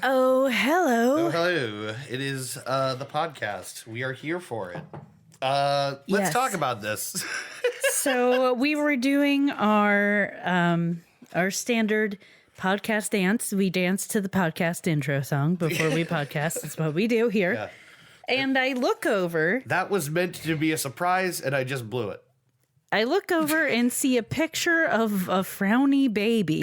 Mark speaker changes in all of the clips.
Speaker 1: Oh, hello.
Speaker 2: Oh, hello. It is the podcast. We are here for it. Let's
Speaker 1: Yes.
Speaker 2: talk about this.
Speaker 1: So we were doing our standard podcast dance. We dance to the podcast intro song before we podcast. That's what we do here.
Speaker 2: Yeah.
Speaker 1: And I look over.
Speaker 2: That was meant to be a surprise, and I just blew it.
Speaker 1: I look over and see a picture of a frowny baby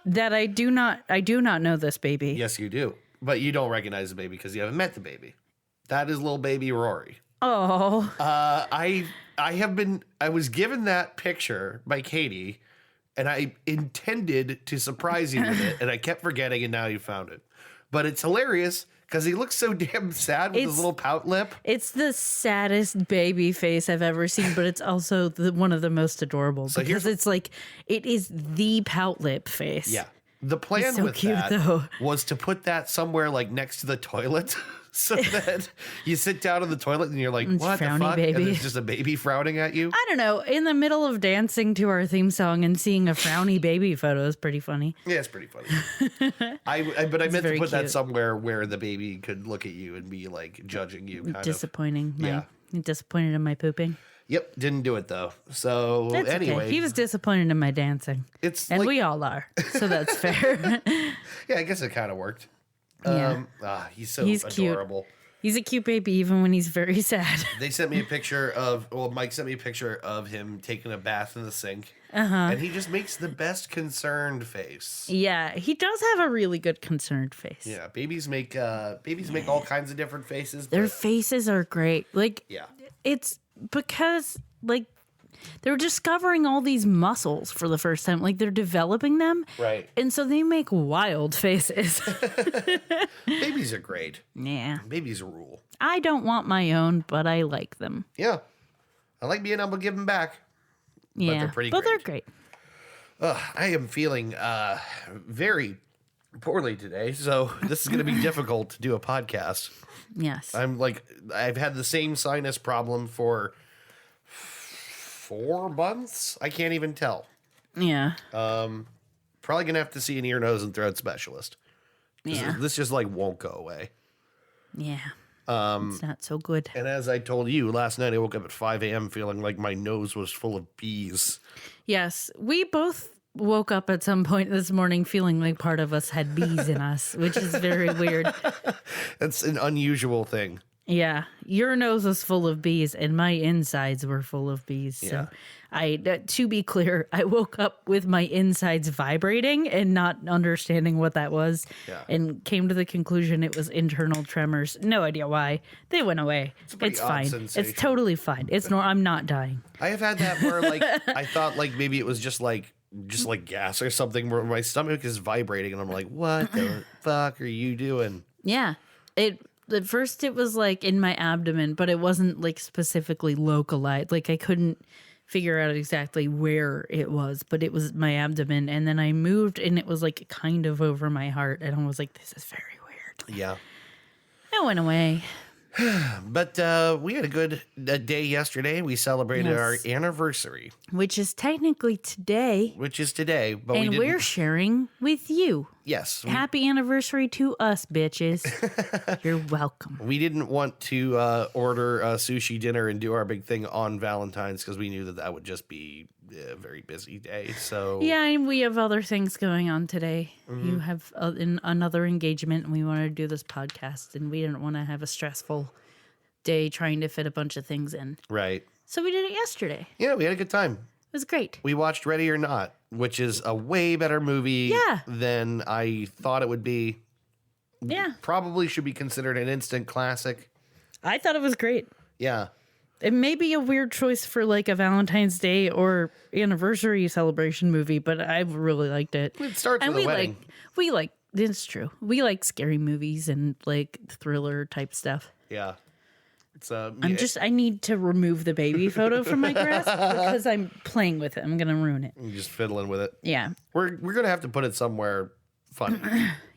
Speaker 1: that I do not know this baby.
Speaker 2: Yes, you do. But you don't recognize the baby because you haven't met the baby. That is little baby Rory.
Speaker 1: Oh.
Speaker 2: I was given that picture by Katie, and I intended to surprise you with it, and I kept forgetting, and now you found it. But it's hilarious because he looks so damn sad with his little pout lip.
Speaker 1: It's the saddest baby face I've ever seen, but it's also one of the most adorable because it's like it is the pout lip face.
Speaker 2: Yeah. The plan
Speaker 1: so
Speaker 2: with
Speaker 1: cute,
Speaker 2: that
Speaker 1: though.
Speaker 2: was to put that somewhere like next to the toilet so that you sit down in the toilet and you're like, what the fuck?
Speaker 1: Baby.
Speaker 2: And there's just a baby frowning at you.
Speaker 1: I don't know. In the middle of dancing to our theme song and seeing a frowny baby photo is pretty funny.
Speaker 2: Yeah, it's pretty funny. But I meant to put that
Speaker 1: cute.
Speaker 2: somewhere where the baby could look at you and be like judging you.
Speaker 1: Disappointing.
Speaker 2: Yeah.
Speaker 1: Disappointed in my pooping.
Speaker 2: Yep, didn't do it though. So
Speaker 1: That's
Speaker 2: anyway,
Speaker 1: okay. He was disappointed in my dancing. And we all are. So that's fair.
Speaker 2: Yeah, I guess it kind of worked.
Speaker 1: Yeah.
Speaker 2: He's adorable.
Speaker 1: Cute. He's a cute baby even when he's very sad.
Speaker 2: They sent me a picture Mike sent me a picture of him taking a bath in the sink. And he just makes the best concerned face.
Speaker 1: Yeah, he does have a really good concerned face.
Speaker 2: Yeah, babies make all kinds of different faces.
Speaker 1: Their faces are great. Like,
Speaker 2: yeah.
Speaker 1: It's because, like, they're discovering all these muscles for the first time. Like, they're developing them.
Speaker 2: Right.
Speaker 1: And so they make wild faces.
Speaker 2: Babies are great.
Speaker 1: Yeah.
Speaker 2: Babies rule.
Speaker 1: I don't want my own, but I like them.
Speaker 2: Yeah. I like being able to give them back.
Speaker 1: Yeah.
Speaker 2: But they're pretty
Speaker 1: But
Speaker 2: great.
Speaker 1: they're great.
Speaker 2: I am feeling very poorly today, so this is going to be difficult to do a podcast.
Speaker 1: Yes.
Speaker 2: I've had the same sinus problem for 4 months. I can't even tell.
Speaker 1: Yeah.
Speaker 2: Probably going to have to see an ear, nose, and throat specialist.
Speaker 1: Yeah.
Speaker 2: This just won't go away.
Speaker 1: Yeah. It's not so good.
Speaker 2: And as I told you, last night I woke up at 5 a.m. feeling like my nose was full of bees.
Speaker 1: Yes. We both woke up at some point this morning feeling like part of us had bees in us, which is very weird.
Speaker 2: That's an unusual thing.
Speaker 1: Yeah. Your nose was full of bees and my insides were full of bees.
Speaker 2: Yeah.
Speaker 1: So to be clear, I woke up with my insides vibrating and not understanding what that was.
Speaker 2: Yeah.
Speaker 1: And came to the conclusion it was internal tremors. No idea why. They went away.
Speaker 2: It's
Speaker 1: fine.
Speaker 2: sensation.
Speaker 1: It's totally fine. I'm not dying.
Speaker 2: I have had that where I thought maybe it was just like gas or something where my stomach is vibrating and I'm like, what the fuck are you doing?
Speaker 1: Yeah. At first it was in my abdomen, but it wasn't specifically localized. I couldn't figure out exactly where it was, but it was my abdomen. And then I moved and it was kind of over my heart. And I was like, this is very weird.
Speaker 2: Yeah.
Speaker 1: It went away.
Speaker 2: But we had a good day yesterday. We celebrated our anniversary.
Speaker 1: Which is technically today.
Speaker 2: But
Speaker 1: and we're sharing with you.
Speaker 2: Yes.
Speaker 1: Happy anniversary to us, bitches. You're welcome.
Speaker 2: We didn't want to order a sushi dinner and do our big thing on Valentine's because we knew that would just be a very busy day. So
Speaker 1: yeah, and we have other things going on today. Mm-hmm. You have another engagement, and we wanted to do this podcast, and we didn't want to have a stressful day trying to fit a bunch of things in.
Speaker 2: Right.
Speaker 1: So we did it yesterday.
Speaker 2: Yeah, we had a good time.
Speaker 1: It was great.
Speaker 2: We watched Ready or Not, which is a way better movie than I thought it would be.
Speaker 1: Yeah.
Speaker 2: Probably should be considered an instant classic.
Speaker 1: I thought it was great.
Speaker 2: Yeah.
Speaker 1: It may be a weird choice for a Valentine's Day or anniversary celebration movie, but I really liked it.
Speaker 2: It starts with a wedding.
Speaker 1: It's true. We like scary movies and thriller type stuff.
Speaker 2: Yeah. It's
Speaker 1: I need to remove the baby photo from my grasp because I'm playing with it. I'm going to ruin it.
Speaker 2: You're just fiddling with it.
Speaker 1: Yeah.
Speaker 2: We're going to have to put it somewhere funny.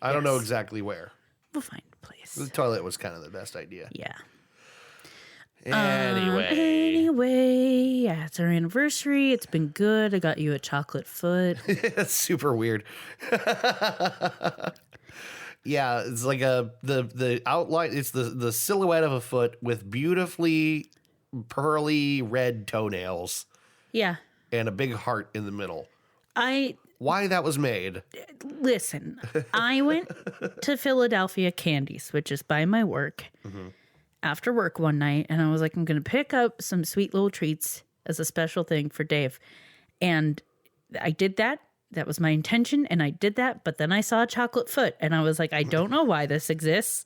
Speaker 2: I don't know exactly where.
Speaker 1: We'll find a place.
Speaker 2: The toilet was kind of the best idea.
Speaker 1: Yeah.
Speaker 2: Anyway,
Speaker 1: yeah, it's our anniversary. It's been good. I got you a chocolate foot.
Speaker 2: That's super weird. Yeah, it's like the outline. It's the silhouette of a foot with beautifully pearly red toenails
Speaker 1: Yeah.
Speaker 2: and a big heart in the middle.
Speaker 1: I
Speaker 2: Why that was made?
Speaker 1: listen. I went to Philadelphia Candies, which is by my work, after work one night, and I was like, I'm going to pick up some sweet little treats as a special thing for Dave. And I did that. That was my intention, and I did that. But then I saw a chocolate foot, and I was like, I don't know why this exists.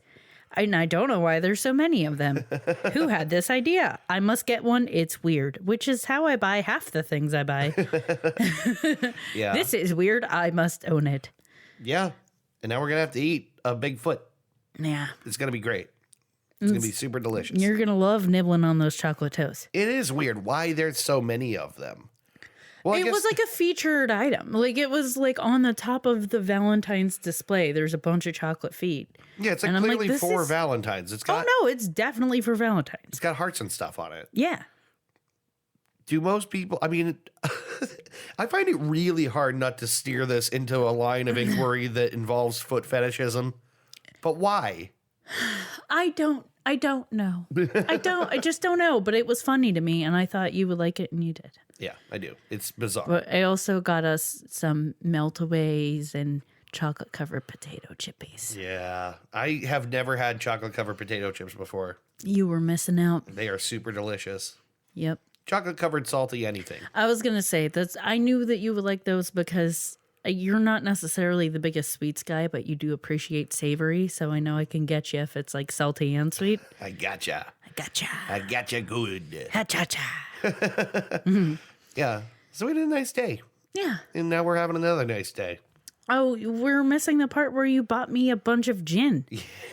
Speaker 1: And I don't know why there's so many of them. Who had this idea? I must get one. It's weird, which is how I buy half the things I buy.
Speaker 2: Yeah.
Speaker 1: This is weird. I must own it.
Speaker 2: Yeah. And now we're going to have to eat a big foot.
Speaker 1: Yeah.
Speaker 2: It's going to be great. It's going to be super delicious.
Speaker 1: You're going to love nibbling on those chocolate toes.
Speaker 2: It is weird why there's so many of them. Well,
Speaker 1: It was like a featured item. Like it was like on the top of the Valentine's display. There's a bunch of chocolate feet.
Speaker 2: yeah, it's like
Speaker 1: and I'm like,
Speaker 2: clearly
Speaker 1: this
Speaker 2: for
Speaker 1: is-
Speaker 2: Valentine's. It's
Speaker 1: Oh
Speaker 2: got
Speaker 1: no, it's definitely for Valentine's.
Speaker 2: it's got hearts and stuff on it.
Speaker 1: Yeah.
Speaker 2: Do most people? I mean, I find it really hard not to steer this into a line of inquiry that involves foot fetishism. But why?
Speaker 1: I don't know. I just don't know. But it was funny to me, and I thought you would like it, and you did.
Speaker 2: Yeah, I do. It's bizarre.
Speaker 1: But I also got us some meltaways and chocolate covered potato chippies.
Speaker 2: Yeah, I have never had chocolate covered potato chips before.
Speaker 1: You were missing out.
Speaker 2: They are super delicious.
Speaker 1: Yep.
Speaker 2: Chocolate covered salty anything.
Speaker 1: I was gonna say I knew that you would like those because you're not necessarily the biggest sweets guy, but you do appreciate savory. So I know I can get you if it's like salty and sweet.
Speaker 2: I gotcha.
Speaker 1: Gotcha.
Speaker 2: I gotcha good.
Speaker 1: Ha cha cha.
Speaker 2: Yeah. So we had a nice day.
Speaker 1: Yeah.
Speaker 2: And now we're having another nice day.
Speaker 1: Oh, we're missing the part where you bought me a bunch of gin,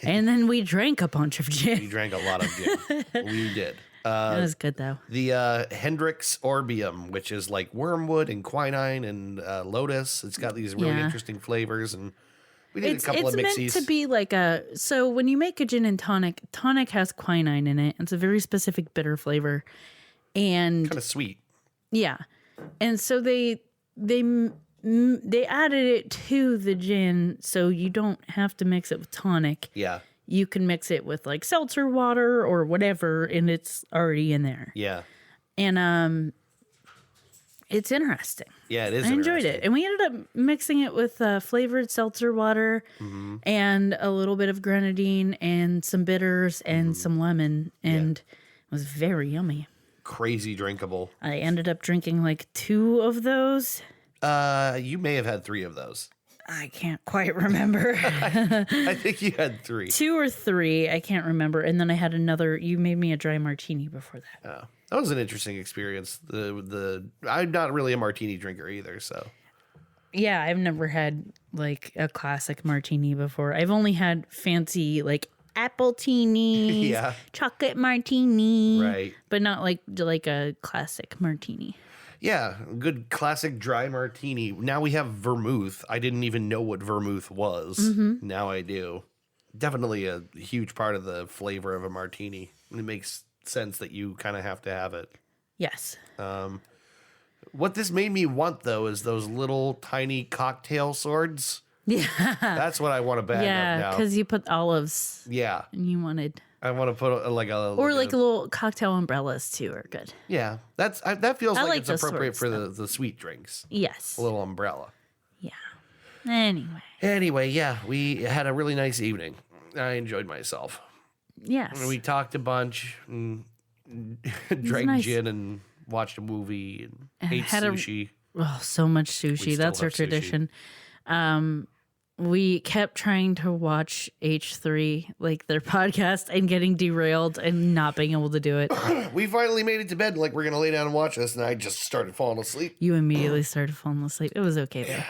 Speaker 1: and then we drank a bunch of
Speaker 2: We
Speaker 1: gin.
Speaker 2: drank a lot of gin. We did.
Speaker 1: That was good though.
Speaker 2: The Hendrix Orbium, which is like wormwood and quinine and lotus. It's got these really
Speaker 1: Yeah.
Speaker 2: interesting flavors, and we did
Speaker 1: It's
Speaker 2: a couple of
Speaker 1: meant
Speaker 2: mixies.
Speaker 1: to be like so when you make a gin and tonic has quinine in it. It's a very specific bitter flavor, and
Speaker 2: Kind of sweet.
Speaker 1: yeah, and so they added it to the gin, so you don't have to mix it with tonic.
Speaker 2: Yeah.
Speaker 1: You can mix it with like seltzer water or whatever, and it's already in there.
Speaker 2: Yeah.
Speaker 1: And it's interesting.
Speaker 2: Yeah, it is.
Speaker 1: I enjoyed
Speaker 2: interesting.
Speaker 1: it, and we ended up mixing it with flavored seltzer water and a little bit of grenadine and some bitters and some lemon, and it was very yummy.
Speaker 2: Crazy drinkable.
Speaker 1: I ended up drinking like 2 of those.
Speaker 2: You may have had 3 of those.
Speaker 1: I can't quite remember.
Speaker 2: I think you had 3.
Speaker 1: 2 or 3, I can't remember. And then I had another. You made me a dry martini before that.
Speaker 2: Oh, that was an interesting experience. I'm not really a martini drinker either, so
Speaker 1: Yeah, I've never had like a classic martini before. I've only had fancy like apple teenies,
Speaker 2: Yeah.
Speaker 1: chocolate martini,
Speaker 2: right.
Speaker 1: but not like a classic martini.
Speaker 2: Yeah, good classic dry martini. Now we have vermouth. I didn't even know what vermouth was. Now I do. Definitely a huge part of the flavor of a martini. It makes sense that you kind of have to have it.
Speaker 1: Yes.
Speaker 2: What this made me want, though, is those little tiny cocktail swords.
Speaker 1: Yeah.
Speaker 2: That's what I want to bag
Speaker 1: Yeah,
Speaker 2: up now.
Speaker 1: because you put olives
Speaker 2: Yeah,
Speaker 1: and you wanted,
Speaker 2: I want to put like a
Speaker 1: or like little cocktail umbrellas too are good.
Speaker 2: yeah. That feels
Speaker 1: I
Speaker 2: like
Speaker 1: like
Speaker 2: it's
Speaker 1: those
Speaker 2: appropriate
Speaker 1: swords,
Speaker 2: for the sweet drinks.
Speaker 1: Yes.
Speaker 2: A little umbrella.
Speaker 1: Yeah. Anyway.
Speaker 2: Anyway, yeah, we had a really nice evening. I enjoyed myself.
Speaker 1: Yes.
Speaker 2: We talked a bunch, and drank
Speaker 1: nice.
Speaker 2: gin, and watched a movie, and ate
Speaker 1: had a-
Speaker 2: sushi.
Speaker 1: Oh, so much sushi.
Speaker 2: still
Speaker 1: That's our
Speaker 2: have sushi.
Speaker 1: tradition. We kept trying to watch H3, like their podcast, and getting derailed and not being able to do it.
Speaker 2: We finally made it to bed. Like we're gonna lay down and watch this, and I just started falling asleep.
Speaker 1: You immediately started falling asleep. It was okay though.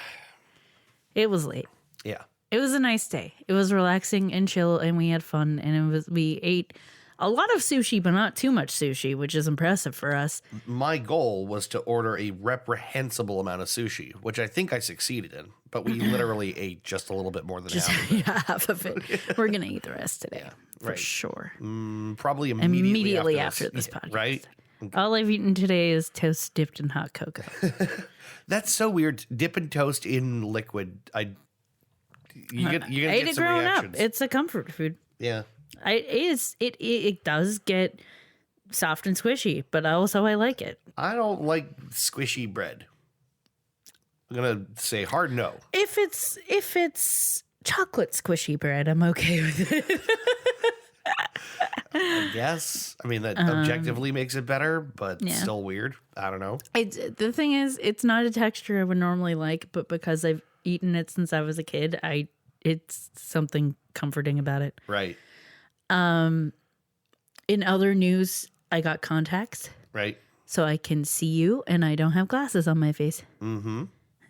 Speaker 1: It was late.
Speaker 2: Yeah,
Speaker 1: It was a nice day. It was relaxing and chill, and we had fun. And we ate a lot of sushi, but not too much sushi, which is impressive for us.
Speaker 2: my goal was to order a reprehensible amount of sushi, which I think I succeeded in. But we literally ate just a little bit more than half of it.
Speaker 1: Yeah, half of it. We're gonna eat the rest today for
Speaker 2: right.
Speaker 1: sure.
Speaker 2: Probably
Speaker 1: Immediately
Speaker 2: after
Speaker 1: after this podcast.
Speaker 2: right?
Speaker 1: All I've eaten today is toast dipped in hot cocoa.
Speaker 2: That's so weird. Dipping toast in liquid. you're gonna
Speaker 1: I ate
Speaker 2: get
Speaker 1: it
Speaker 2: some
Speaker 1: growing
Speaker 2: reactions.
Speaker 1: up. It's a comfort food.
Speaker 2: Yeah.
Speaker 1: It does get soft and squishy, but also I like it.
Speaker 2: I don't like squishy bread. I'm gonna say hard no.
Speaker 1: If it's chocolate squishy bread, I'm okay with it.
Speaker 2: I guess. I mean, that objectively makes it better, but
Speaker 1: yeah.
Speaker 2: still weird. I don't know.
Speaker 1: The thing is, it's not a texture I would normally like, but because I've eaten it since I was a kid, it's something comforting about it.
Speaker 2: Right.
Speaker 1: In other news, I got contacts.
Speaker 2: Right.
Speaker 1: So I can see you, and I don't have glasses on my face.
Speaker 2: Mm-hmm.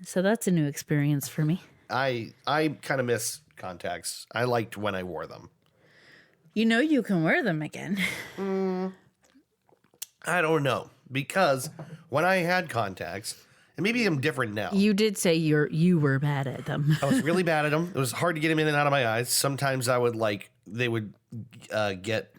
Speaker 1: So that's a new experience for me.
Speaker 2: I kind of miss contacts. I liked when I wore them.
Speaker 1: You know you can wear them again.
Speaker 2: I don't know. Because when I had contacts, and maybe I'm different now.
Speaker 1: You did say you were bad at them.
Speaker 2: I was really bad at them. It was hard to get them in and out of my eyes. Sometimes I would they would get,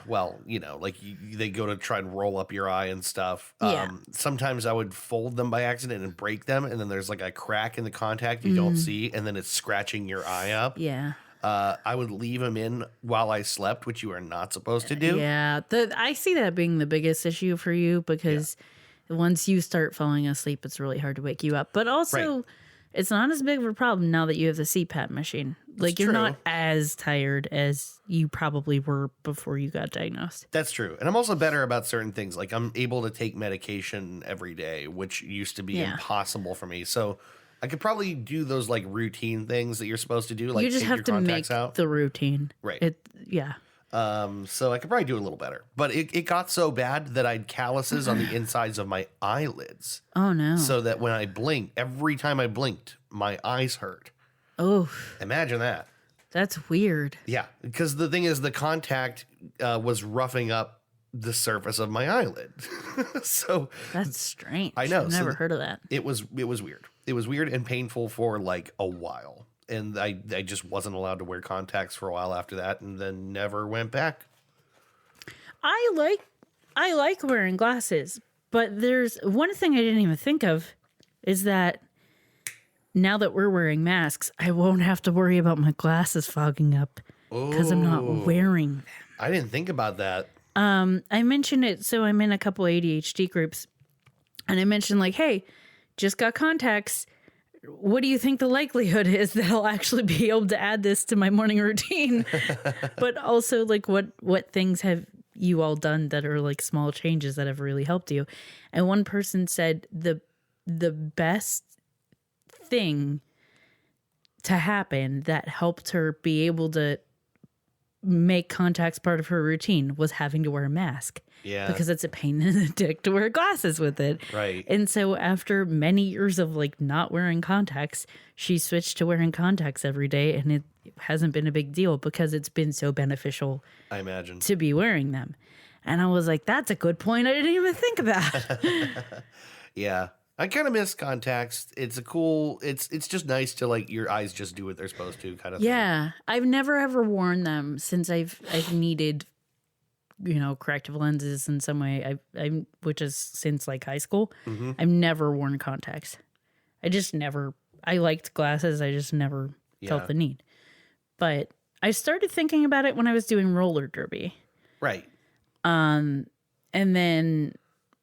Speaker 2: well, they go to try and roll up your eye and stuff.
Speaker 1: Yeah.
Speaker 2: Sometimes I would fold them by accident and break them. And then there's like a crack in the contact you don't see. And then it's scratching your eye up.
Speaker 1: Yeah.
Speaker 2: I would leave them in while I slept, which you are not supposed to do.
Speaker 1: Yeah. I see that being the biggest issue for you because once you start falling asleep, it's really hard to wake you up. But also, it's not as big of a problem now that you have the CPAP machine. Like, you're not as tired as you probably were before you got diagnosed.
Speaker 2: That's true. And I'm also better about certain things. Like, I'm able to take medication every day, which used to be impossible for me. So I could probably do those like routine things that you're supposed to do. Like,
Speaker 1: you just
Speaker 2: take
Speaker 1: have
Speaker 2: your
Speaker 1: to
Speaker 2: contacts
Speaker 1: make
Speaker 2: out.
Speaker 1: the routine.
Speaker 2: Right.
Speaker 1: Yeah.
Speaker 2: So I could probably do it a little better. But it got so bad that I had calluses on the insides of my eyelids.
Speaker 1: Oh, no.
Speaker 2: So that when I blinked, every time I blinked, my eyes hurt.
Speaker 1: Oh,
Speaker 2: Imagine that.
Speaker 1: that's weird.
Speaker 2: Yeah, because the thing is, the contact was roughing up the surface of my eyelid. So
Speaker 1: That's strange.
Speaker 2: I know.
Speaker 1: I've never heard of that.
Speaker 2: It was weird. It was weird and painful for like a while. And I just wasn't allowed to wear contacts for a while after that, and then never went back.
Speaker 1: I like wearing glasses, but there's one thing I didn't even think of is that now that we're wearing masks, I won't have to worry about my glasses fogging up because I'm not wearing them.
Speaker 2: I didn't think about that.
Speaker 1: I mentioned it, so I'm in a couple ADHD groups, and I mentioned like, hey, just got contacts. What do you think the likelihood is that I'll actually be able to add this to my morning routine? But also, like, what things have you all done that are like small changes that have really helped you? And one person said the best thing to happen that helped her be able to make contacts part of her routine was having to wear a mask.
Speaker 2: Yeah.
Speaker 1: Because it's a pain in the dick to wear glasses with it.
Speaker 2: Right.
Speaker 1: And so after many years of like not wearing contacts, she switched to wearing contacts every day, and it hasn't been a big deal because it's been so beneficial,
Speaker 2: I imagine,
Speaker 1: to be wearing them. And I was like, that's a good point I didn't even think about.
Speaker 2: Yeah. I kind of miss contacts. It's it's just nice to like your eyes just do what they're supposed to kind of thing.
Speaker 1: Yeah. I've never ever worn them since I've needed, corrective lenses in some way. I which is since like high school.
Speaker 2: Mm-hmm.
Speaker 1: I've never worn contacts. I liked glasses. I just never felt the need. But I started thinking about it when I was doing roller derby.
Speaker 2: Right.
Speaker 1: And then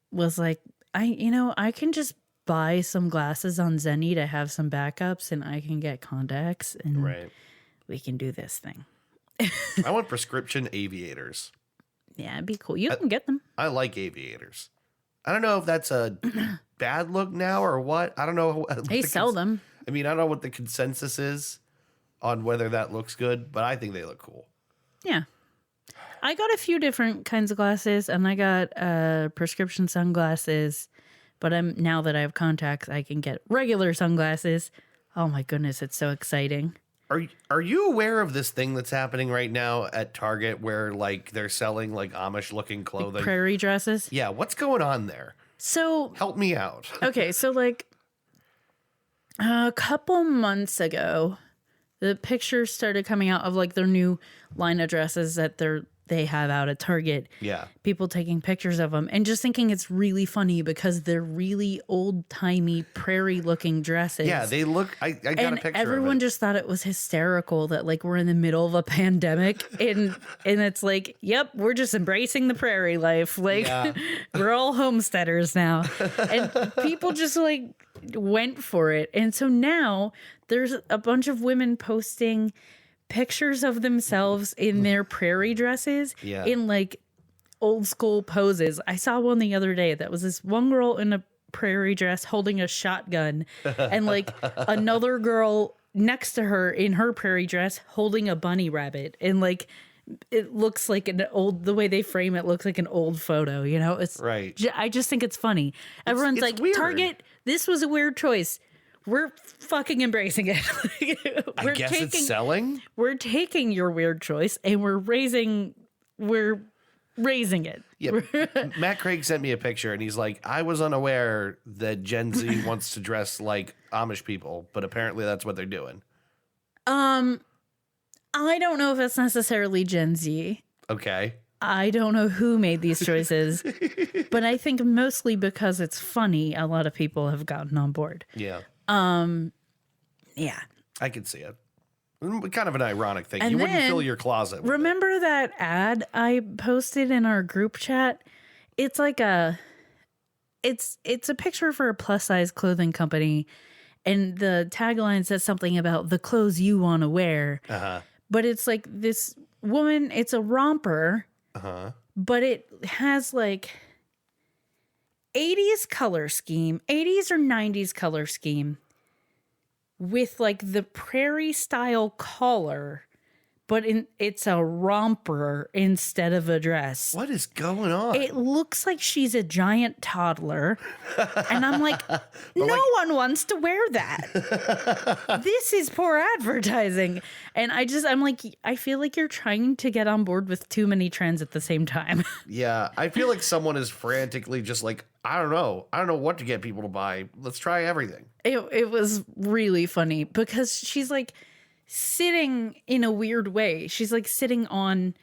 Speaker 1: was like, I can just buy some glasses on Zenny to have some backups, and I can get contacts, and we can do this thing.
Speaker 2: I want prescription aviators.
Speaker 1: Yeah, it'd be cool. You can get them.
Speaker 2: I like aviators. I don't know if that's a bad look now or what. I don't know.
Speaker 1: They sell them.
Speaker 2: I mean, I don't know what the consensus is on whether that looks good, but I think they look cool.
Speaker 1: Yeah. I got a few different kinds of glasses, and I got prescription sunglasses, but now that I have contacts, I can get regular sunglasses. Oh my goodness, it's so exciting.
Speaker 2: Are you aware of this thing that's happening right now at Target where like they're selling like Amish looking clothing?
Speaker 1: Like prairie dresses?
Speaker 2: Yeah, what's going on there?
Speaker 1: So
Speaker 2: help me out.
Speaker 1: Okay, so like a couple months ago, the pictures started coming out of like their new line of dresses that they're they have out at Target.
Speaker 2: Yeah.
Speaker 1: People taking pictures of them and just thinking it's really funny because they're really old-timey prairie-looking dresses.
Speaker 2: Yeah, they look. I got
Speaker 1: and
Speaker 2: a picture.
Speaker 1: everyone
Speaker 2: of it.
Speaker 1: just thought it was hysterical that like we're in the middle of a pandemic and it's like, yep, we're just embracing the prairie life. Like
Speaker 2: Yeah.
Speaker 1: we're all homesteaders now. And people just like went for it. And so now there's a bunch of women posting pictures of themselves in their prairie dresses
Speaker 2: Yeah.
Speaker 1: in like old school poses. I saw one the other day that was this one girl in a prairie dress holding a shotgun and like another girl next to her in her prairie dress holding a bunny rabbit, and like it looks like an old, the way they frame it looks like an old photo, you know. It's
Speaker 2: Right.
Speaker 1: I just think it's funny. Everyone's
Speaker 2: it's
Speaker 1: like,
Speaker 2: weird.
Speaker 1: Target, this was a weird choice. We're fucking embracing it.
Speaker 2: I guess it's selling.
Speaker 1: We're taking your weird choice and we're raising it.
Speaker 2: Yeah. Matt Craig sent me a picture and he's like, I was unaware that Gen Z wants to dress like Amish people, but apparently that's what they're doing.
Speaker 1: I don't know if it's necessarily Gen Z.
Speaker 2: Okay.
Speaker 1: I don't know who made these choices, but I think mostly because it's funny, a lot of people have gotten on board.
Speaker 2: Yeah.
Speaker 1: Yeah.
Speaker 2: I can see it. Kind of an ironic thing.
Speaker 1: And
Speaker 2: You wouldn't
Speaker 1: then,
Speaker 2: fill your closet with it.
Speaker 1: Remember that ad I posted in our group chat? It's like it's a picture for a plus size clothing company, and the tagline says something about the clothes you want to wear.
Speaker 2: Uh-huh.
Speaker 1: But it's like this woman, it's a romper, but it has like 80s color scheme, 80s or 90s color scheme with like the prairie style collar, but it's a romper instead of a dress.
Speaker 2: What is going on?
Speaker 1: It looks like she's a giant toddler. And I'm like, no one wants to wear that. This is poor advertising. And I'm like, I feel like you're trying to get on board with too many trends at the same time.
Speaker 2: Yeah, I feel like someone is frantically just like, I don't know what to get people to buy. Let's try everything.
Speaker 1: It was really funny because she's like sitting in a weird way. She's like sitting on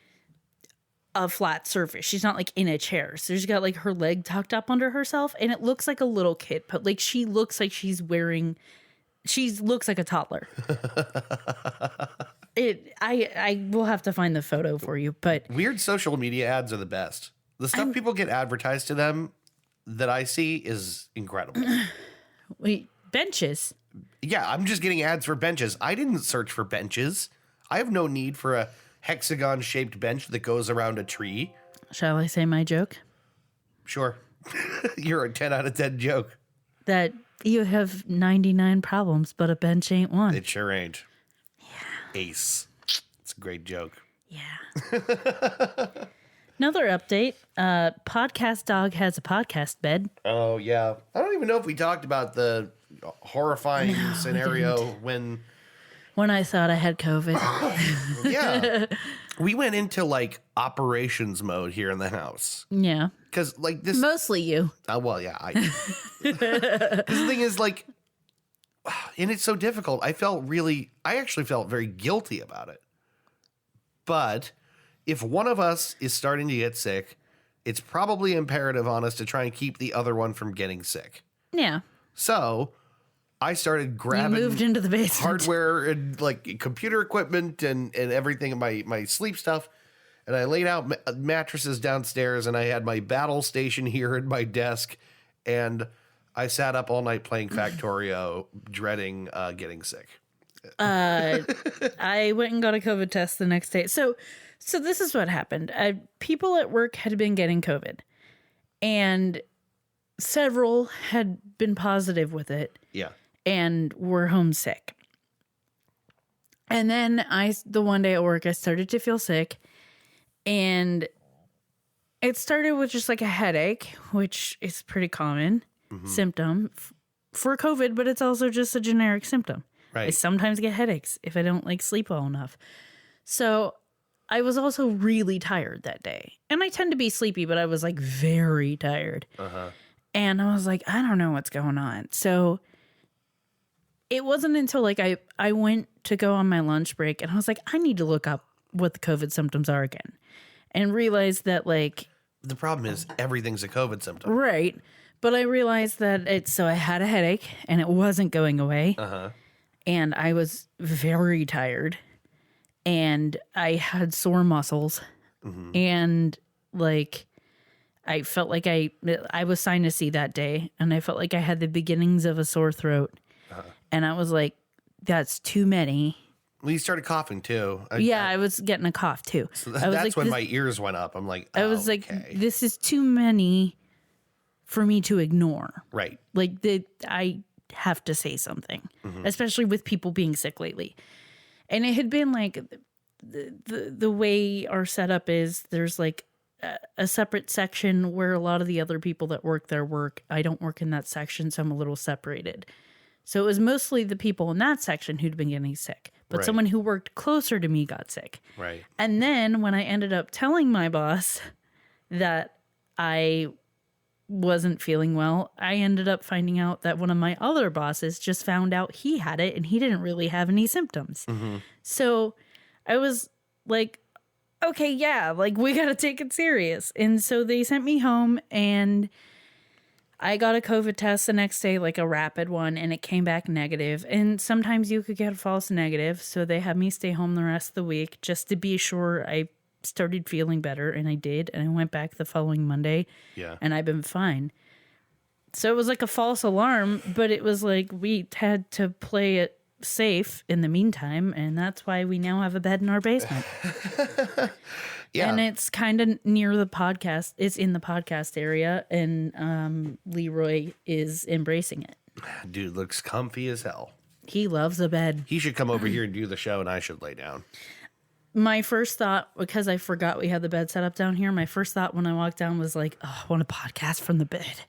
Speaker 1: a flat surface. She's not like in a chair. So she's got like her leg tucked up under herself and it looks like a little kid, but like she looks like she looks like a toddler. I will have to find the photo for you, but
Speaker 2: Weird social media ads are the best. The stuff people get advertised to them that I see is incredible.
Speaker 1: wait, benches.
Speaker 2: Yeah, I'm just getting ads for benches. I didn't search for benches. I have no need for a hexagon-shaped bench that goes around a tree.
Speaker 1: Shall I say my joke?
Speaker 2: Sure. You're a 10 out of 10 joke.
Speaker 1: That you have 99 problems, but a bench ain't one.
Speaker 2: It sure ain't. Yeah. Ace. It's a great joke.
Speaker 1: Yeah. Another update. Podcast Dog has a podcast bed.
Speaker 2: Oh, yeah. I don't even know if we talked about the horrifying scenario when
Speaker 1: I thought I had COVID.
Speaker 2: yeah, we went into like operations mode here in the house
Speaker 1: Yeah.
Speaker 2: because like this.
Speaker 1: Mostly you.
Speaker 2: Well, yeah. Because the thing is like, and it's so difficult. I actually felt very guilty about it. But if one of us is starting to get sick, it's probably imperative on us to try and keep the other one from getting sick.
Speaker 1: Yeah.
Speaker 2: So I started
Speaker 1: You
Speaker 2: grabbing
Speaker 1: moved into the basement.
Speaker 2: hardware and like computer equipment and everything, my sleep stuff. And I laid out mattresses downstairs and I had my battle station here at my desk. And I sat up all night playing Factorio, dreading getting sick.
Speaker 1: I went and got a COVID test the next day. So this is what happened. People at work had been getting COVID and several had been positive with it.
Speaker 2: Yeah.
Speaker 1: And were homesick. And then the one day at work, I started to feel sick. And it started with just like a headache, which is pretty common symptom for COVID, but it's also just a generic symptom.
Speaker 2: Right.
Speaker 1: I sometimes get headaches if I don't like sleep well enough. So I was also really tired that day. And I tend to be sleepy, but I was like very tired. And I was like, I don't know what's going on. So it wasn't until like I went to go on my lunch break and I was like, I need to look up what the COVID symptoms are again. and realized that like,
Speaker 2: The problem is everything's a COVID symptom.
Speaker 1: right. But I realized that so I had a headache and it wasn't going away. And I was very tired and I had sore muscles and like, I felt like I was sinusy that day and I felt like I had the beginnings of a sore throat. And I was like, that's too many.
Speaker 2: Well, you started coughing too.
Speaker 1: I was getting a cough too.
Speaker 2: So
Speaker 1: I was
Speaker 2: that's
Speaker 1: like,
Speaker 2: when
Speaker 1: this,
Speaker 2: my ears went up. I'm like,
Speaker 1: I was
Speaker 2: okay.
Speaker 1: like, this is too many for me to ignore.
Speaker 2: Right.
Speaker 1: Like I have to say something, especially with people being sick lately. And it had been like the way our setup is, there's like a separate section where a lot of the other people that work there work. I don't work in that section, so I'm a little separated. So it was mostly the people in that section who'd been getting sick. But
Speaker 2: Right.
Speaker 1: someone who worked closer to me got sick.
Speaker 2: Right.
Speaker 1: And then when I ended up telling my boss that I wasn't feeling well, I ended up finding out that one of my other bosses just found out he had it and he didn't really have any symptoms. So I was like, okay, yeah, like we got to take it serious. And so they sent me home and I got a COVID test the next day, like a rapid one, and it came back negative. And sometimes you could get a false negative. So they had me stay home the rest of the week just to be sure I started feeling better. And I did. And I went back the following Monday.
Speaker 2: Yeah.
Speaker 1: And I've been fine. So it was like a false alarm, but it was like we had to play it safe in the meantime. And that's why we now have a bed in our basement.
Speaker 2: Yeah.
Speaker 1: And it's kind of near the podcast. It's in the podcast area, and Leroy is embracing it.
Speaker 2: Dude looks comfy as hell.
Speaker 1: He loves a bed.
Speaker 2: He should come over here and do the show, and I should lay down.
Speaker 1: My first thought, because I forgot we had the bed set up down here, my first thought when I walked down was like, oh, I want a podcast from the bed.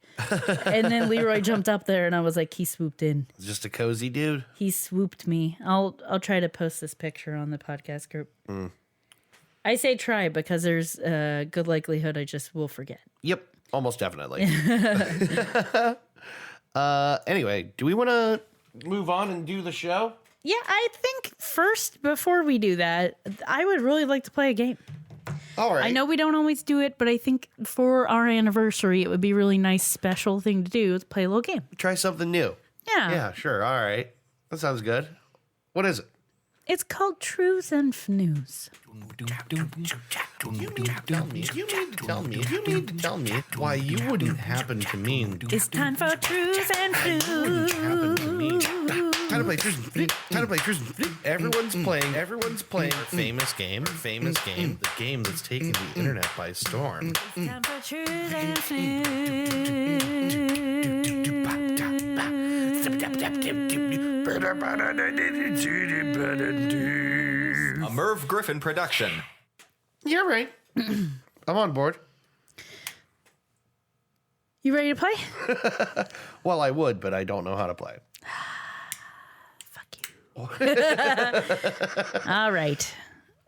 Speaker 1: And then Leroy jumped up there, and I was like, he swooped in.
Speaker 2: Just a cozy dude.
Speaker 1: He swooped me. I'll try to post this picture on the podcast group. I say try because there's a good likelihood I just will forget.
Speaker 2: Yep, almost definitely. Anyway, do we want to move on and do the show?
Speaker 1: Yeah, I think first, before we do that, I would really like to play a game.
Speaker 2: All right.
Speaker 1: I know we don't always do it, but I think for our anniversary, it would be a really nice special thing to do, to play a little game.
Speaker 2: Try something new.
Speaker 1: Yeah.
Speaker 2: Yeah, sure. All right. That sounds good. What is it?
Speaker 1: It's called Trues and Fnews.
Speaker 2: You need to tell me why you wouldn't happen to mean.
Speaker 1: It's time for Trues and
Speaker 2: Happen to me.
Speaker 1: Fnews.
Speaker 2: Time to play Trues. Everyone's playing a famous game, the game that's taken the internet by storm.
Speaker 1: Time for Trues and
Speaker 3: A Merv Griffin production.
Speaker 2: Yeah, right. I'm on board.
Speaker 1: You ready to play?
Speaker 2: Well, I would, but I don't know how to play.
Speaker 1: Fuck you. All right.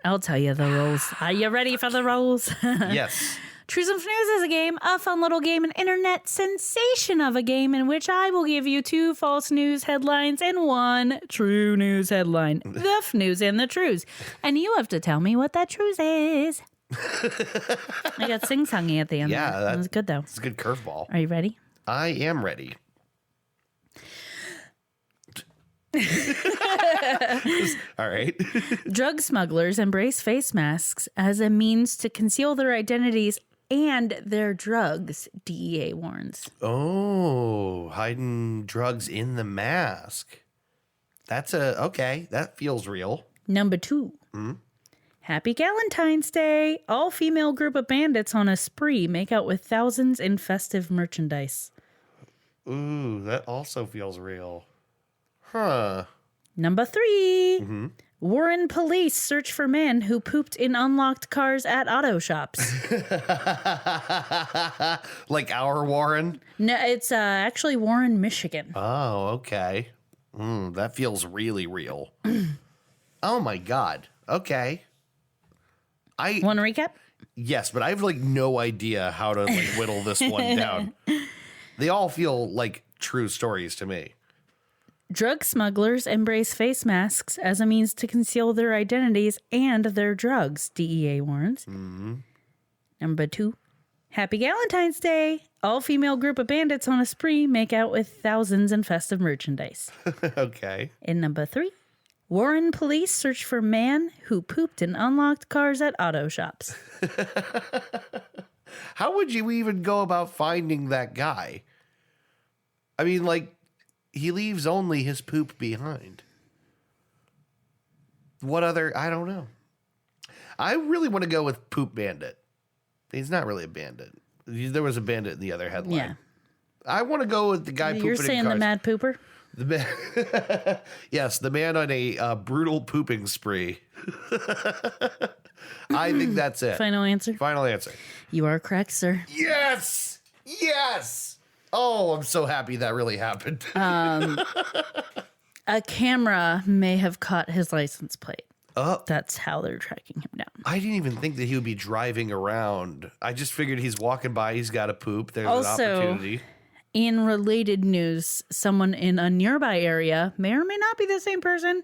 Speaker 1: I'll tell you the rules. Are you ready for the rules?
Speaker 2: Yes.
Speaker 1: Trues and Fnews is a game, a fun little game, an internet sensation of a game in which I will give you 2 false news headlines and 1 true news headline. The Fnews and the Trues. And you have to tell me what that Trues is. I got sing-songy at the end.
Speaker 2: Yeah,
Speaker 1: that was good though.
Speaker 2: It's a good curveball.
Speaker 1: Are you ready?
Speaker 2: I am ready. All right.
Speaker 1: Drug smugglers embrace face masks as a means to conceal their identities and their drugs, DEA warns.
Speaker 2: Oh, hiding drugs in the mask. That's okay. That feels real.
Speaker 1: Number 2. Happy Galentine's Day. All-female group of bandits on a spree make out with thousands in festive merchandise.
Speaker 2: Ooh, that also feels real. Huh.
Speaker 1: Number 3. Warren police search for men who pooped in unlocked cars at auto shops.
Speaker 2: Like our Warren?
Speaker 1: No, it's actually Warren, Michigan.
Speaker 2: Oh, okay. That feels really real. Oh my God. Okay.
Speaker 1: Want to recap?
Speaker 2: Yes, but I have like no idea how to like whittle this one down. They all feel like true stories to me.
Speaker 1: Drug smugglers embrace face masks as a means to conceal their identities and their drugs, DEA warns. Number 2, Happy Valentine's Day. All-female group of bandits on a spree make out with thousands in festive merchandise.
Speaker 2: Okay.
Speaker 1: And number 3, Warren police search for man who pooped in unlocked cars at auto shops.
Speaker 2: How would you even go about finding that guy? I mean, like, he leaves only his poop behind. What other? I don't know. I really want to go with Poop Bandit. He's not really a bandit. There was a bandit in the other headline.
Speaker 1: Yeah.
Speaker 2: I want to go with the guy pooping
Speaker 1: You're
Speaker 2: in
Speaker 1: saying
Speaker 2: cars.
Speaker 1: the mad pooper?
Speaker 2: The man, yes, the man on a brutal pooping spree. I think that's it.
Speaker 1: Final answer?
Speaker 2: Final answer.
Speaker 1: You are correct, sir.
Speaker 2: Yes! Yes! Oh, I'm so happy that really happened.
Speaker 1: A camera may have caught his license plate.
Speaker 2: Oh.
Speaker 1: That's how they're tracking him down.
Speaker 2: I didn't even think that he would be driving around. I just figured he's walking by, he's got to poop. There's
Speaker 1: Also,
Speaker 2: an opportunity.
Speaker 1: In related news, someone in a nearby area, may or may not be the same person,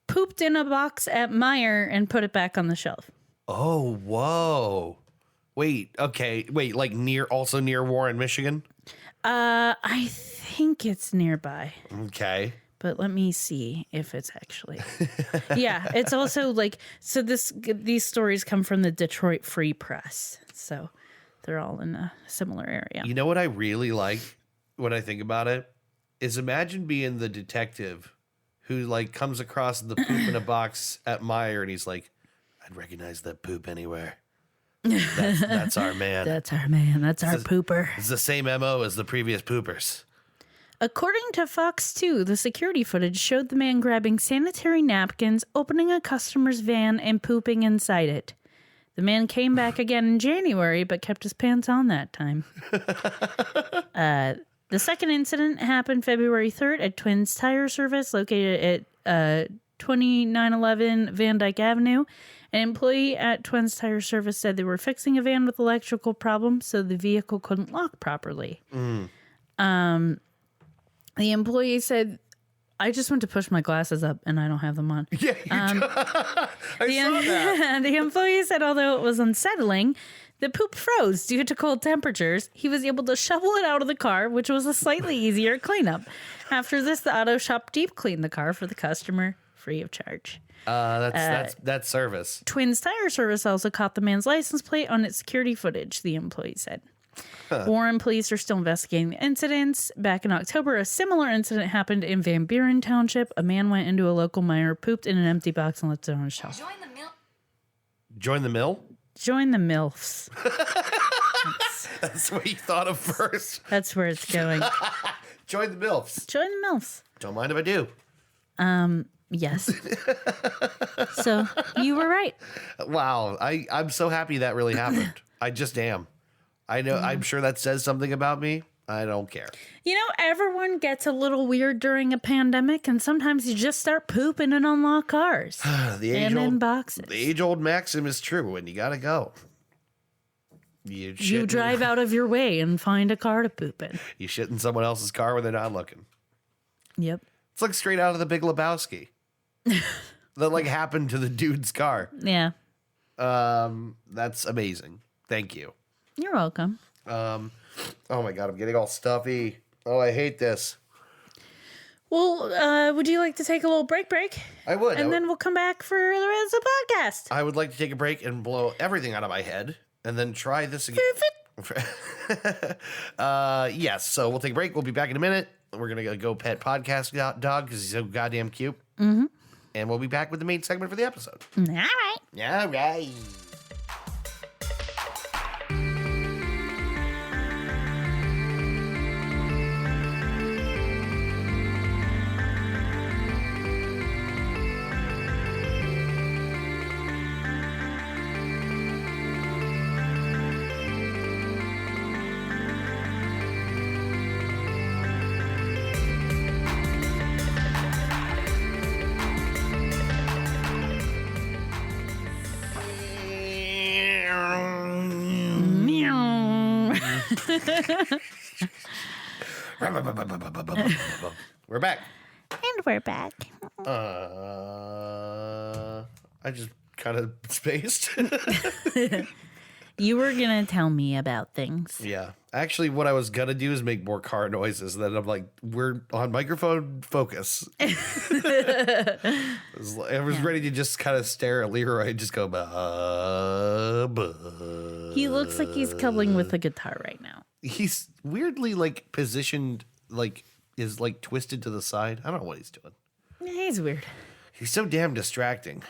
Speaker 1: pooped in a box at Meijer and put it back on the shelf.
Speaker 2: Oh, whoa. Wait, okay. Wait, like also near Warren, Michigan?
Speaker 1: I think it's nearby,
Speaker 2: Okay.
Speaker 1: but let me see if it's actually. Yeah, it's also like, so these stories come from the Detroit Free Press. So they're all in a similar area.
Speaker 2: You know what I really like when I think about it? Is imagine being the detective who like comes across the poop in a box at Meijer and he's like, I'd recognize that poop anywhere. That's our man.
Speaker 1: That's our man. That's our pooper.
Speaker 2: It's the same MO as the previous poopers.
Speaker 1: According to Fox 2, the security footage showed the man grabbing sanitary napkins, opening a customer's van, and pooping inside it. The man came back again in January, but kept his pants on that time. The second incident happened February 3rd at Twins Tire Service, located at 2911 Van Dyke Avenue. An employee at Twins Tire Service said they were fixing a van with electrical problems, so the vehicle couldn't lock properly. The employee said, I just went to push my glasses up and I don't have them on.
Speaker 2: Yeah, I saw that.
Speaker 1: The employee said although it was unsettling, the poop froze due to cold temperatures. He was able to shovel it out of the car, which was a slightly easier cleanup. After this, the auto shop deep cleaned the car for the customer free of charge.
Speaker 2: That's service.
Speaker 1: Twins Tire Service also caught the man's license plate on its security footage, the employee said. Warren police are still investigating the incidents. Back in October, a similar incident happened in Van Buren Township. A man went into a local Meijer, pooped in an empty box, and left it on a shelf.
Speaker 2: Join the mill?
Speaker 1: Join the MILFs.
Speaker 2: That's what you thought of first.
Speaker 1: That's where it's going.
Speaker 2: Join the MILFs.
Speaker 1: Join the MILFs.
Speaker 2: Don't mind if I do.
Speaker 1: Yes. So you were right.
Speaker 2: Wow. I'm so happy that really happened. I just am. I know. I'm sure that says something about me. I don't care.
Speaker 1: You know, everyone gets a little weird during a pandemic, and sometimes you just start pooping in unlocked cars in boxes.
Speaker 2: The age-old maxim is true, and you gotta go.
Speaker 1: You drive out of your way and find a car to poop in.
Speaker 2: You shit in someone else's car when they're not looking.
Speaker 1: Yep.
Speaker 2: It's like straight out of The Big Lebowski. That like happened to the dude's car.
Speaker 1: Yeah.
Speaker 2: That's amazing. Thank you.
Speaker 1: You're welcome.
Speaker 2: Oh my God, I'm getting all stuffy. Oh, I hate this.
Speaker 1: Well, would you like to take a little break?
Speaker 2: I would.
Speaker 1: And then we'll come back for the rest of the podcast.
Speaker 2: I would like to take a break and blow everything out of my head and then try this again. Yes, so we'll take a break. We'll be back in a minute. We're going to go pet podcast dog because he's so goddamn cute. Mm-hmm. And we'll be back with the main segment for the episode.
Speaker 1: All right.
Speaker 2: All right. We're back.
Speaker 1: And we're back.
Speaker 2: I just kind of spaced.
Speaker 1: You were going to tell me about things.
Speaker 2: Yeah. Actually, what I was going to do is make more car noises. Then I'm like, we're on microphone focus. I was ready to just kind of stare at Leroy and just go,
Speaker 1: He looks like he's cuddling with a guitar right now.
Speaker 2: He's weirdly like positioned, like is like twisted to the side. I don't know what he's doing.
Speaker 1: Yeah, he's weird.
Speaker 2: He's so damn distracting.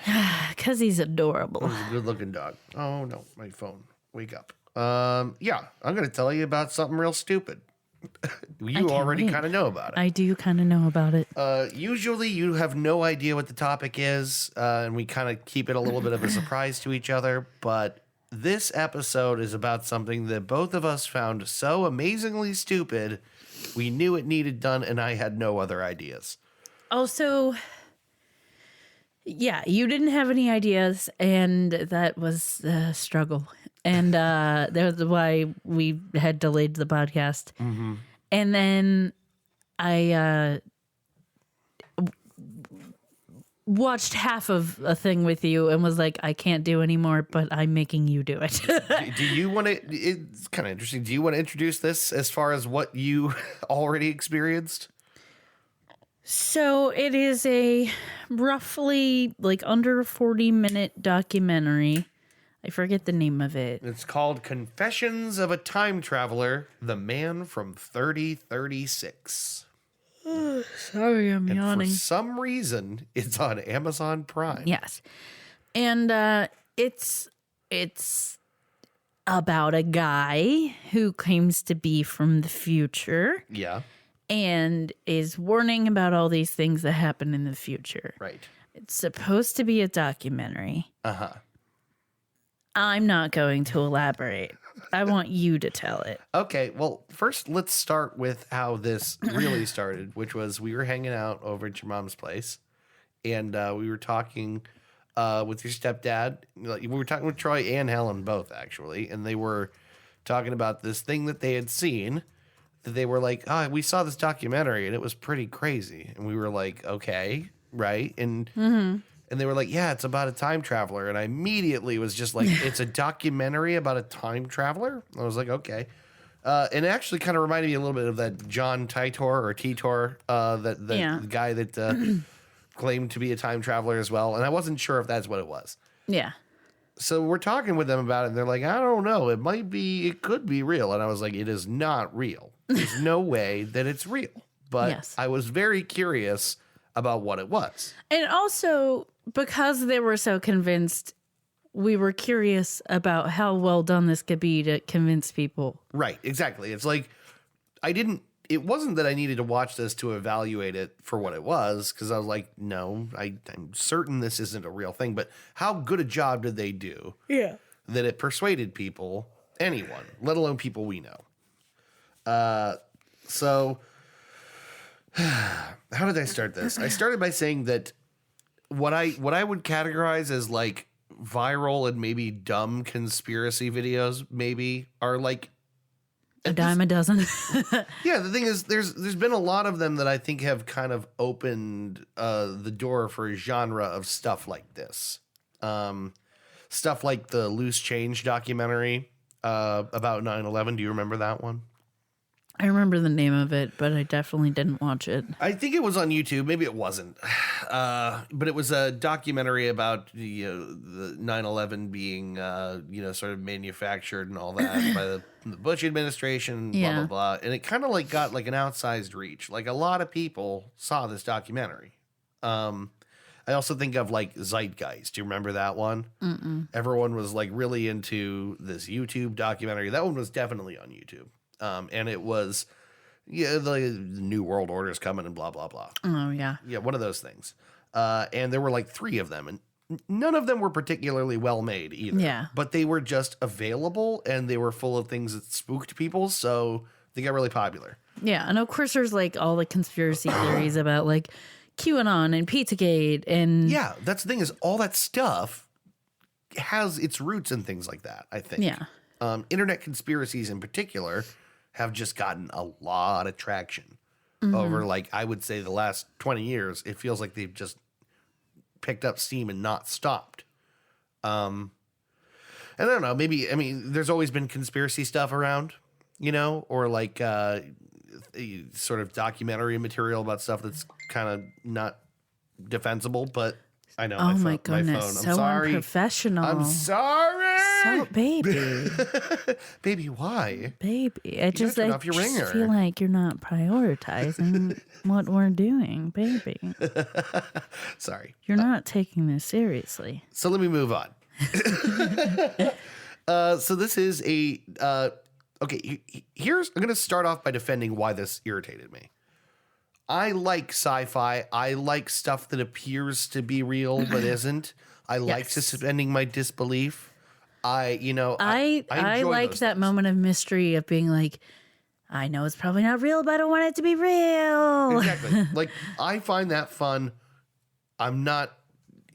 Speaker 1: Because he's adorable.
Speaker 2: He's a good looking dog. Oh no, my phone. Wake up. Yeah, I'm gonna tell you about something real stupid. You already kind of know about it.
Speaker 1: I do kind of know about it.
Speaker 2: Usually you have no idea what the topic is, and we kind of keep it a little bit of a surprise to each other. But this episode is about something that both of us found so amazingly stupid, we knew it needed done, and I had no other ideas.
Speaker 1: Also, yeah, you didn't have any ideas, and that was a struggle. And that's why we had delayed the podcast. Mm-hmm. And then I watched half of a thing with you and was like, I can't do anymore, but I'm making you do it.
Speaker 2: Do you want to? It's kind of interesting. Do you want to introduce this as far as what you already experienced?
Speaker 1: So it is a roughly like under 40-minute documentary. I forget the name of it.
Speaker 2: It's called Confessions of a Time Traveler, The Man from 3036.
Speaker 1: Sorry, I'm
Speaker 2: And
Speaker 1: yawning.
Speaker 2: for some reason, it's on Amazon Prime.
Speaker 1: Yes. And it's about a guy who claims to be from the future
Speaker 2: Yeah,
Speaker 1: and is warning about all these things that happen in the future.
Speaker 2: right.
Speaker 1: It's supposed to be a documentary.
Speaker 2: Uh-huh.
Speaker 1: I'm not going to elaborate. I want you to tell it.
Speaker 2: Okay, well, first let's start with how this really started, which was we were hanging out over at your mom's place, and we were talking with your stepdad. Like, we were talking with Troy and Helen both, actually, and they were talking about this thing that they had seen. That they were like, "Oh, we saw this documentary, and it was pretty crazy." And we were like, "Okay, right?" And and they were like, "Yeah, it's about a time traveler." And I immediately was just like, "It's a documentary about a time traveler?" I was like, "Okay." And it actually kind of reminded me a little bit of that John Titor or Titor, the guy that claimed to be a time traveler as well. And I wasn't sure if that's what it was.
Speaker 1: Yeah.
Speaker 2: So we're talking with them about it, and they're like, "I don't know. It could be real." And I was like, "It is not real. There's no way that it's real." But
Speaker 1: Yes.
Speaker 2: I was very curious about what it was.
Speaker 1: And also, because they were so convinced, we were curious about how well done this could be to convince people.
Speaker 2: Right, exactly. It's like it wasn't that I needed to watch this to evaluate it for what it was, because I was like, no, I'm certain this isn't a real thing, but how good a job did they do that it persuaded people, anyone, let alone people we know? So how did I start this? I started by saying that what I would categorize as like viral and maybe dumb conspiracy videos maybe are like
Speaker 1: A dime a dozen.
Speaker 2: yeah, the thing is there's been a lot of them that I think have kind of opened the door for a genre of stuff like this. Stuff like the Loose Change documentary about 9/11. Do you remember that one?
Speaker 1: I remember the name of it, but I definitely didn't watch it.
Speaker 2: I think it was on YouTube. Maybe it wasn't. But it was a documentary about the 9/11 being, sort of manufactured and all that by the Bush administration, blah,
Speaker 1: Yeah.
Speaker 2: blah, blah. And it kind of like got like an outsized reach. Like a lot of people saw this documentary. I also think of like Zeitgeist. Do you remember that one? Mm-mm. Everyone was like really into this YouTube documentary. That one was definitely on YouTube. And it was, the New World Order is coming and blah, blah, blah.
Speaker 1: Oh, yeah.
Speaker 2: Yeah, one of those things. And there were like 3 of them, and none of them were particularly well made either.
Speaker 1: Yeah.
Speaker 2: But they were just available, and they were full of things that spooked people, so they got really popular.
Speaker 1: Yeah. And of course, there's like all the conspiracy theories about like QAnon and Pizzagate and.
Speaker 2: Yeah, that's the thing is all that stuff has its roots in things like that, I think.
Speaker 1: Yeah.
Speaker 2: Internet conspiracies in particular have just gotten a lot of traction over, like, I would say the last 20 years. It feels like they've just picked up steam and not stopped. I don't know. Maybe, I mean, there's always been conspiracy stuff around, you know, or like sort of documentary material about stuff that's kind of not defensible, but I know.
Speaker 1: Oh
Speaker 2: my
Speaker 1: my goodness,
Speaker 2: phone. I'm
Speaker 1: so
Speaker 2: sorry.
Speaker 1: unprofessional.
Speaker 2: I'm sorry.
Speaker 1: So, baby,
Speaker 2: Baby, why?
Speaker 1: baby. I just,
Speaker 2: turn
Speaker 1: I
Speaker 2: off your
Speaker 1: just
Speaker 2: ringer.
Speaker 1: feel like you're not prioritizing what we're doing, baby.
Speaker 2: Sorry.
Speaker 1: You're not taking this seriously.
Speaker 2: So let me move on. So this is a okay. Here's I'm going to start off by defending why this irritated me. I like sci-fi. I like stuff that appears to be real but isn't. I like
Speaker 1: Yes.
Speaker 2: suspending my disbelief. I
Speaker 1: I
Speaker 2: enjoy
Speaker 1: like
Speaker 2: those
Speaker 1: that
Speaker 2: things.
Speaker 1: moment of mystery of being like, I know it's probably not real, but I don't want it to be real.
Speaker 2: Exactly. Like I find that fun. I'm not,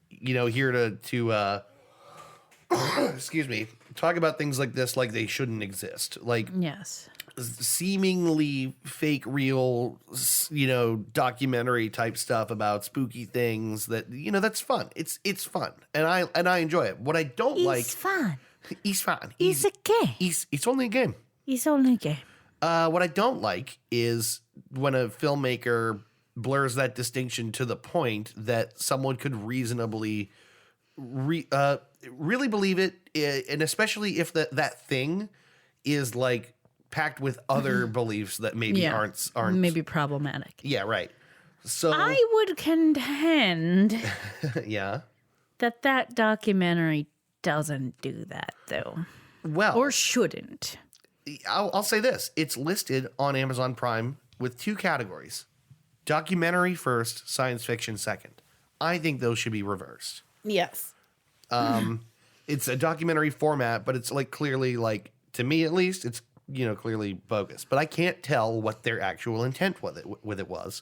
Speaker 2: here to excuse me, talk about things like this like they shouldn't exist. Like
Speaker 1: Yes.
Speaker 2: seemingly fake real, documentary type stuff about spooky things that, that's fun. It's fun. And I enjoy it. What I don't like,
Speaker 1: It's fun.
Speaker 2: it's fun.
Speaker 1: It's a game.
Speaker 2: It's only a game.
Speaker 1: It's only a game.
Speaker 2: What I don't like is when a filmmaker blurs that distinction to the point that someone could reasonably really believe it, and especially if that thing is like packed with other beliefs that maybe aren't
Speaker 1: maybe problematic.
Speaker 2: yeah, right. So
Speaker 1: I would contend
Speaker 2: yeah.
Speaker 1: that documentary doesn't do that, though,
Speaker 2: Well,
Speaker 1: or shouldn't.
Speaker 2: I'll say this: it's listed on Amazon Prime with 2 categories: documentary first, science fiction second. I think those should be reversed.
Speaker 1: Yes.
Speaker 2: It's a documentary format, but it's like clearly, like to me at least, it's clearly bogus. But I can't tell what their actual intent with it was.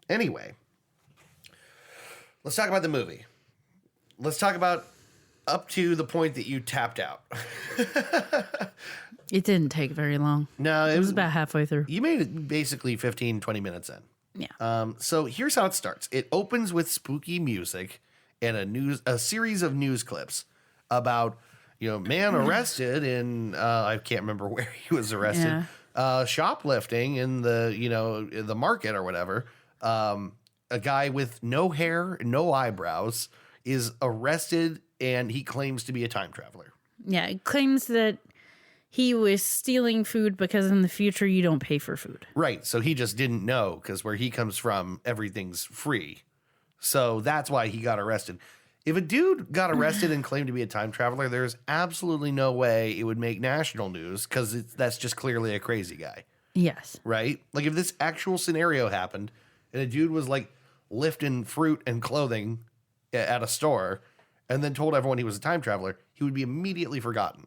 Speaker 2: Anyway, let's talk about the movie. Let's talk about up to the point that you tapped out.
Speaker 1: It didn't take very long.
Speaker 2: No,
Speaker 1: It was about halfway through.
Speaker 2: you made it basically 15, 20 minutes in.
Speaker 1: Yeah.
Speaker 2: So here's how it starts. It opens with spooky music and a series of news clips about, man arrested in I can't remember where he was arrested. Shoplifting in the market or whatever. A guy with no hair, no eyebrows is arrested, and he claims to be a time traveler.
Speaker 1: Yeah. It claims that he was stealing food because in the future you don't pay for food.
Speaker 2: Right. So he just didn't know because where he comes from, everything's free. So that's why he got arrested. If a dude got arrested and claimed to be a time traveler, there's absolutely no way it would make national news because that's just clearly a crazy guy.
Speaker 1: Yes.
Speaker 2: Right? Like if this actual scenario happened and a dude was like lifting fruit and clothing at a store and then told everyone he was a time traveler, he would be immediately forgotten.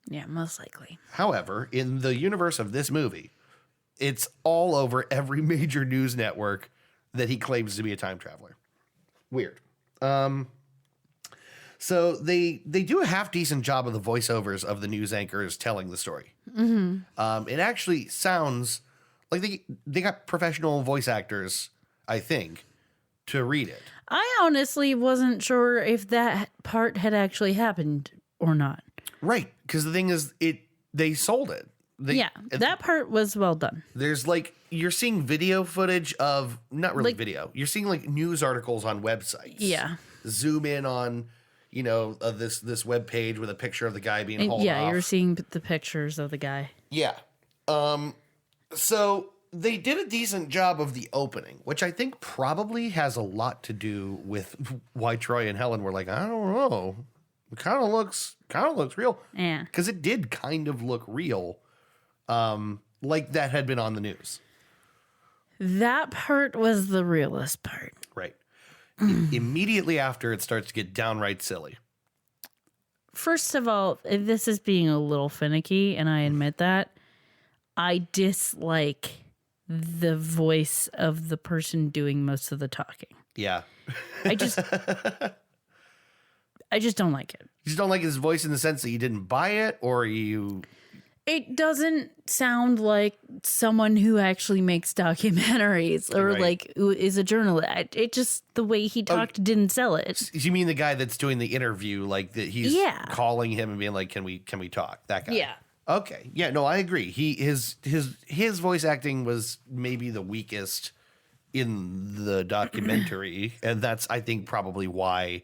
Speaker 1: Yeah, most likely.
Speaker 2: However, in the universe of this movie, it's all over every major news network that he claims to be a time traveler. Weird. So they do a half decent job of the voiceovers of the news anchors telling the story. Mm-hmm. It actually sounds like they got professional voice actors, I think, to read it.
Speaker 1: I honestly wasn't sure if that part had actually happened or not.
Speaker 2: Right, because the thing is, they sold it.
Speaker 1: That part was well done.
Speaker 2: There's like you're seeing video footage of not really video. You're seeing like news articles on websites.
Speaker 1: Yeah.
Speaker 2: Zoom in on this web page with a picture of the guy being hauled off.
Speaker 1: You're seeing the pictures of the guy.
Speaker 2: Yeah. So they did a decent job of the opening, which I think probably has a lot to do with why Troy and Helen were like, I don't know. It kind of looks real.
Speaker 1: Yeah.
Speaker 2: Because it did kind of look real. Like that had been on the news.
Speaker 1: That part was the realest part.
Speaker 2: Right. Immediately after, it starts to get downright silly.
Speaker 1: First of all, if this is being a little finicky, and I admit that, I dislike the voice of the person doing most of the talking.
Speaker 2: Yeah.
Speaker 1: I just don't like it.
Speaker 2: You just don't like his voice in the sense that you didn't buy it, or you...
Speaker 1: It doesn't sound like someone who actually makes documentaries or
Speaker 2: Right.
Speaker 1: like who is a journalist. It just, the way he talked didn't sell it.
Speaker 2: You mean the guy that's doing the interview, like that he's
Speaker 1: Yeah.
Speaker 2: calling him and being like, can we talk? That guy.
Speaker 1: Yeah.
Speaker 2: Okay. Yeah, no, I agree. His voice acting was maybe the weakest in the documentary, and that's, I think, probably why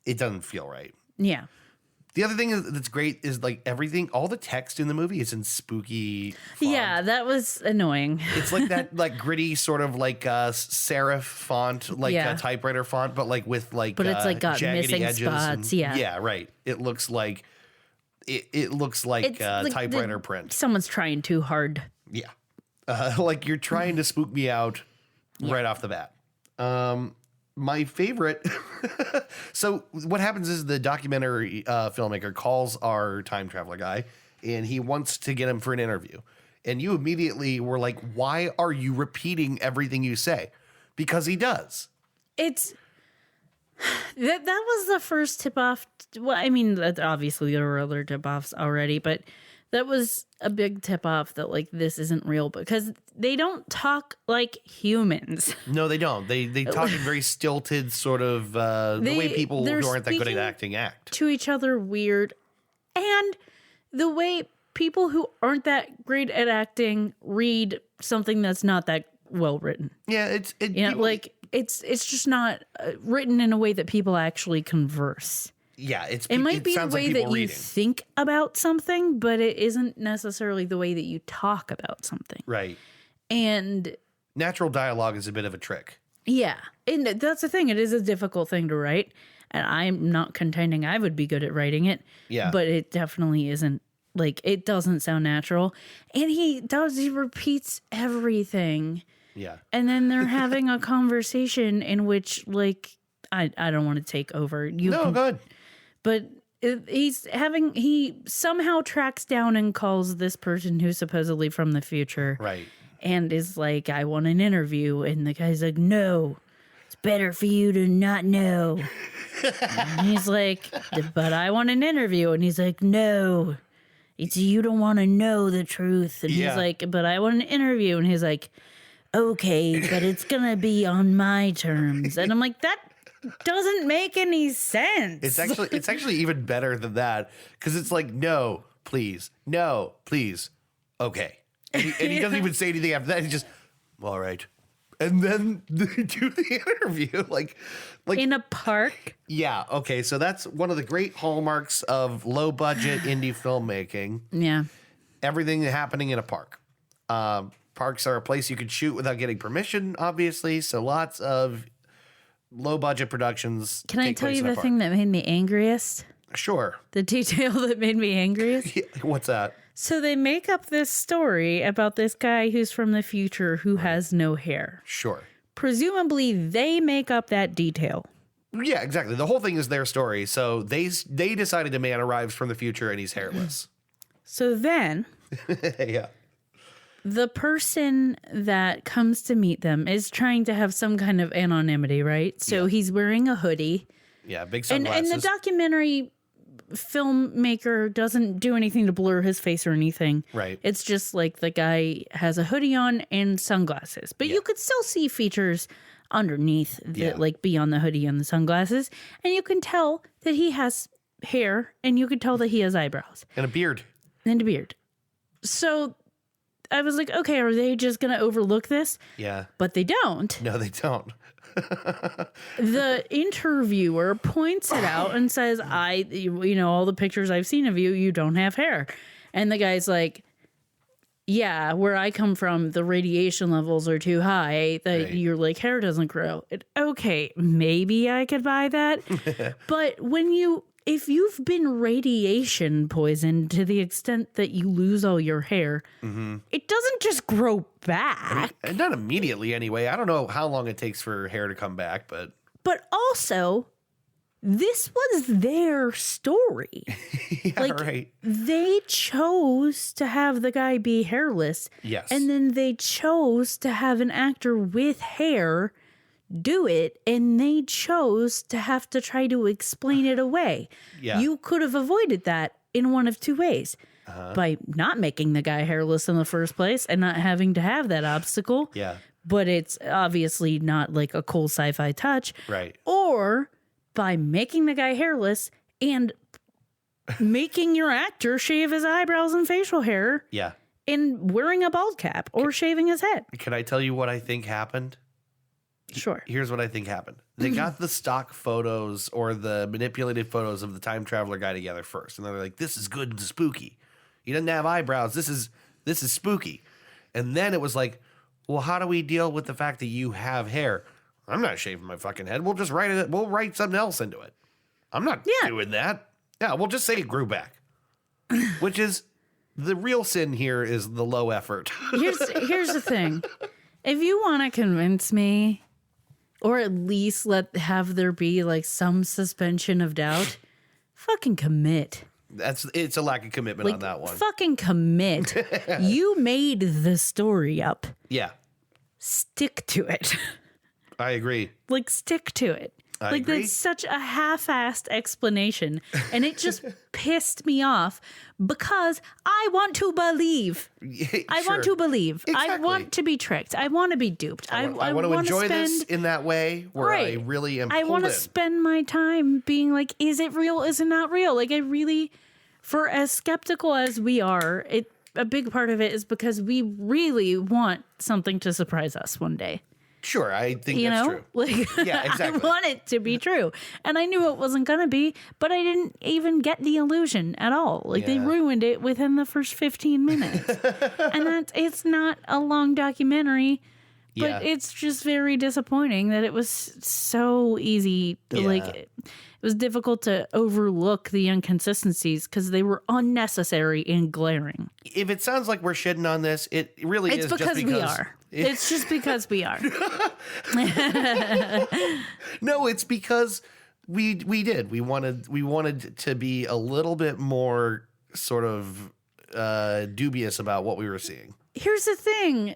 Speaker 2: it doesn't feel right.
Speaker 1: Yeah.
Speaker 2: The other thing that's great is like everything, all the text in the movie is in spooky font.
Speaker 1: Yeah, that was annoying.
Speaker 2: It's like that like gritty sort of like serif font, like
Speaker 1: Yeah.
Speaker 2: a typewriter font, but like with like
Speaker 1: But it's like got
Speaker 2: jaggedy
Speaker 1: missing
Speaker 2: edges
Speaker 1: spots,
Speaker 2: and-
Speaker 1: yeah.
Speaker 2: Yeah, right. It looks like it looks like
Speaker 1: It's like
Speaker 2: typewriter print.
Speaker 1: Someone's trying too hard.
Speaker 2: Yeah. Like you're trying to spook me out right off the bat. My favorite. So what happens is the documentary filmmaker calls our time traveler guy and he wants to get him for an interview. And you immediately were like, why are you repeating everything you say? Because he does.
Speaker 1: It's that was the first tip off. Well, I mean, obviously there were other tip offs already, but that was a big tip off that like this isn't real because they don't talk like humans.
Speaker 2: No, they don't. They talk in very stilted sort of the way people
Speaker 1: they're
Speaker 2: who aren't that good at
Speaker 1: speaking
Speaker 2: acting act.
Speaker 1: To each other weird, and the way people who aren't that great at acting read something that's not that well written.
Speaker 2: Yeah,
Speaker 1: Like it's just not written in a way that people actually converse.
Speaker 2: yeah,
Speaker 1: It might be a
Speaker 2: sounds like
Speaker 1: way that
Speaker 2: people
Speaker 1: you
Speaker 2: reading.
Speaker 1: think about something, but it isn't necessarily the way that you talk about something.
Speaker 2: Right.
Speaker 1: And
Speaker 2: Natural dialogue is a bit of a trick.
Speaker 1: yeah, and that's the thing. It is a difficult thing to write, and I'm not contending I would be good at writing it.
Speaker 2: Yeah.
Speaker 1: But it definitely isn't. Like, it doesn't sound natural. And he repeats everything.
Speaker 2: Yeah.
Speaker 1: And then they're having a conversation in which, like, I don't want to take over.
Speaker 2: No, good.
Speaker 1: But he somehow tracks down and calls this person who's supposedly from the future.
Speaker 2: Right.
Speaker 1: And is like, I want an interview. And the guy's like, no, it's better for you to not know. And he's like, but I want an interview. And he's like, no, it's you don't want to know the truth. And
Speaker 2: Yeah.
Speaker 1: he's like, but I want an interview. And he's like, okay, but it's going to be on my terms. And I'm like, that doesn't make any sense.
Speaker 2: It's actually even better than that because it's like, no, please. No, please. Okay. And he doesn't even say anything after that. He just, all right. And then they do the interview. Like
Speaker 1: in a park.
Speaker 2: yeah, okay. So that's one of the great hallmarks of low budget indie filmmaking.
Speaker 1: Yeah.
Speaker 2: Everything happening in a park. Parks are a place you could shoot without getting permission, obviously. So lots of low budget productions.
Speaker 1: Can I
Speaker 2: take
Speaker 1: tell
Speaker 2: place
Speaker 1: you
Speaker 2: in a
Speaker 1: the
Speaker 2: park.
Speaker 1: thing that made me angriest?
Speaker 2: Sure.
Speaker 1: The detail that made me angriest?
Speaker 2: What's that?
Speaker 1: So they make up this story about this guy who's from the future who has no hair.
Speaker 2: Sure.
Speaker 1: Presumably they make up that detail.
Speaker 2: Yeah, exactly. The whole thing is their story. So they decided a man arrives from the future and he's hairless.
Speaker 1: So then
Speaker 2: Yeah.
Speaker 1: the person that comes to meet them is trying to have some kind of anonymity, right? So he's wearing a hoodie.
Speaker 2: Yeah, big
Speaker 1: And
Speaker 2: sunglasses.
Speaker 1: the documentary filmmaker doesn't do anything to blur his face or anything.
Speaker 2: Right.
Speaker 1: It's just like the guy has a hoodie on and sunglasses. But you could still see features underneath that
Speaker 2: Yeah.
Speaker 1: like beyond the hoodie and the sunglasses. And you can tell that he has hair and you can tell that he has eyebrows
Speaker 2: and a beard.
Speaker 1: and a beard. So I was like, okay, are they just going to overlook this?
Speaker 2: Yeah.
Speaker 1: But they don't.
Speaker 2: No, they don't.
Speaker 1: The interviewer points it out and says, all the pictures I've seen of you, you don't have hair. And the guy's like, yeah, where I come from, the radiation levels are too high that
Speaker 2: Right.
Speaker 1: your like hair doesn't grow. Okay, maybe I could buy that. But if you've been radiation poisoned to the extent that you lose all your hair, it doesn't just grow back.
Speaker 2: And not immediately anyway. I don't know how long it takes for hair to come back, but
Speaker 1: But also, this was their story.
Speaker 2: yeah,
Speaker 1: Like,
Speaker 2: right.
Speaker 1: They chose to have the guy be hairless.
Speaker 2: Yes.
Speaker 1: And then they chose to have an actor with hair do it. And they chose to have to try to explain it away.
Speaker 2: Yeah.
Speaker 1: You could have avoided that in one of two ways. by not making the guy hairless in the first place and not having to have that obstacle.
Speaker 2: Yeah.
Speaker 1: But it's obviously not like a cool sci-fi touch.
Speaker 2: Right.
Speaker 1: Or by making the guy hairless and making your actor shave his eyebrows and facial hair
Speaker 2: Yeah.
Speaker 1: and wearing a bald cap or shaving his head.
Speaker 2: Can I tell you what I think happened?
Speaker 1: Sure.
Speaker 2: Here's what I think happened. They got the stock photos or the manipulated photos of the time traveler guy together first. And they're like, this is good and spooky. He doesn't have eyebrows. This is spooky. And then it was like, well, how do we deal with the fact that you have hair? I'm not shaving my fucking head. We'll just write it. We'll write something else into it. I'm not doing that. Yeah, we'll just say it grew back. Which is the real sin here is the low effort.
Speaker 1: Here's the thing. If you want to convince me, or at least have there be like some suspension of doubt, fucking commit.
Speaker 2: It's a lack of commitment on that one.
Speaker 1: Fucking commit. You made the story up.
Speaker 2: Yeah,
Speaker 1: Stick to it.
Speaker 2: I agree.
Speaker 1: Like, stick to it.
Speaker 2: I agree.
Speaker 1: That's such a half-assed explanation. And it just pissed me off because I want to believe. I want to believe. I
Speaker 2: Exactly.
Speaker 1: want to be tricked. I want to be duped.
Speaker 2: I want to enjoy this in that way where I really am.
Speaker 1: I want to
Speaker 2: pulled in.
Speaker 1: spend my time being like, is it real? Is it not real? Like, I really, for as skeptical as we are, a big part of it is because we really want something to surprise us one day.
Speaker 2: Sure, I think that's true.
Speaker 1: Like,
Speaker 2: Yeah, exactly.
Speaker 1: I want it to be true. And I knew it wasn't going to be, but I didn't even get the illusion at all. Like, they ruined it within the first 15 minutes. And it's not a long documentary, but it's just very disappointing that it was so easy. Like, it was difficult to overlook the inconsistencies because they were unnecessary and glaring.
Speaker 2: If it sounds like we're shitting on this, it really is
Speaker 1: Because
Speaker 2: just
Speaker 1: we
Speaker 2: because
Speaker 1: are. It's just because we are.
Speaker 2: No, it's because we did. We wanted to be a little bit more sort of dubious about what we were seeing.
Speaker 1: Here's the thing.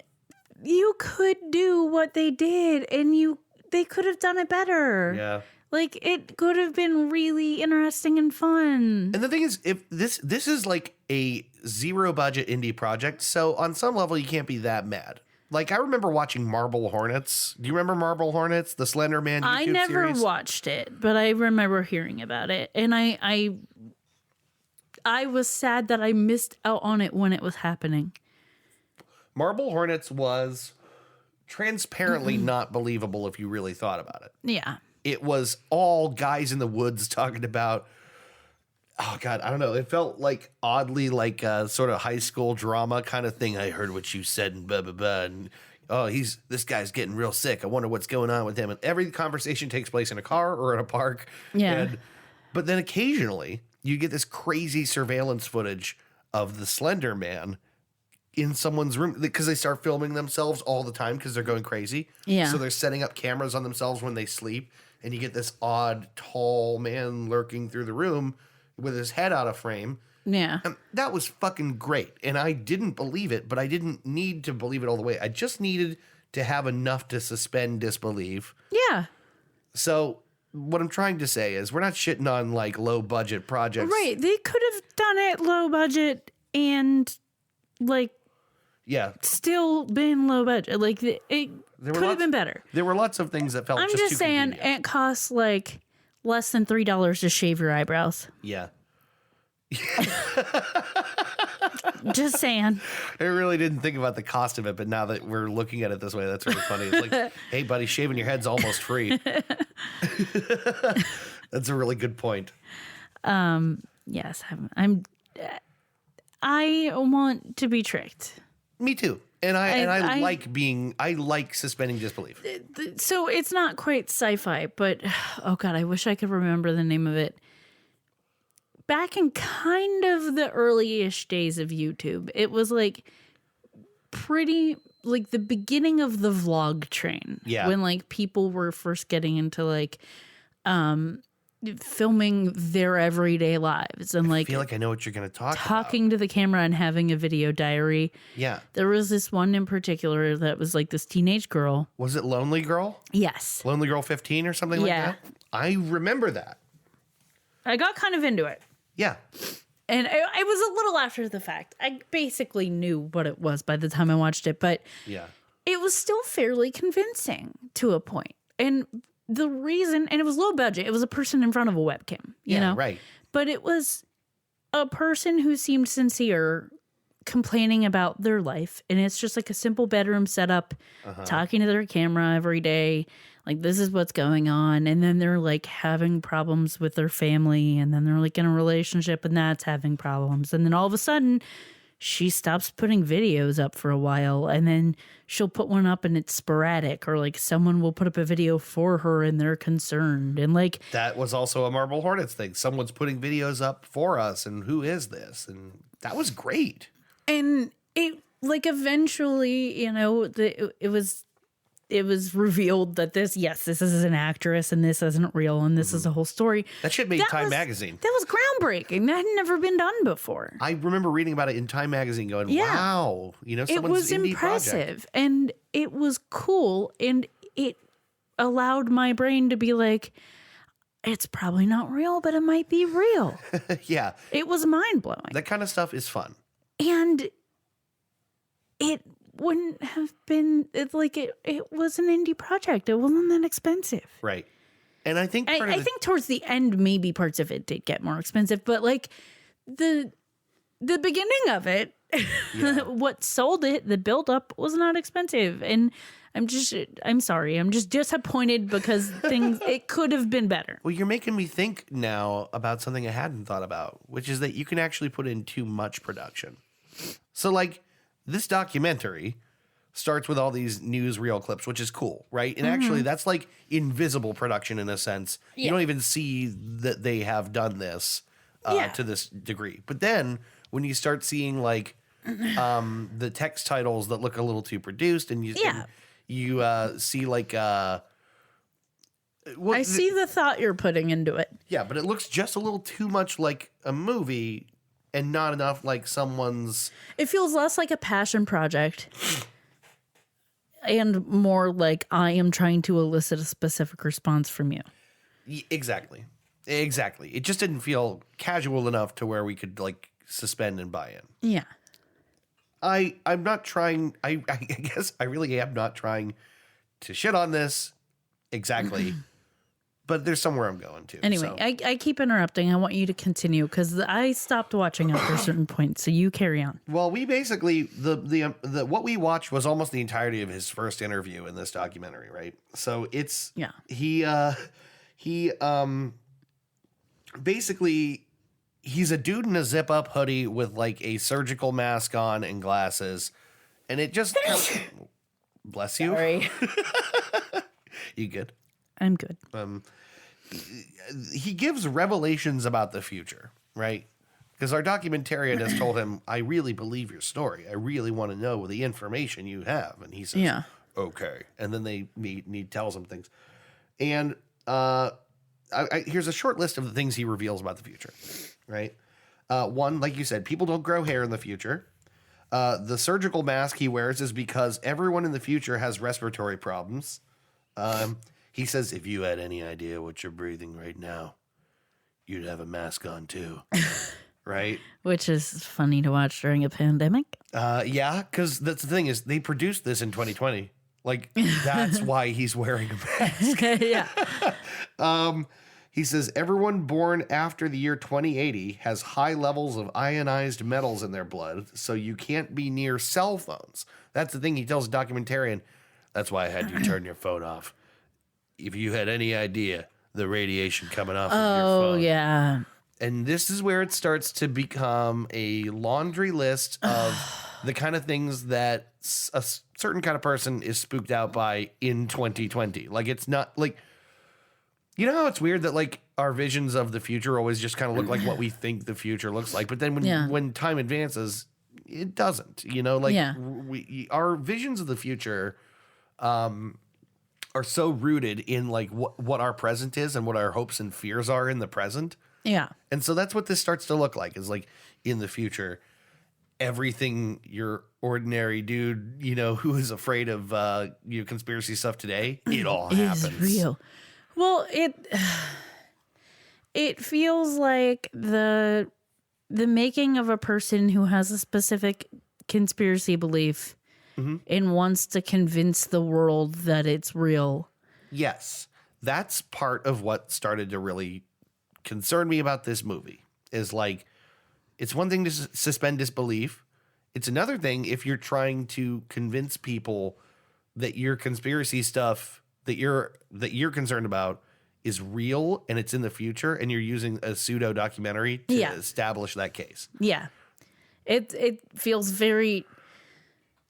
Speaker 1: You could do what they did and they could have done it better.
Speaker 2: Yeah.
Speaker 1: Like, it could have been really interesting and fun.
Speaker 2: And the thing is, if this is like a zero budget indie project, so on some level you can't be that mad. Like, I remember watching Marble Hornets. Do you remember Marble Hornets, the Slender Man YouTube
Speaker 1: I never
Speaker 2: series?
Speaker 1: watched it, but I remember hearing about it. And I was sad that I missed out on it when it was happening.
Speaker 2: Marble Hornets was transparently not believable if you really thought about it.
Speaker 1: Yeah.
Speaker 2: It was all guys in the woods talking about, oh God, I don't know. It felt like oddly like a sort of high school drama kind of thing. I heard what you said and blah, blah, blah. And oh, this guy's getting real sick. I wonder what's going on with him. And every conversation takes place in a car or in a park.
Speaker 1: Yeah.
Speaker 2: But then occasionally you get this crazy surveillance footage of the Slender Man in someone's room because they start filming themselves all the time because they're going crazy.
Speaker 1: Yeah.
Speaker 2: So they're setting up cameras on themselves when they sleep. And you get this odd, tall man lurking through the room with his head out of frame.
Speaker 1: Yeah.
Speaker 2: And that was fucking great. And I didn't believe it, but I didn't need to believe it all the way. I just needed to have enough to suspend disbelief.
Speaker 1: Yeah.
Speaker 2: So what I'm trying to say is we're not shitting on like low budget projects.
Speaker 1: Right. They could have done it low budget and like still been low budget. Like it could have been better.
Speaker 2: There were lots of things that felt
Speaker 1: I'm
Speaker 2: just
Speaker 1: just
Speaker 2: too
Speaker 1: saying
Speaker 2: convenient.
Speaker 1: it costs like less than $3 to shave your eyebrows.
Speaker 2: Yeah.
Speaker 1: Just saying.
Speaker 2: I really didn't think about the cost of it, but now that we're looking at it this way, that's really funny. It's like, hey, buddy, shaving your head's almost free. That's a really good point.
Speaker 1: Yes, I want to be tricked.
Speaker 2: Me too. And I like suspending disbelief.
Speaker 1: So it's not quite sci-fi, but oh God, I wish I could remember the name of it. Back in kind of the early-ish days of YouTube, it was like pretty like the beginning of the vlog train.
Speaker 2: Yeah.
Speaker 1: When like people were first getting into like filming their everyday lives and like
Speaker 2: I feel like I know what you're going to
Speaker 1: talking to the camera and having a video diary.
Speaker 2: Yeah.
Speaker 1: There was this one in particular that was like this teenage girl.
Speaker 2: Was it Lonely Girl?
Speaker 1: Yes.
Speaker 2: Lonely Girl 15 or something like that? I remember that.
Speaker 1: I got kind of into it.
Speaker 2: Yeah.
Speaker 1: And I was a little after the fact. I basically knew what it was by the time I watched it, but
Speaker 2: Yeah.
Speaker 1: it was still fairly convincing to a point. And the reason, and it was low budget, it was a person in front of a webcam, you know?
Speaker 2: Right.
Speaker 1: But it was a person who seemed sincere complaining about their life. And it's just like a simple bedroom setup, talking to their camera every day. Like, this is what's going on. And then they're like having problems with their family. And then they're like in a relationship and that's having problems. And then all of a sudden, she stops putting videos up for a while. And then she'll put one up and it's sporadic. Or like someone will put up a video for her and they're concerned. And like,
Speaker 2: That was also a Marble Hornets thing. Someone's putting videos up for us, and who is this? And that was great.
Speaker 1: and it like eventually, you know, it was revealed that this is an actress and this isn't real and this is a whole story.
Speaker 2: That shit made Time magazine.
Speaker 1: That was groundbreaking. That had never been done before.
Speaker 2: I remember reading about it in Time magazine going,
Speaker 1: Yeah.
Speaker 2: wow. You know,
Speaker 1: It
Speaker 2: someone's
Speaker 1: was
Speaker 2: indie
Speaker 1: impressive
Speaker 2: project.
Speaker 1: and it was cool and it allowed my brain to be like, it's probably not real, but it might be real.
Speaker 2: Yeah.
Speaker 1: It was mind blowing.
Speaker 2: That kind of stuff is fun.
Speaker 1: And it wouldn't have been it was an indie project. It wasn't that expensive.
Speaker 2: Right. And I think
Speaker 1: I think towards the end, maybe parts of it did get more expensive, but like the beginning of it, what sold it, the build up was not expensive. And I'm sorry. I'm just disappointed because it could have been better.
Speaker 2: Well, you're making me think now about something I hadn't thought about, which is that you can actually put in too much production. So, like, this documentary starts with all these newsreel clips, which is cool, right? And actually, that's like invisible production in a sense. You don't even see that they have done this to this degree. But then when you start seeing, like, the text titles that look a little too produced, and you see, like... I
Speaker 1: see the thought you're putting into it.
Speaker 2: Yeah, but it looks just a little too much like a movie and not enough like someone's...
Speaker 1: It feels less like a passion project and more like I am trying to elicit a specific response from you.
Speaker 2: Exactly. It just didn't feel casual enough to where we could like suspend and buy in.
Speaker 1: Yeah.
Speaker 2: I'm not trying... I guess I really am not trying to shit on this exactly. But there's somewhere I'm going to.
Speaker 1: Anyway,
Speaker 2: so.
Speaker 1: I keep interrupting. I want you to continue because I stopped watching after a certain point. So you carry on.
Speaker 2: Well, we basically the what we watched was almost the entirety of his first interview in this documentary, right? So it's he basically he's a dude in a zip up hoodie with like a surgical mask on and glasses, and it just bless you.
Speaker 1: Sorry.
Speaker 2: You good?
Speaker 1: I'm good.
Speaker 2: He gives revelations about the future, right? Because our documentarian has told him, I really believe your story. I really want to know the information you have. And he says, okay. And then they meet and he tells him things. And here's a short list of the things he reveals about the future, right? One, like you said, people don't grow hair in the future. The surgical mask he wears is because everyone in the future has respiratory problems. He says, if you had any idea what you're breathing right now, you'd have a mask on too. Right?
Speaker 1: Which is funny to watch during a pandemic.
Speaker 2: Yeah, because that's the thing is they produced this in 2020. Like, that's why he's wearing a mask.
Speaker 1: Yeah.
Speaker 2: He says, everyone born after the year 2080 has high levels of ionized metals in their blood, so you can't be near cell phones. That's the thing he tells the documentarian. That's why I had you turn your phone off. If you had any idea the radiation coming off of your phone.
Speaker 1: Oh, yeah.
Speaker 2: And this is where it starts to become a laundry list of the kind of things that a certain kind of person is spooked out by in 2020. Like, it's not like, you know how it's weird that like our visions of the future always just kind of look like what we think the future looks like. But then when time advances, it doesn't, you know, like our visions of the future, are so rooted in like what our present is and what our hopes and fears are in the present.
Speaker 1: Yeah.
Speaker 2: And so that's what this starts to look like is like in the future, everything your ordinary dude, you know, who is afraid of conspiracy stuff today, it all happens.
Speaker 1: Is real. Well, it feels like the the making of a person who has a specific conspiracy belief and wants to convince the world that it's real.
Speaker 2: Yes. That's part of what started to really concern me about this movie is like, it's one thing to suspend disbelief. It's another thing if you're trying to convince people that your conspiracy stuff that you're concerned about is real and it's in the future and you're using a pseudo documentary to establish that case.
Speaker 1: Yeah. It feels very...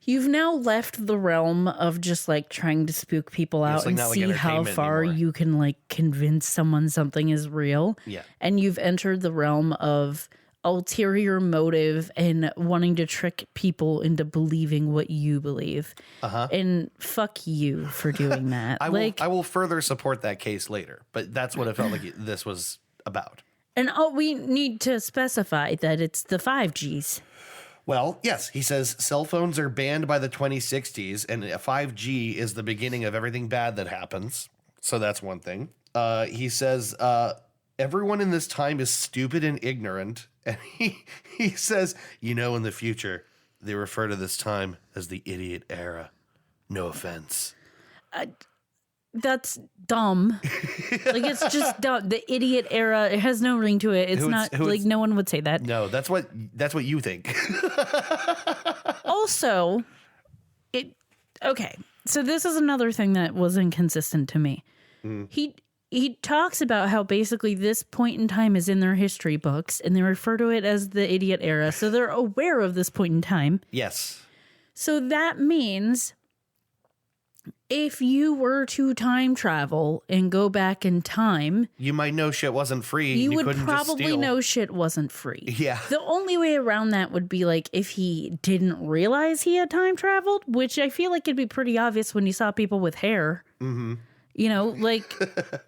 Speaker 1: You've now left the realm of just like trying to spook people out
Speaker 2: like
Speaker 1: and
Speaker 2: not like
Speaker 1: see how far
Speaker 2: anymore.
Speaker 1: you can like convince someone something is real.
Speaker 2: Yeah.
Speaker 1: And you've entered the realm of ulterior motive and wanting to trick people into believing what you believe. And fuck you for doing that.
Speaker 2: I will further support that case later, but that's what it felt like this was about.
Speaker 1: And we need to specify that it's the 5Gs.
Speaker 2: Well, yes, he says cell phones are banned by the 2060s, and 5G is the beginning of everything bad that happens. So that's one thing. He says everyone in this time is stupid and ignorant. And he says, in the future, they refer to this time as the idiot era. No offense.
Speaker 1: That's dumb. Like, it's just dumb. The idiot era, it has no ring to it. It's not like no one would say that.
Speaker 2: No, that's what you think.
Speaker 1: Also, okay. So this is another thing that was inconsistent to me. He talks about how basically this point in time is in their history books and they refer to it as the idiot era. So they're aware of this point in time.
Speaker 2: Yes.
Speaker 1: So that means if you were to time travel and go back in time,
Speaker 2: you might know shit wasn't free.
Speaker 1: You would
Speaker 2: couldn't
Speaker 1: probably
Speaker 2: just steal.
Speaker 1: know shit wasn't free.
Speaker 2: Yeah.
Speaker 1: The only way around that would be like if he didn't realize he had time traveled, which I feel like it'd be pretty obvious when you saw people with hair. Mm-hmm. Like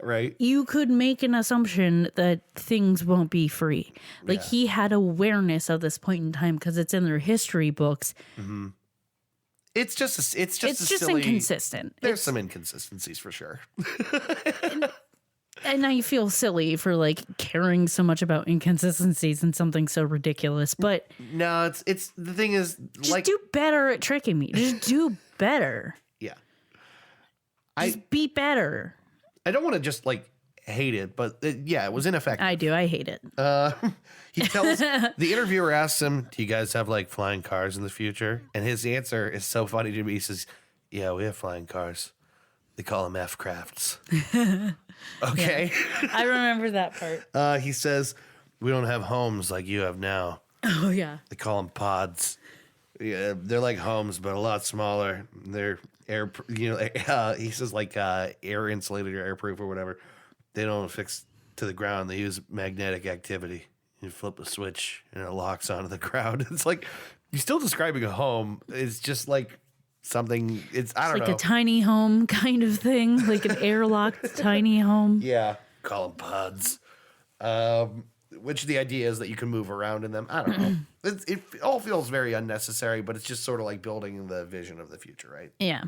Speaker 2: right.
Speaker 1: You could make an assumption that things won't be free. Like he had awareness of this point in time because it's in their history books.
Speaker 2: Mm-hmm. It's just silly,
Speaker 1: inconsistent.
Speaker 2: There's some inconsistencies for sure.
Speaker 1: And I feel silly for like caring so much about inconsistencies in something so ridiculous. But
Speaker 2: no, it's the thing is,
Speaker 1: just
Speaker 2: like,
Speaker 1: do better at tricking me. Just do better.
Speaker 2: Yeah.
Speaker 1: Just be better.
Speaker 2: I don't want to just like hate it, but it was ineffective.
Speaker 1: I do. I hate it.
Speaker 2: He tells the interviewer asks him, "Do you guys have like flying cars in the future?" And his answer is so funny to me. He says, "Yeah, we have flying cars. They call them F-crafts." Okay.
Speaker 1: Yeah. I remember that part.
Speaker 2: He says, "We don't have homes like you have now.
Speaker 1: Oh yeah.
Speaker 2: They call them pods. Yeah, they're like homes, but a lot smaller. They're air, he says like air insulated or airproof or whatever. They don't affix to the ground. They use magnetic activity. You flip a switch and it locks onto the ground." It's like, you're still describing a home. It's just like something, I don't know.
Speaker 1: Like a tiny home kind of thing, like an airlocked tiny home.
Speaker 2: Yeah. Call them pods. Which the idea is that you can move around in them. I don't know. It all feels very unnecessary, but it's just sort of like building the vision of the future, right?
Speaker 1: Yeah.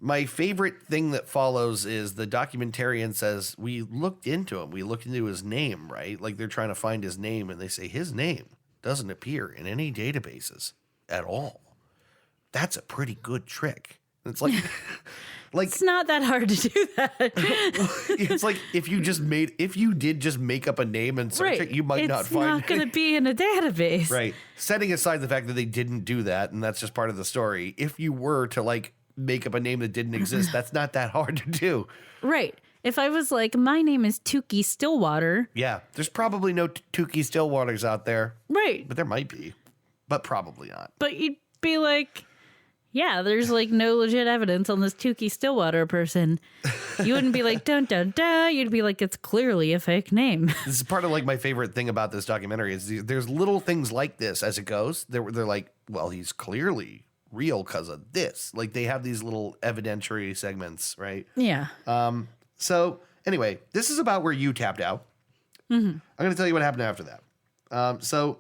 Speaker 2: My favorite thing that follows is the documentarian says, "We looked into him. We looked into his name," right? Like they're trying to find his name, and they say his name doesn't appear in any databases at all. That's a pretty good trick. It's like,
Speaker 1: it's not that hard to do that.
Speaker 2: It's like if you did just make up a name and search it, you might not find it.
Speaker 1: It's not going to be in a database.
Speaker 2: Right. Setting aside the fact that they didn't do that, and that's just part of the story. If you were to like make up a name that didn't exist, that's not that hard to do.
Speaker 1: Right. If I was like, my name is Tukey Stillwater.
Speaker 2: Yeah. There's probably no Tukey Stillwaters out there.
Speaker 1: Right.
Speaker 2: But there might be. But probably not.
Speaker 1: But you'd be like, yeah, there's like no legit evidence on this Tukey Stillwater person. You wouldn't be like, dun, dun, dun. You'd be like, it's clearly a fake name.
Speaker 2: This is part of like my favorite thing about this documentary is there's little things like this as it goes. They're like, well, he's clearly real because of this. Like they have these little evidentiary segments, right?
Speaker 1: Yeah.
Speaker 2: So anyway, this is about where you tapped out. Mm-hmm. I'm going to tell you what happened after that. So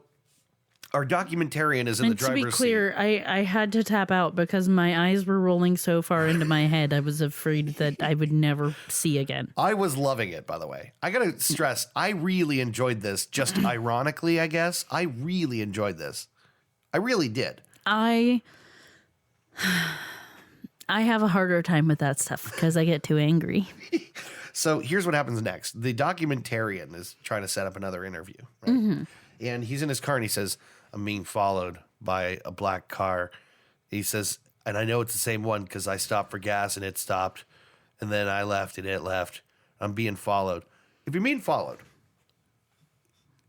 Speaker 2: Our documentarian is in
Speaker 1: And
Speaker 2: the
Speaker 1: to be
Speaker 2: driver's
Speaker 1: clear, I had to tap out because my eyes were rolling so far into my head. I was afraid that I would never see again.
Speaker 2: I was loving it, by the way. I got to stress, I really enjoyed this. Just ironically, I guess. I really enjoyed this. I really did.
Speaker 1: I have a harder time with that stuff because I get too angry.
Speaker 2: So here's what happens next. The documentarian is trying to set up another interview, right? And he's in his car and he says, I'm being followed by a black car. He says, and I know it's the same one because I stopped for gas and it stopped. And then I left and it left. I'm being followed. If you're being followed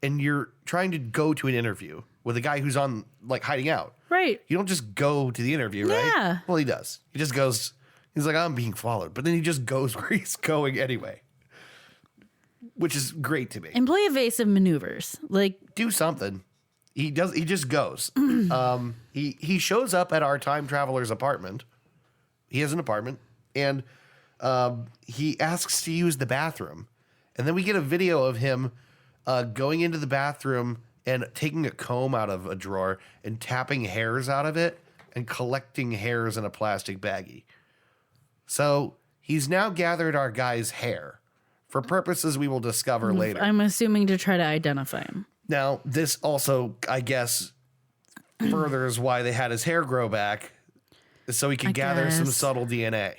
Speaker 2: and you're trying to go to an interview with a guy who's on, like, hiding out,
Speaker 1: Right.
Speaker 2: you don't just go to the interview, right?
Speaker 1: Yeah.
Speaker 2: Well, he does. He just goes, he's like, I'm being followed. But then he just goes where he's going anyway, which is great to me.
Speaker 1: Employ evasive maneuvers. Like,
Speaker 2: Do something. He just goes. He shows up at our time traveler's apartment. He has an apartment, and he asks to use the bathroom. And then we get a video of him going into the bathroom and taking a comb out of a drawer and tapping hairs out of it and collecting hairs in a plastic baggie. So he's now gathered our guy's hair for purposes we will discover later.
Speaker 1: I'm assuming to try to identify him.
Speaker 2: Now, this also, I guess, furthers why they had his hair grow back, so he could gather some
Speaker 1: guess.
Speaker 2: subtle DNA.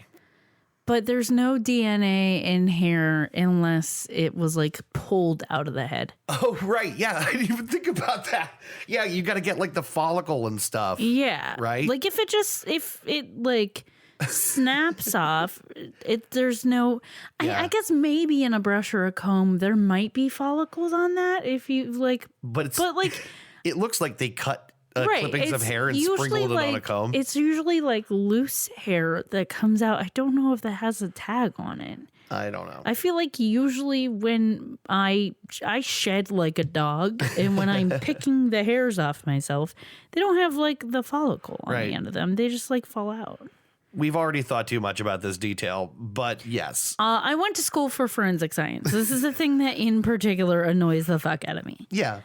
Speaker 1: But there's no DNA in hair unless it was like pulled out of the head.
Speaker 2: Oh, right. Yeah, I didn't even think about that. Yeah, you got to get like the follicle and stuff.
Speaker 1: Yeah.
Speaker 2: Right?
Speaker 1: Like if it like snaps off, there's no,
Speaker 2: Yeah.
Speaker 1: I guess maybe in a brush or a comb, there might be follicles on that if you like,
Speaker 2: But
Speaker 1: like,
Speaker 2: it looks like they cut
Speaker 1: right.
Speaker 2: clippings of
Speaker 1: it's
Speaker 2: hair and
Speaker 1: usually
Speaker 2: sprinkled it on a
Speaker 1: like-
Speaker 2: comb.
Speaker 1: It's usually like loose hair that comes out. I don't know if that has a tag on it.
Speaker 2: I don't know.
Speaker 1: I feel like usually when I shed like a dog and when I'm picking the hairs off myself, they don't have like the follicle on
Speaker 2: Right.
Speaker 1: the end of them. They just like fall out.
Speaker 2: We've already thought too much about this detail, but yes.
Speaker 1: I went to school for forensic science. This is a thing that in particular annoys the fuck out of me.
Speaker 2: Yeah.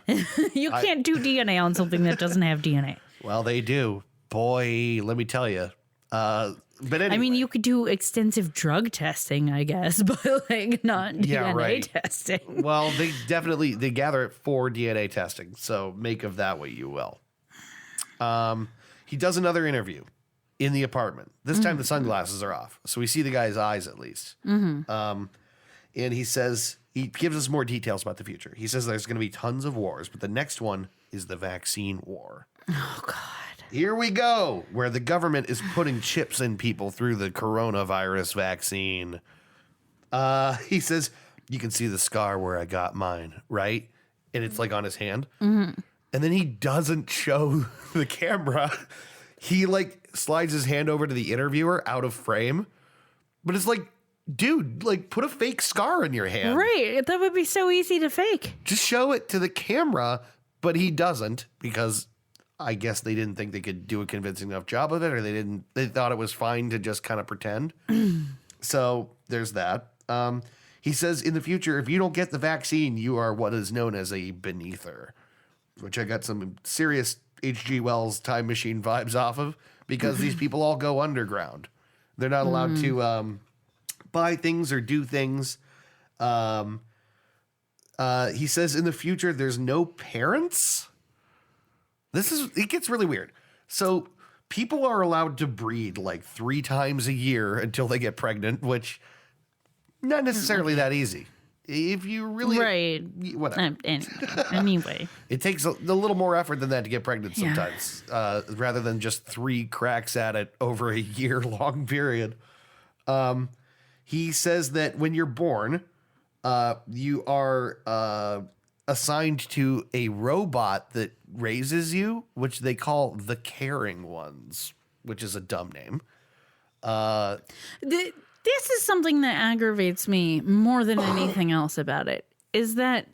Speaker 1: You can't do DNA on something that doesn't have DNA.
Speaker 2: Well, they do. Boy, let me tell you. But anyway.
Speaker 1: I mean, you could do extensive drug testing, I guess, but like not
Speaker 2: Yeah,
Speaker 1: DNA
Speaker 2: right.
Speaker 1: testing.
Speaker 2: Well, they gather it for DNA testing, so make of that what you will. He does another interview in the apartment. This time the sunglasses are off, so we see the guy's eyes at least. And he says, he gives us more details about the future. He says there's going to be tons of wars, but the next one is the vaccine war.
Speaker 1: Oh, God.
Speaker 2: Here we go, where the government is putting chips in people through the coronavirus vaccine. He says, you can see the scar where I got mine, right? And it's like on his hand. And then he doesn't show the camera. He like slides his hand over to the interviewer out of frame. But it's like, dude, like put a fake scar in your hand.
Speaker 1: Right. That would be so easy to fake.
Speaker 2: Just show it to the camera. But he doesn't, because I guess they didn't think they could do a convincing enough job of it, or they thought it was fine to just kind of pretend. So there's that. He says in the future, if you don't get the vaccine, you are what is known as a beneather, which I got some serious H.G. Wells time machine vibes off of, because these people all go underground. They're not allowed to buy things or do things. He says in the future, there's no parents. It gets really weird. So people are allowed to breed like 3 times a year until they get pregnant, which not necessarily that easy. If you really,
Speaker 1: Right.
Speaker 2: whatever.
Speaker 1: Anyway.
Speaker 2: It takes a little more effort than that to get pregnant sometimes, rather than just 3 cracks at it over a year-long period. He says that when you're born, you are assigned to a robot that raises you, which they call the caring ones, which is a dumb name.
Speaker 1: This is something that aggravates me more than anything else about it, is that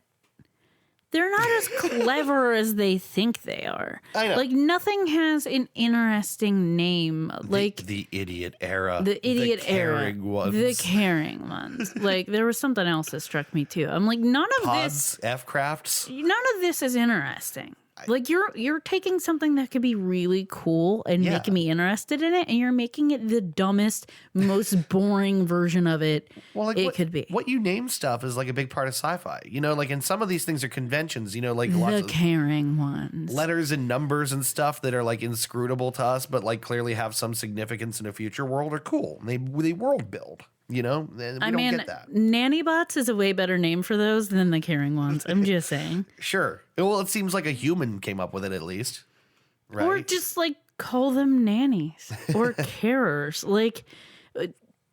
Speaker 1: they're not as clever as they think they are.
Speaker 2: I know.
Speaker 1: Like, nothing has an interesting name. Like,
Speaker 2: the idiot era.
Speaker 1: the idiot
Speaker 2: the caring
Speaker 1: era.
Speaker 2: ones.
Speaker 1: The caring ones. Like, there was something else that struck me, too. I'm like, none of
Speaker 2: Pods,
Speaker 1: this
Speaker 2: F-crafts.
Speaker 1: is interesting. Like you're taking something that could be really cool and making me interested in it, and you're making it the dumbest, most boring version of it could be.
Speaker 2: What you name stuff is like a big part of sci-fi. You know, like, and some of these things are conventions, you know, like lots
Speaker 1: The
Speaker 2: of
Speaker 1: caring ones.
Speaker 2: letters and numbers and stuff that are like inscrutable to us, but like clearly have some significance in a future world are cool. They world build, you know? We don't get that.
Speaker 1: Nanny bots is a way better name for those than the caring ones. I'm just saying.
Speaker 2: Sure. Well, it seems like a human came up with it at least. Right.
Speaker 1: Or just like call them nannies or carers. Like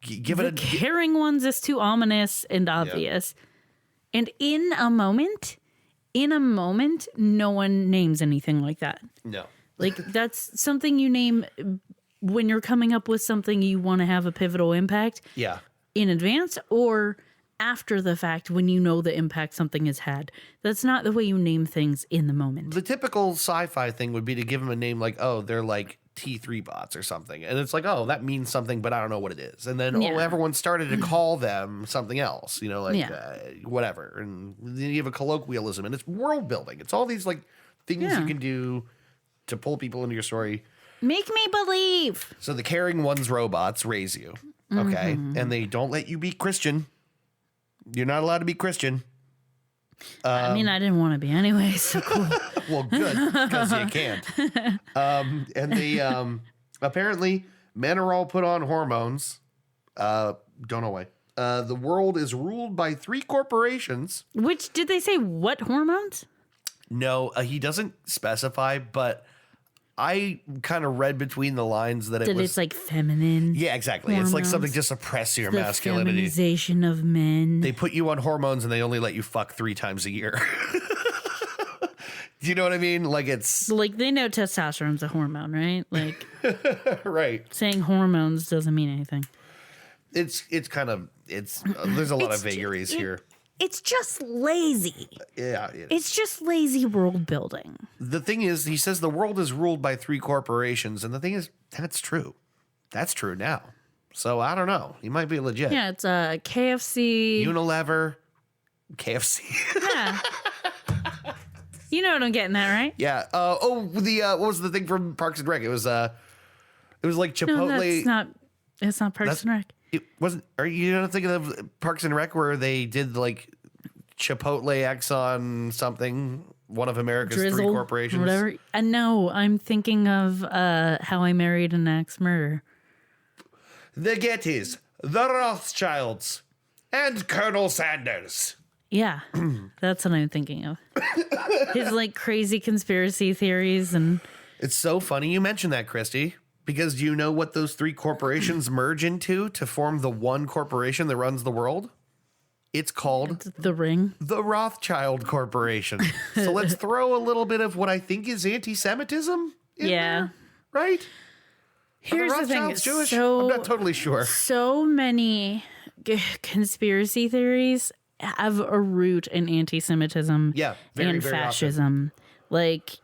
Speaker 2: give
Speaker 1: the
Speaker 2: it
Speaker 1: caring ones is too ominous and obvious. And in a moment, no one names anything like that.
Speaker 2: No.
Speaker 1: Like that's something you name when you're coming up with something you want to have a pivotal impact.
Speaker 2: Yeah.
Speaker 1: In advance or after the fact when you know the impact something has had. That's not the way you name things in the moment.
Speaker 2: The typical sci-fi thing would be to give them a name like, oh, they're like T3 bots or something. And it's like, oh, that means something, but I don't know what it is. And then everyone started to call them something else, you know, like whatever. And then you have a colloquialism and it's world building. It's all these like things you can do to pull people into your story.
Speaker 1: Make me believe.
Speaker 2: So the caring ones robots raise you, okay? And they don't let you be Christian. You're not allowed to be Christian.
Speaker 1: I mean, I didn't want to be anyway, so cool.
Speaker 2: Well, good, because you can't. And they apparently men are all put on hormones. Don't know why. The world is ruled by 3 corporations.
Speaker 1: Which, did they say what hormones?
Speaker 2: No, he doesn't specify, but I kind of read between the lines that
Speaker 1: it's like feminine.
Speaker 2: Yeah, exactly. It's like something to suppress your masculinity.
Speaker 1: Feminization of men.
Speaker 2: They put you on hormones and they only let you fuck 3 times a year. Do you know what I mean? Like it's
Speaker 1: like they know testosterone's a hormone, right? Like
Speaker 2: right.
Speaker 1: Saying hormones doesn't mean anything.
Speaker 2: It's kind of there's a lot of vagaries here.
Speaker 1: It's just lazy.
Speaker 2: Yeah,
Speaker 1: it's just lazy world building.
Speaker 2: The thing is, he says the world is ruled by 3 corporations, and the thing is, that's true. That's true now. So I don't know. He might be legit.
Speaker 1: Yeah, it's KFC,
Speaker 2: Unilever, KFC.
Speaker 1: Yeah. You know what I'm getting at, right?
Speaker 2: Yeah. What was the thing from Parks and Rec? It was like Chipotle.
Speaker 1: No, it's not Parks and Rec.
Speaker 2: It wasn't. Are you not thinking of Parks and Rec where they did like Chipotle, Exxon, something? One of America's
Speaker 1: Drizzle,
Speaker 2: 3 corporations.
Speaker 1: Whatever. No, I'm thinking of How I Married an Ex-Murderer.
Speaker 2: The Gettys, the Rothschilds, and Colonel Sanders.
Speaker 1: Yeah, that's what I'm thinking of. His like crazy conspiracy theories and.
Speaker 2: It's so funny you mentioned that, Christy. Because do you know what those 3 corporations merge into to form the one corporation that runs the world? It's called
Speaker 1: The Ring.
Speaker 2: The Rothschild Corporation. So let's throw a little bit of what I think is anti-Semitism in there, right?
Speaker 1: Here's the thing.
Speaker 2: Jewish? I'm not totally sure.
Speaker 1: So many conspiracy theories have a root in anti-Semitism and fascism. Like...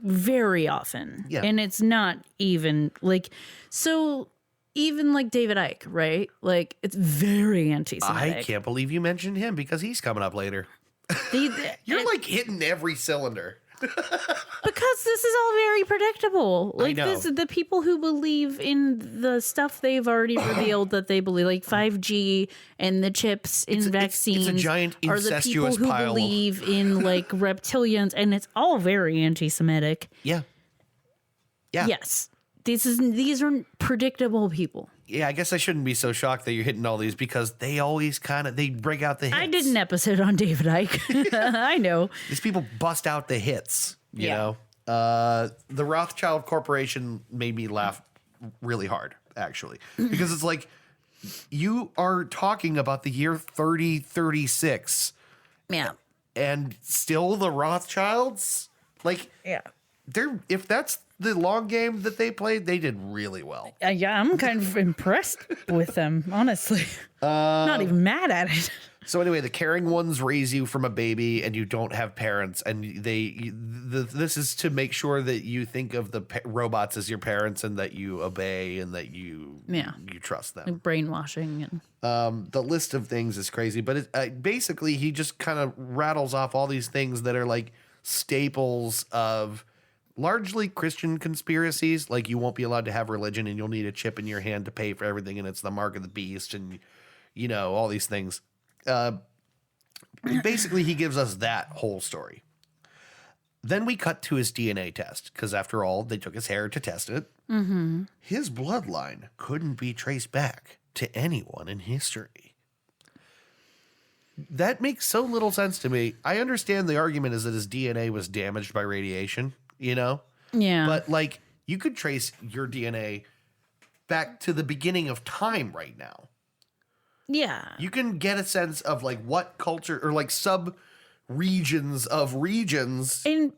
Speaker 1: very often.
Speaker 2: Yeah.
Speaker 1: And it's not even like so even like David Icke, right? Like it's very anti-Semitic.
Speaker 2: I can't believe you mentioned him because he's coming up later. You're like hitting every cylinder.
Speaker 1: Because this is all very predictable. Like this, the people who believe in the stuff they've already revealed that they believe, like 5G and the chips in vaccines,
Speaker 2: it's a giant
Speaker 1: are the people
Speaker 2: incestuous
Speaker 1: who
Speaker 2: pile.
Speaker 1: believe in like reptilians, and it's all very anti-Semitic.
Speaker 2: Yeah. Yeah.
Speaker 1: Yes. These are predictable people.
Speaker 2: Yeah, I guess I shouldn't be so shocked that you're hitting all these because they always they break out the hits.
Speaker 1: I did an episode on David Icke. I know.
Speaker 2: These people bust out the hits, you know? The Rothschild Corporation made me laugh really hard, actually. Because it's like, you are talking about the year 3036.
Speaker 1: Yeah.
Speaker 2: And still the Rothschilds? Like, if that's the long game that they played, they did really well.
Speaker 1: Yeah, I'm kind of impressed with them, honestly. Not even mad at it.
Speaker 2: So anyway, the caring ones raise you from a baby and you don't have parents. And this is to make sure that you think of the robots as your parents and that you obey and that you trust them.
Speaker 1: Like brainwashing. And
Speaker 2: the list of things is crazy. But basically, he just kind of rattles off all these things that are like staples of largely Christian conspiracies. Like, you won't be allowed to have religion and you'll need a chip in your hand to pay for everything, and it's the mark of the beast, and all these things. Basically, he gives us that whole story. Then we cut to his DNA test, because after all, they took his hair to test it.
Speaker 1: Mm-hmm.
Speaker 2: His bloodline couldn't be traced back to anyone in history. That makes so little sense to me. I understand the argument is that his DNA was damaged by radiation,
Speaker 1: Yeah.
Speaker 2: But, like, you could trace your DNA back to the beginning of time right now.
Speaker 1: Yeah.
Speaker 2: You can get a sense of, like, what culture or, like, sub-regions of regions
Speaker 1: And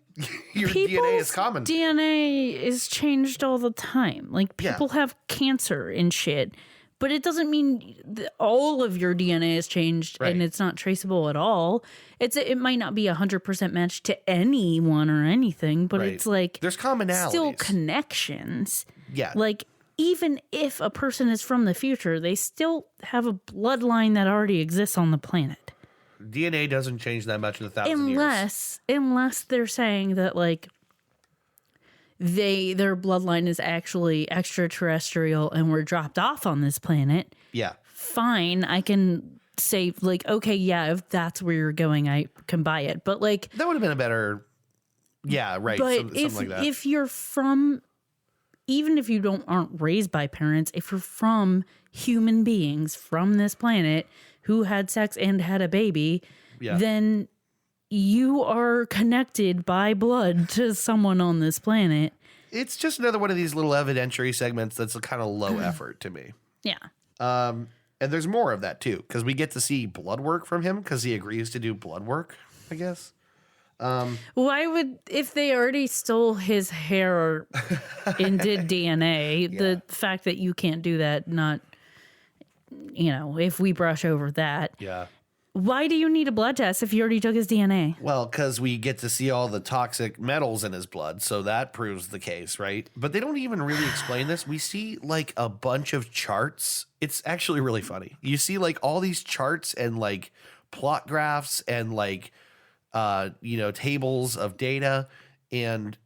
Speaker 2: your DNA is common to.
Speaker 1: DNA is changed all the time. Like, people have cancer and shit. But it doesn't mean that all of your DNA is changed and it's not traceable at all. It might not be 100% matched to anyone or anything, but it's like
Speaker 2: there's commonalities,
Speaker 1: still connections.
Speaker 2: Yeah,
Speaker 1: like even if a person is from the future, they still have a bloodline that already exists on the planet.
Speaker 2: DNA doesn't change that much in 1,000 years,
Speaker 1: unless they're saying that like their bloodline is actually extraterrestrial and were dropped off on this planet.
Speaker 2: Yeah.
Speaker 1: Fine, I can say like, okay, yeah, if that's where you're going, I can buy it. But like
Speaker 2: that would have been a better, right.
Speaker 1: But
Speaker 2: something like that.
Speaker 1: If you're from, even if you aren't raised by parents, if you're from human beings from this planet who had sex and had a baby, then you are connected by blood to someone on this planet.
Speaker 2: It's just another one of these little evidentiary segments that's a kind of low effort to me.
Speaker 1: Yeah.
Speaker 2: And there's more of that too, because we get to see blood work from him because he agrees to do blood work, I guess.
Speaker 1: Why would, if they already stole his hair and did DNA, the fact that you can't do that, not, if we brush over that.
Speaker 2: Yeah.
Speaker 1: Why do you need a blood test if you already took his DNA?
Speaker 2: Well, because we get to see all the toxic metals in his blood, so that proves the case, right? But they don't even really explain this. We see like a bunch of charts. It's actually really funny. You see like all these charts and like plot graphs and like tables of data, and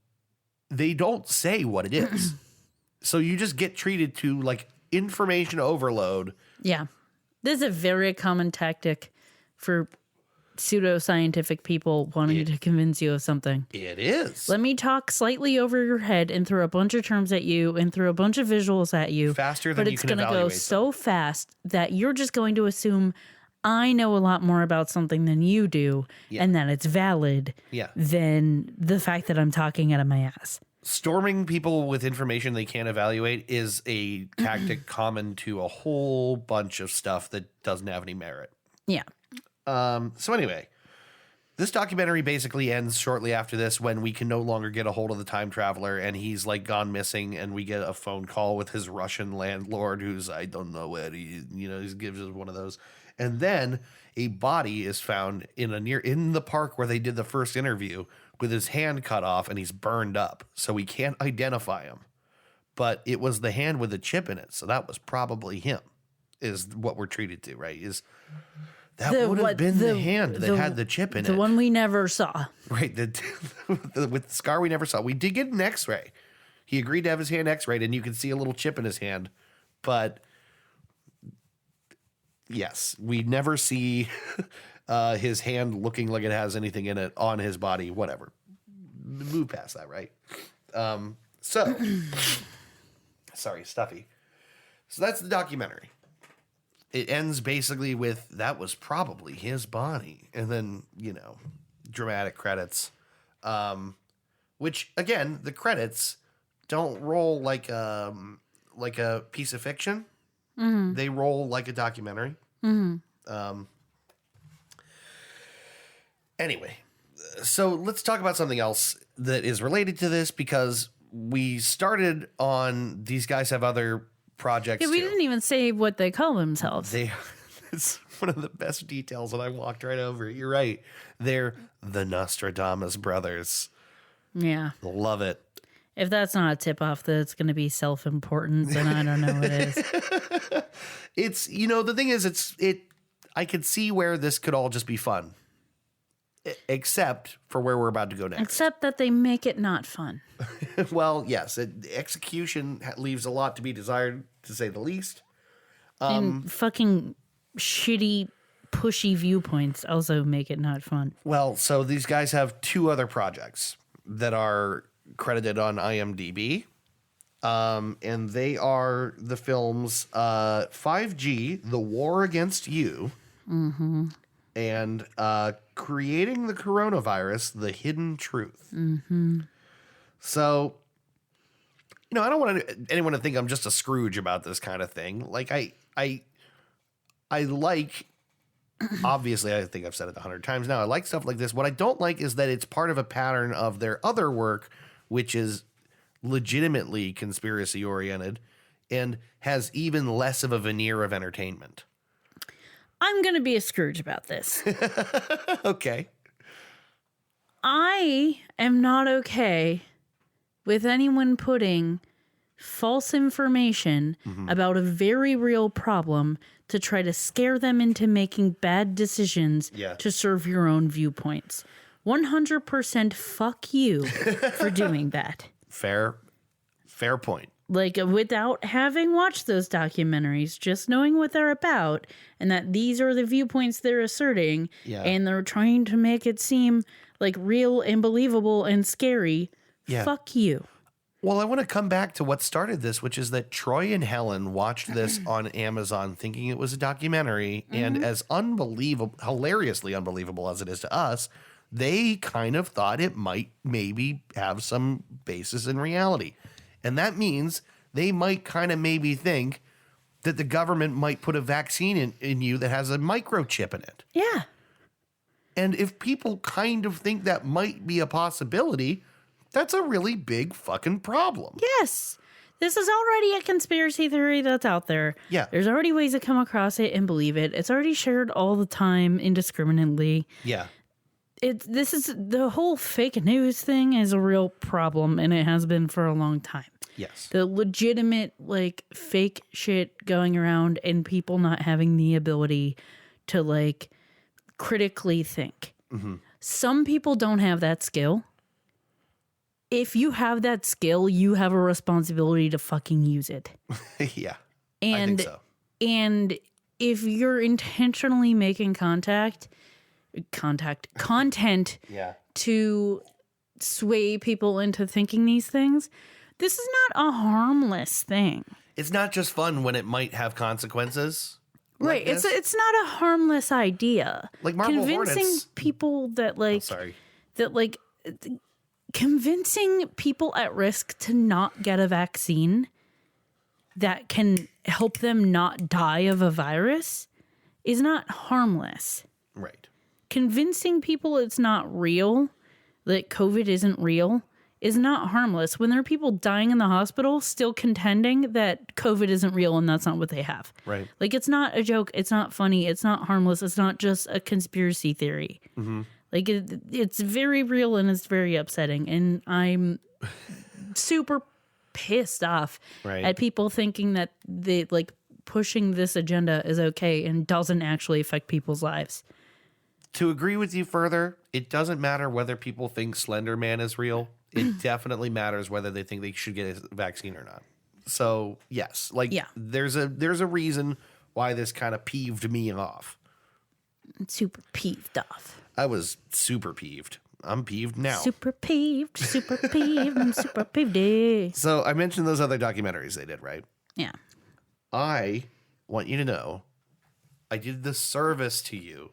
Speaker 2: they don't say what it is. So you just get treated to like information overload.
Speaker 1: Yeah. This is a very common tactic for pseudoscientific people wanting to convince you of something.
Speaker 2: It is.
Speaker 1: Let me talk slightly over your head and throw a bunch of terms at you and throw a bunch of visuals at you.
Speaker 2: Faster than you can evaluate.
Speaker 1: But it's going to go so fast that you're just going to assume I know a lot more about something than you do and that it's valid than the fact that I'm talking out of my ass.
Speaker 2: Storming people with information they can't evaluate is a tactic common to a whole bunch of stuff that doesn't have any merit.
Speaker 1: Yeah.
Speaker 2: So anyway, this documentary basically ends shortly after this when we can no longer get a hold of the time traveler and he's like gone missing, and we get a phone call with his Russian landlord who's, I don't know where he gives us one of those. And then a body is found in the park where they did the first interview with his hand cut off and he's burned up. So we can't identify him, but it was the hand with the chip in it. So that was probably him is what we're treated to, right? That would have been the hand that had the chip in it.
Speaker 1: The one we never saw.
Speaker 2: Right. With the scar we never saw. We did get an x-ray. He agreed to have his hand x-rayed and you can see a little chip in his hand. But yes, we never see his hand looking like it has anything in it on his body, whatever. Move past that, right? Sorry, stuffy. So that's the documentary. It ends basically with, that was probably his body. And then, dramatic credits. Which, again, the credits don't roll like a piece of fiction. Mm-hmm. They roll like a documentary. Mm-hmm. Anyway, so let's talk about something else that is related to this, because we started on these guys have other projects.
Speaker 1: Yeah, we didn't even say what they call themselves.
Speaker 2: It's one of the best details, and I walked right over it. You're right. They're the Nostradamus brothers. Yeah. Love it.
Speaker 1: If that's not a tip-off that it's going to be self-important, then I don't know what is.
Speaker 2: It's, the thing is, I could see where this could all just be fun. except for where we're about to go next.
Speaker 1: Except that they make it not fun.
Speaker 2: Well, yes, execution leaves a lot to be desired, to say the least.
Speaker 1: And fucking shitty, pushy viewpoints also make it not fun.
Speaker 2: Well, so these guys have 2 other projects that are credited on IMDb. And they are the films 5G, The War Against You, and Creating the Coronavirus, The Hidden Truth. So, I don't want anyone to think I'm just a Scrooge about this kind of thing. Like, I like, obviously, I think I've said it 100 times now, I like stuff like this. What I don't like is that it's part of a pattern of their other work, which is legitimately conspiracy oriented and has even less of a veneer of entertainment.
Speaker 1: I'm going to be a Scrooge about this.
Speaker 2: Okay.
Speaker 1: I am not okay with anyone putting false information about a very real problem to try to scare them into making bad decisions to serve your own viewpoints. 100% fuck you for doing that.
Speaker 2: Fair point.
Speaker 1: Like, without having watched those documentaries, just knowing what they're about and that these are the viewpoints they're asserting and they're trying to make it seem like real and believable and scary, fuck you.
Speaker 2: Well, I want to come back to what started this, which is that Troy and Helen watched this on Amazon thinking it was a documentary, and as hilariously unbelievable as it is to us, they kind of thought it might maybe have some basis in reality. And that means they might kind of maybe think that the government might put a vaccine in you that has a microchip in it.
Speaker 1: Yeah.
Speaker 2: And if people kind of think that might be a possibility, that's a really big fucking problem.
Speaker 1: Yes. This is already a conspiracy theory that's out there.
Speaker 2: Yeah.
Speaker 1: There's already ways to come across it and believe it. It's already shared all the time indiscriminately.
Speaker 2: Yeah.
Speaker 1: This is the whole fake news thing is a real problem, and it has been for a long time.
Speaker 2: Yes.
Speaker 1: The legitimate, like, fake shit going around and people not having the ability to, like, critically think. Some people don't have that skill. If you have that skill, you have a responsibility to fucking use it.
Speaker 2: Yeah.
Speaker 1: And,
Speaker 2: I think so.
Speaker 1: And if you're intentionally making content to sway people into thinking these things, this is not a harmless thing.
Speaker 2: It's not just fun when it might have consequences.
Speaker 1: Right.
Speaker 2: Like this.
Speaker 1: It's not a harmless idea.
Speaker 2: Like Marble
Speaker 1: convincing
Speaker 2: Hornets.
Speaker 1: people that convincing people at risk to not get a vaccine that can help them not die of a virus is not harmless.
Speaker 2: Right.
Speaker 1: Convincing people it's not real, that COVID isn't real, is not harmless. When there are people dying in the hospital still contending that COVID isn't real and that's not what they have.
Speaker 2: Right.
Speaker 1: Like, it's not a joke. It's not funny. It's not harmless. It's not just a conspiracy theory. Like, it's very real and it's very upsetting. And I'm super pissed off at people thinking that they, like, pushing this agenda is okay and doesn't actually affect people's lives.
Speaker 2: To agree with you further, it doesn't matter whether people think Slender Man is real. It definitely matters whether they think they should get a vaccine or not. So, yes, there's a reason why this kind of peeved me off.
Speaker 1: I'm super peeved off.
Speaker 2: I was super peeved. I'm peeved now.
Speaker 1: Super peeved, I'm super peeved.
Speaker 2: So I mentioned those other documentaries they did, right?
Speaker 1: Yeah.
Speaker 2: I want you to know I did the service to you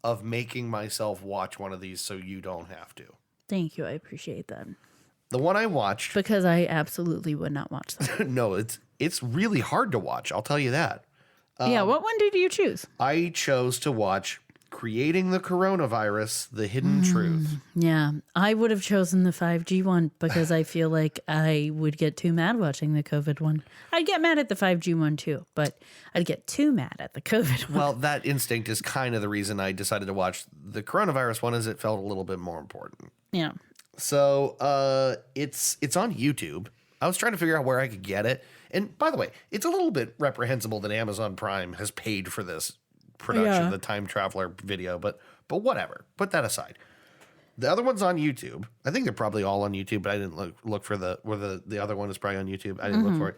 Speaker 2: of making myself watch one of these so you don't have to.
Speaker 1: Thank you. I appreciate that.
Speaker 2: The one I watched...
Speaker 1: Because I absolutely would not watch that.
Speaker 2: No, it's really hard to watch. I'll tell you that.
Speaker 1: Yeah, what one did you choose?
Speaker 2: I chose to watch Creating the Coronavirus, The Hidden Truth.
Speaker 1: Yeah, I would have chosen the 5G one because I feel like I would get too mad watching the COVID one. I'd get mad at the 5G one too, but I'd get too mad at the COVID one.
Speaker 2: Well, that instinct is kind of the reason I decided to watch the coronavirus one, is it felt a little bit more important.
Speaker 1: Yeah.
Speaker 2: So it's on YouTube. I was trying to figure out where I could get it. And by the way, it's a little bit reprehensible that Amazon Prime has paid for this production, the time traveler video, but But whatever. Put that aside. The other one's on YouTube. I think they're probably all on YouTube, but I didn't look for the other one is probably on YouTube. I didn't look for it.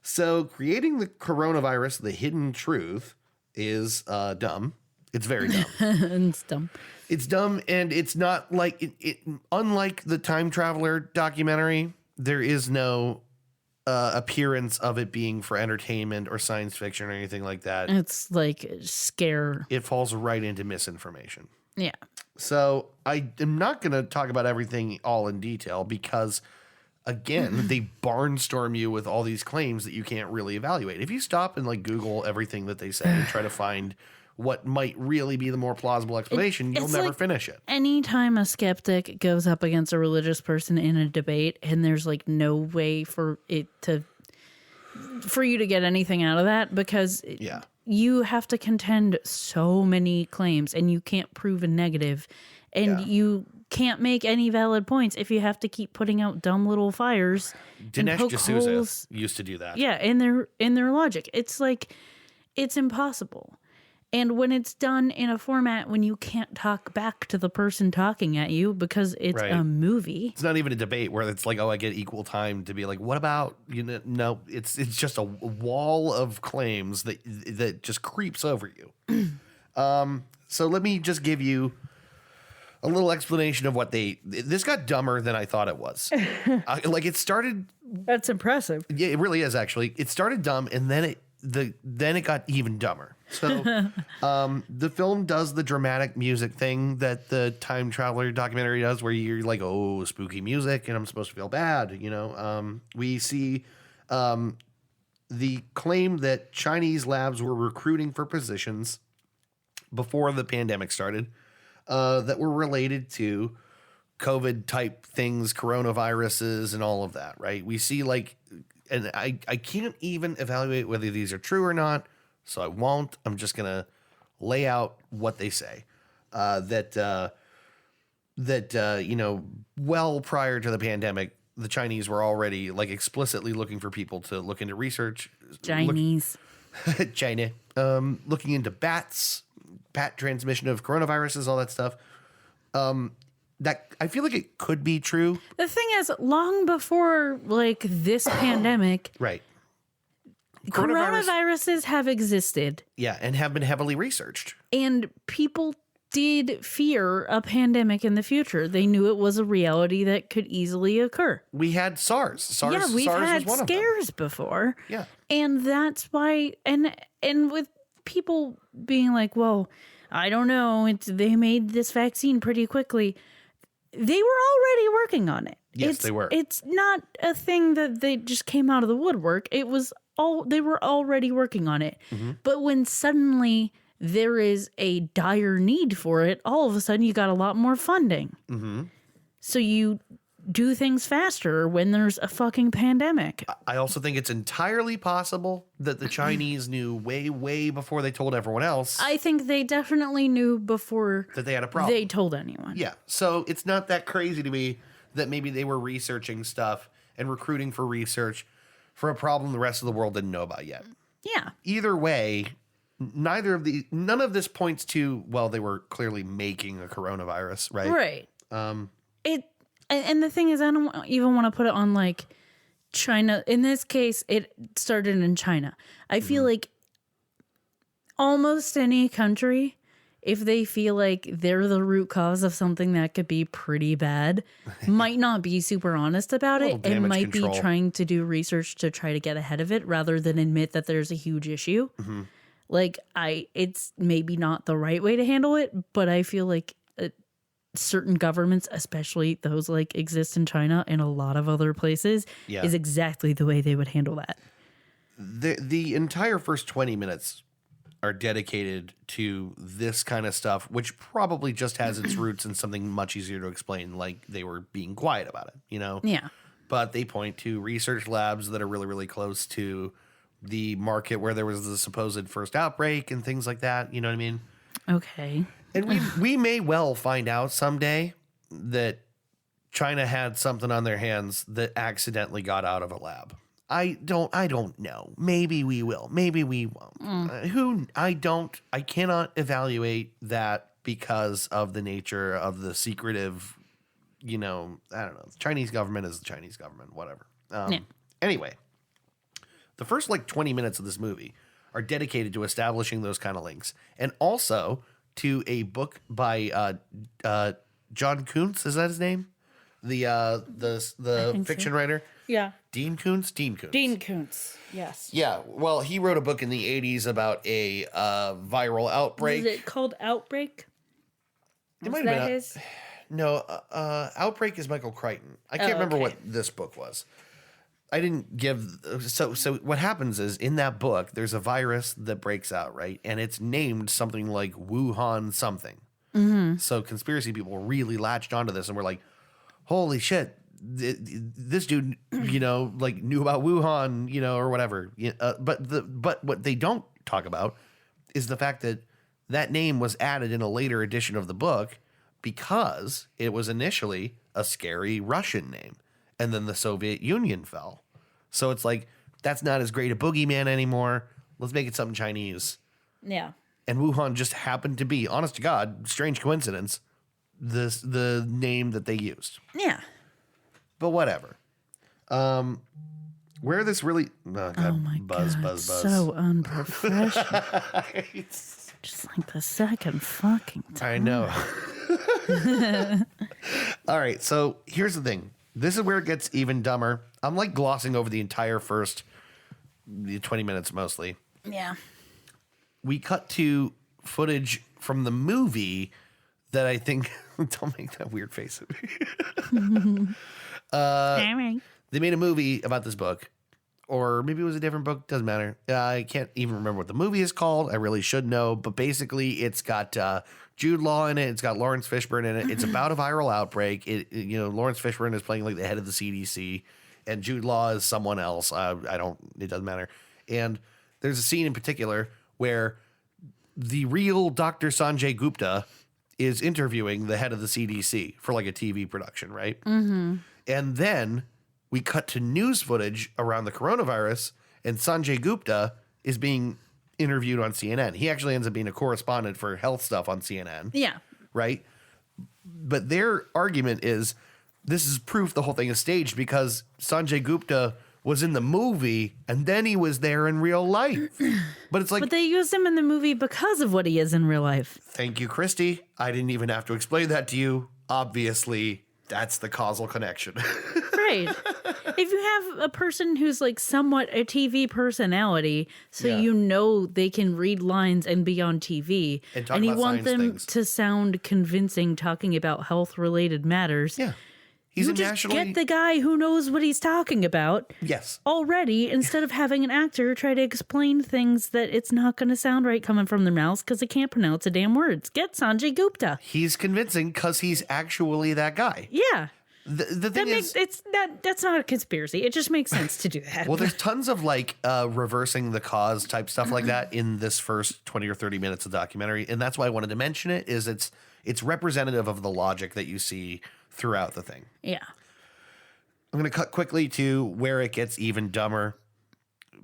Speaker 2: So creating the coronavirus, the hidden truth, is dumb. It's very dumb.
Speaker 1: It's dumb.
Speaker 2: It's dumb, and it's not like unlike the time traveler documentary, there is no appearance of it being for entertainment or science fiction or anything like that.
Speaker 1: It's like scare.
Speaker 2: It falls right into misinformation.
Speaker 1: Yeah.
Speaker 2: So I am not going to talk about everything all in detail because, again, they barnstorm you with all these claims that you can't really evaluate. If you stop and like Google everything that they say and try to find what might really be the more plausible explanation, you'll never finish it.
Speaker 1: Anytime a skeptic goes up against a religious person in a debate and there's like no way for you to get anything out of that, because you have to contend so many claims and you can't prove a negative, and you can't make any valid points if you have to keep putting out dumb little fires.
Speaker 2: Dinesh
Speaker 1: and
Speaker 2: D'Souza used to do that.
Speaker 1: Yeah, in their logic. It's like, it's impossible. And when it's done in a format when you can't talk back to the person talking at you because it's a movie.
Speaker 2: It's not even a debate where it's like, oh, I get equal time to be like, what about, no, it's just a wall of claims that just creeps over you. So let me just give you a little explanation of this got dumber than I thought it was. It started.
Speaker 1: That's impressive.
Speaker 2: Yeah, it really is actually. It started dumb and then it got even dumber. So the film does the dramatic music thing that the time traveler documentary does, where you're like, oh, spooky music, and I'm supposed to feel bad. We see the claim that Chinese labs were recruiting for positions before the pandemic started that were related to COVID type things, coronaviruses, and all of that. Right? We see and I can't even evaluate whether these are true or not, so I won't. I'm just going to lay out what they say. Well prior to the pandemic, the Chinese were already explicitly looking for people to look into research. China. Looking into bat transmission of coronaviruses, all that stuff. That I feel like it could be true.
Speaker 1: The thing is, long before this pandemic,
Speaker 2: right?
Speaker 1: Coronaviruses have existed.
Speaker 2: Yeah, and have been heavily researched.
Speaker 1: And people did fear a pandemic in the future. They knew it was a reality that could easily occur.
Speaker 2: We had SARS.
Speaker 1: Yeah, we've had scares before.
Speaker 2: Yeah.
Speaker 1: And that's why, and with people being like, well, I don't know, they made this vaccine pretty quickly. They were already working on it.
Speaker 2: Yes, they were.
Speaker 1: It's not a thing that they just came out of the woodwork. They were already working on it. Mm-hmm. But when suddenly there is a dire need for it, all of a sudden you got a lot more funding. Mm-hmm. So you do things faster when there's a fucking pandemic.
Speaker 2: I also think it's entirely possible that the Chinese knew way, way before they told everyone else.
Speaker 1: I think they definitely knew before
Speaker 2: that they had a problem.
Speaker 1: They told anyone.
Speaker 2: Yeah. So it's not that crazy to me that maybe they were researching stuff and recruiting for research for a problem the rest of the world didn't know about yet.
Speaker 1: Yeah.
Speaker 2: Either way, none of this points to, well, they were clearly making a coronavirus, right?
Speaker 1: Right. And the thing is, I don't even want to put it on China. In this case, it started in China. I feel like almost any country, if they feel like they're the root cause of something that could be pretty bad, might not be super honest about it and might be trying to do research to try to get ahead of it rather than admit that there's a huge issue. Mm-hmm. It's maybe not the right way to handle it, but I feel like certain governments, especially those exist in China and a lot of other places, is exactly the way they would handle that.
Speaker 2: The entire first 20 minutes are dedicated to this kind of stuff, which probably just has its roots in something much easier to explain, like they were being quiet about it, Yeah. But they point to research labs that are really, really close to the market where there was the supposed first outbreak and things like that. You know what I mean?
Speaker 1: Okay.
Speaker 2: And we may well find out someday that China had something on their hands that accidentally got out of a lab. I don't know. Maybe we will. Maybe we won't. I cannot evaluate that because of the nature of the secretive, I don't know. The Chinese government is the Chinese government, whatever. Anyway, the first 20 minutes of this movie are dedicated to establishing those kind of links, and also to a book by John Kuntz. Is that his name? The fiction writer.
Speaker 1: Yeah.
Speaker 2: Dean Kuntz.
Speaker 1: Dean Kuntz. Yes.
Speaker 2: Yeah. Well, he wrote a book in the 80s about a viral outbreak.
Speaker 1: Is it called Outbreak?
Speaker 2: It might have been. No, Outbreak is Michael Crichton. I can't remember what this book was. I didn't give. So what happens is in that book, there's a virus that breaks out, right? And it's named something like Wuhan something. Mm-hmm. So conspiracy people really latched onto this and were like, holy shit, this dude, knew about Wuhan, or whatever. But what they don't talk about is the fact that that name was added in a later edition of the book because it was initially a scary Russian name. And then the Soviet Union fell. So it's like, that's not as great a boogeyman anymore. Let's make it something Chinese.
Speaker 1: Yeah.
Speaker 2: And Wuhan just happened to be, honest to God, strange coincidence, the name that they used.
Speaker 1: Yeah.
Speaker 2: But whatever. Where this really... Oh, God,
Speaker 1: my
Speaker 2: buzz.
Speaker 1: So unprofessional. Just like the second fucking time.
Speaker 2: I know. All right, so here's the thing. This is where it gets even dumber. I'm glossing over the entire first 20 minutes mostly.
Speaker 1: Yeah.
Speaker 2: We cut to footage from the movie that I think... Don't make that weird face at me. They made a movie about this book. Or maybe it was a different book. Doesn't matter. I can't even remember what the movie is called. I really should know. But basically, it's got Jude Law in it. It's got Lawrence Fishburne in it. It's about a viral outbreak. Lawrence Fishburne is playing the head of the CDC, and Jude Law is someone else. It doesn't matter. And there's a scene in particular where the real Dr. Sanjay Gupta is interviewing the head of the CDC for a TV production, right? Mm-hmm. And then we cut to news footage around the coronavirus, and Sanjay Gupta is being interviewed on CNN. He actually ends up being a correspondent for health stuff on CNN.
Speaker 1: Yeah.
Speaker 2: Right? But their argument is this is proof the whole thing is staged because Sanjay Gupta was in the movie and then he was there in real life. But it's
Speaker 1: But they used him in the movie because of what he is in real life.
Speaker 2: Thank you, Christy. I didn't even have to explain that to you. Obviously, that's the causal connection.
Speaker 1: Right. If you have a person who's somewhat a TV personality, so they can read lines and be on TV,
Speaker 2: and
Speaker 1: you
Speaker 2: about
Speaker 1: want
Speaker 2: science
Speaker 1: them
Speaker 2: things.
Speaker 1: to sound convincing talking about health-related matters.
Speaker 2: Yeah. He's
Speaker 1: you
Speaker 2: a
Speaker 1: just
Speaker 2: nationally...
Speaker 1: get the guy who knows what he's talking about.
Speaker 2: Yes.
Speaker 1: Already, instead of having an actor try to explain things that it's not going to sound right coming from their mouths because they can't pronounce a damn words. Get Sanjay Gupta.
Speaker 2: He's convincing because he's actually that guy.
Speaker 1: Yeah.
Speaker 2: The thing is,
Speaker 1: that's not a conspiracy. It just makes sense to do that.
Speaker 2: well, there's tons of reversing the cause type stuff like that in this first 20 or 30 minutes of documentary, and that's why I wanted to mention it. Is it's representative of the logic that you see throughout the thing.
Speaker 1: Yeah.
Speaker 2: I'm going to cut quickly to where it gets even dumber,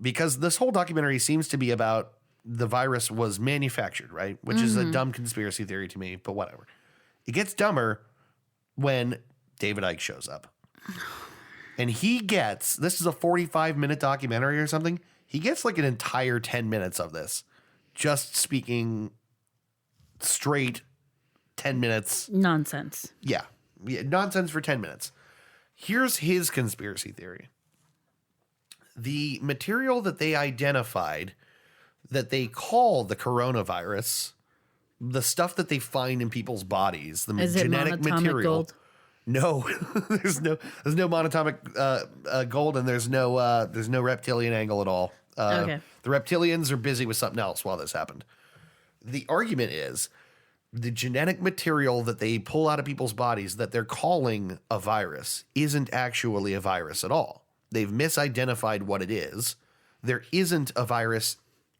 Speaker 2: because this whole documentary seems to be about the virus was manufactured, right? Which is a dumb conspiracy theory to me, but whatever. It gets dumber when David Icke shows up. And he gets, this is a 45-minute documentary or something. He gets an entire 10 minutes of this, just speaking straight 10 minutes.
Speaker 1: Nonsense.
Speaker 2: Yeah, nonsense for 10 minutes. Here's his conspiracy theory. The material that they identified that they call the coronavirus, the stuff that they find in people's bodies, the genetic material.
Speaker 1: Gold?
Speaker 2: No, there's no monatomic gold, and there's no reptilian angle at all.
Speaker 1: Okay.
Speaker 2: The reptilians are busy with something else while this happened. The argument is the genetic material that they pull out of people's bodies that they're calling a virus isn't actually a virus at all. They've misidentified what it is. There isn't a virus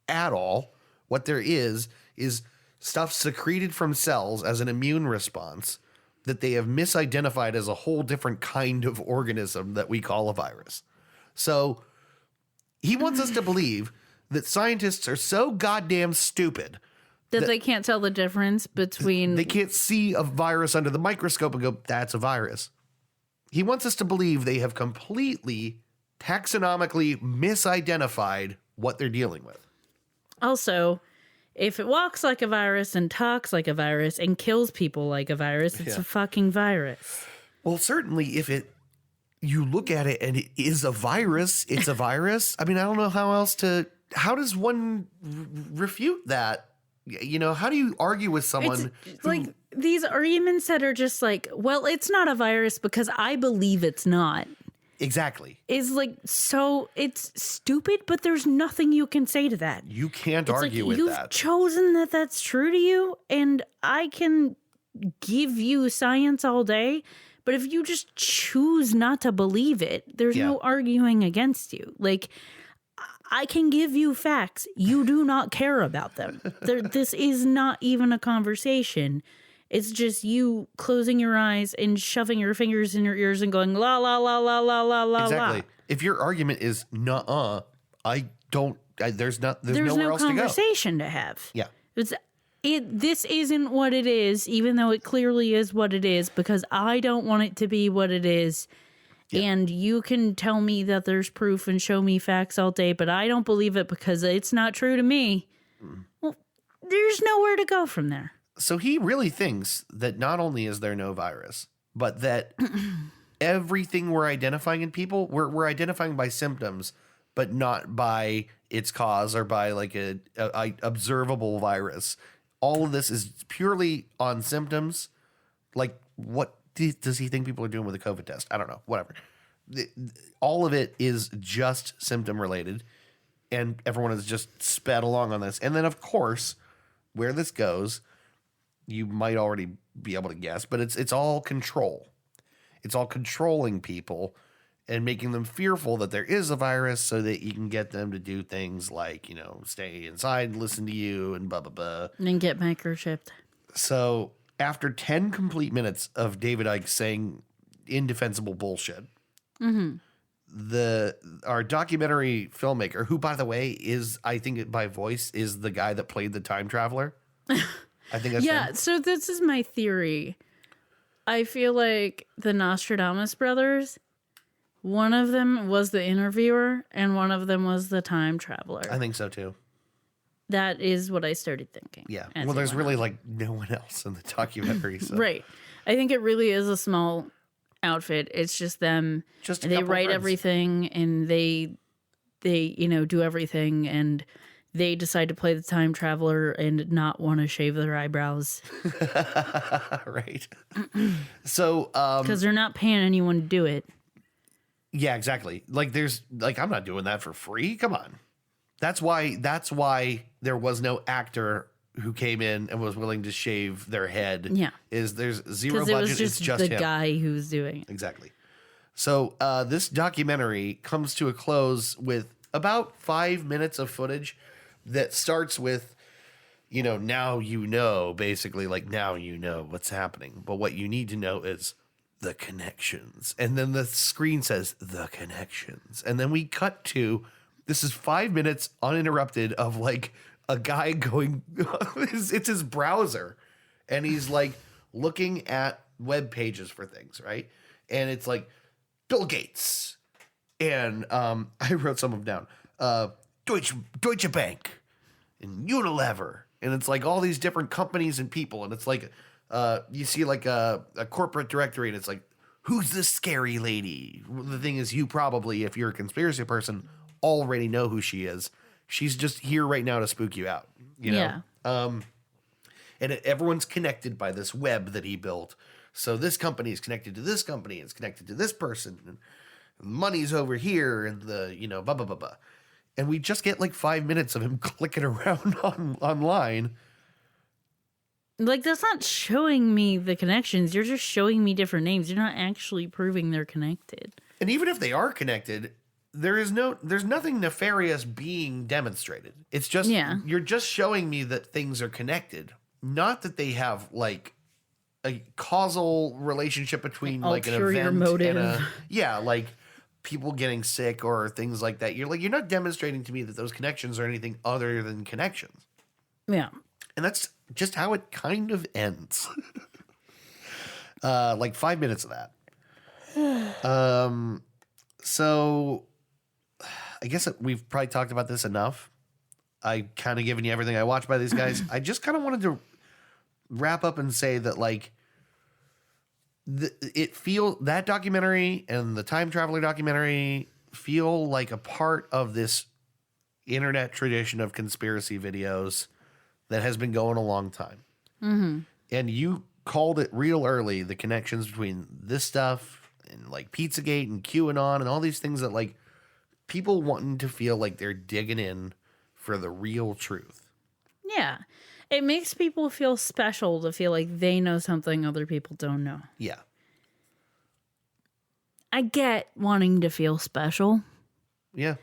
Speaker 2: at all. What there is stuff secreted from cells as an immune response that they have misidentified as a whole different kind of organism that we call a virus. So He wants us to believe that scientists are so goddamn stupid
Speaker 1: that they can't tell the difference between...
Speaker 2: they can't see a virus under the microscope and go, that's a virus. He wants us to believe they have completely taxonomically misidentified what they're dealing with.
Speaker 1: Also, if it walks like a virus and talks like a virus and kills people like a virus, it's a fucking virus.
Speaker 2: Well, certainly if you look at it and it is a virus, it's a virus. I mean, I don't know how does one refute that? You know, how do you argue with someone?
Speaker 1: It's like these arguments that are just like, well, it's not a virus because I believe it's not.
Speaker 2: Exactly.
Speaker 1: Is like, so it's stupid, but there's nothing you can say to that.
Speaker 2: You can't
Speaker 1: It's
Speaker 2: argue
Speaker 1: like,
Speaker 2: with
Speaker 1: you've
Speaker 2: that.
Speaker 1: chosen that that's true to you, and I can give you science all day, but if you just choose not to believe it, there's no arguing against you. Like, I can give you facts. You do not care about them. This is not even a conversation. It's just you closing your eyes and shoving your fingers in your ears and going, la, la, la, la, la, la, la,
Speaker 2: Exactly.
Speaker 1: la.
Speaker 2: If your argument is, nuh-uh, there's nowhere
Speaker 1: no
Speaker 2: else to go.
Speaker 1: conversation to have.
Speaker 2: Yeah.
Speaker 1: This isn't what it is, even though it clearly is what it is, because I don't want it to be what it is. Yeah. And you can tell me that there's proof and show me facts all day, but I don't believe it because it's not true to me. Well, there's nowhere to go from there.
Speaker 2: So he really thinks that not only is there no virus, but that everything we're identifying in people, we're identifying by symptoms, but not by its cause or by like a observable virus. All of this is purely on symptoms. Like, what does he think people are doing with a COVID test? I don't know. Whatever. All of it is just symptom related, and everyone has just sped along on this. And then, of course, where this goes, you might already be able to guess, but it's all control. It's all controlling people and making them fearful that there is a virus so that you can get them to do things like, you know, stay inside and listen to you and blah, blah, blah.
Speaker 1: And get microchipped.
Speaker 2: So after 10 complete minutes of David Icke saying indefensible bullshit, our documentary filmmaker, who, by the way, is, I think by voice, is the guy that played the time traveler. I think that's him.
Speaker 1: So this is my theory. I feel like the Nostradamus brothers, one of them was the interviewer and one of them was the time traveler.
Speaker 2: I think so too.
Speaker 1: That is what I started thinking.
Speaker 2: Yeah. Well, there's really like no one else in the documentary. So.
Speaker 1: Right. I think it really is a small outfit. It's just them.
Speaker 2: Just
Speaker 1: and they write everything and they do everything, and they decide to play the time traveler and not want to shave their eyebrows.
Speaker 2: Right. So
Speaker 1: because they're not paying anyone to do it.
Speaker 2: Yeah, exactly. Like I'm not doing that for free. Come on. That's why there was no actor who came in and was willing to shave their head.
Speaker 1: Yeah.
Speaker 2: Is there's zero
Speaker 1: budget.
Speaker 2: budget. It's just
Speaker 1: the
Speaker 2: him.
Speaker 1: guy who's doing it.
Speaker 2: Exactly. So this documentary comes to a close with about 5 minutes of footage that starts with, now basically, like, now you know what's happening. But what you need to know is the connections. And then the screen says the connections. And then we cut to, this is 5 minutes uninterrupted of like a guy going, it's his browser. And he's like looking at web pages for things, right? And it's like Bill Gates. And I wrote some of them down. Deutsche Bank and Unilever. And it's like all these different companies and people. And it's like, you see like a corporate directory and it's like, who's this scary lady? The thing is, you probably, if you're a conspiracy person, already know who she is. She's just here right now to spook you out,
Speaker 1: Yeah.
Speaker 2: And everyone's connected by this web that he built. So this company is connected to this company. It's connected to this person. And money's over here and blah, blah, blah, blah. And we just get like 5 minutes of him clicking around online.
Speaker 1: Like, that's not showing me the connections. You're just showing me different names. You're not actually proving they're connected.
Speaker 2: And even if they are connected, there's nothing nefarious being demonstrated. It's just, you're just showing me that things are connected. Not that they have like a causal relationship between like an event
Speaker 1: motive.
Speaker 2: and like people getting sick or things like that. You're not demonstrating to me that those connections are anything other than connections.
Speaker 1: Yeah.
Speaker 2: And that's just how it kind of ends. Like 5 minutes of that. So I guess we've probably talked about this enough. I kind of given you everything I watched by these guys. I just kind of wanted to wrap up and say that like that documentary and the time traveler documentary feel like a part of this internet tradition of conspiracy videos that has been going a long time. Mm-hmm. And you called it real early, the connections between this stuff and like Pizzagate and QAnon and all these things that like people wanting to feel like they're digging in for the real truth.
Speaker 1: Yeah. It makes people feel special to feel like they know something other people don't know.
Speaker 2: Yeah.
Speaker 1: I get wanting to feel special.
Speaker 2: Yeah.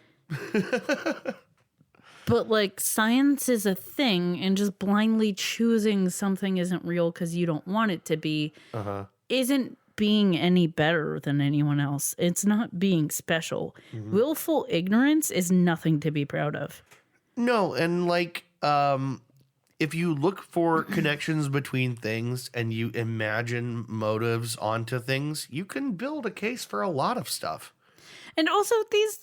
Speaker 1: But like science is a thing, and just blindly choosing something isn't real because you don't want it to be isn't being any better than anyone else. It's not being special. Mm-hmm. Willful ignorance is nothing to be proud of.
Speaker 2: No, and like if you look for connections between things and you imagine motives onto things, you can build a case for a lot of stuff.
Speaker 1: And also,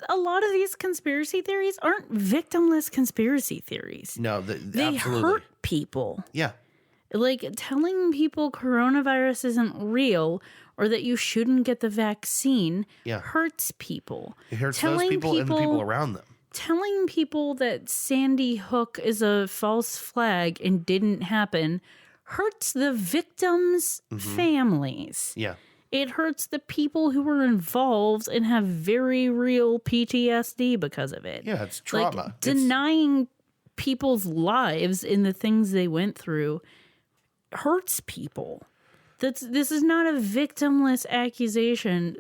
Speaker 1: a lot of these conspiracy theories aren't victimless conspiracy theories.
Speaker 2: No,
Speaker 1: they
Speaker 2: absolutely
Speaker 1: hurt people.
Speaker 2: Yeah.
Speaker 1: Like telling people coronavirus isn't real or that you shouldn't get the vaccine hurts people.
Speaker 2: It hurts those people and the people around them.
Speaker 1: Telling people that Sandy Hook is a false flag and didn't happen hurts the victims' families.
Speaker 2: Yeah.
Speaker 1: It hurts the people who were involved and have very real PTSD because of it.
Speaker 2: Yeah, it's trauma.
Speaker 1: Like, denying people's lives in the things they went through hurts people. This is not a victimless accusation.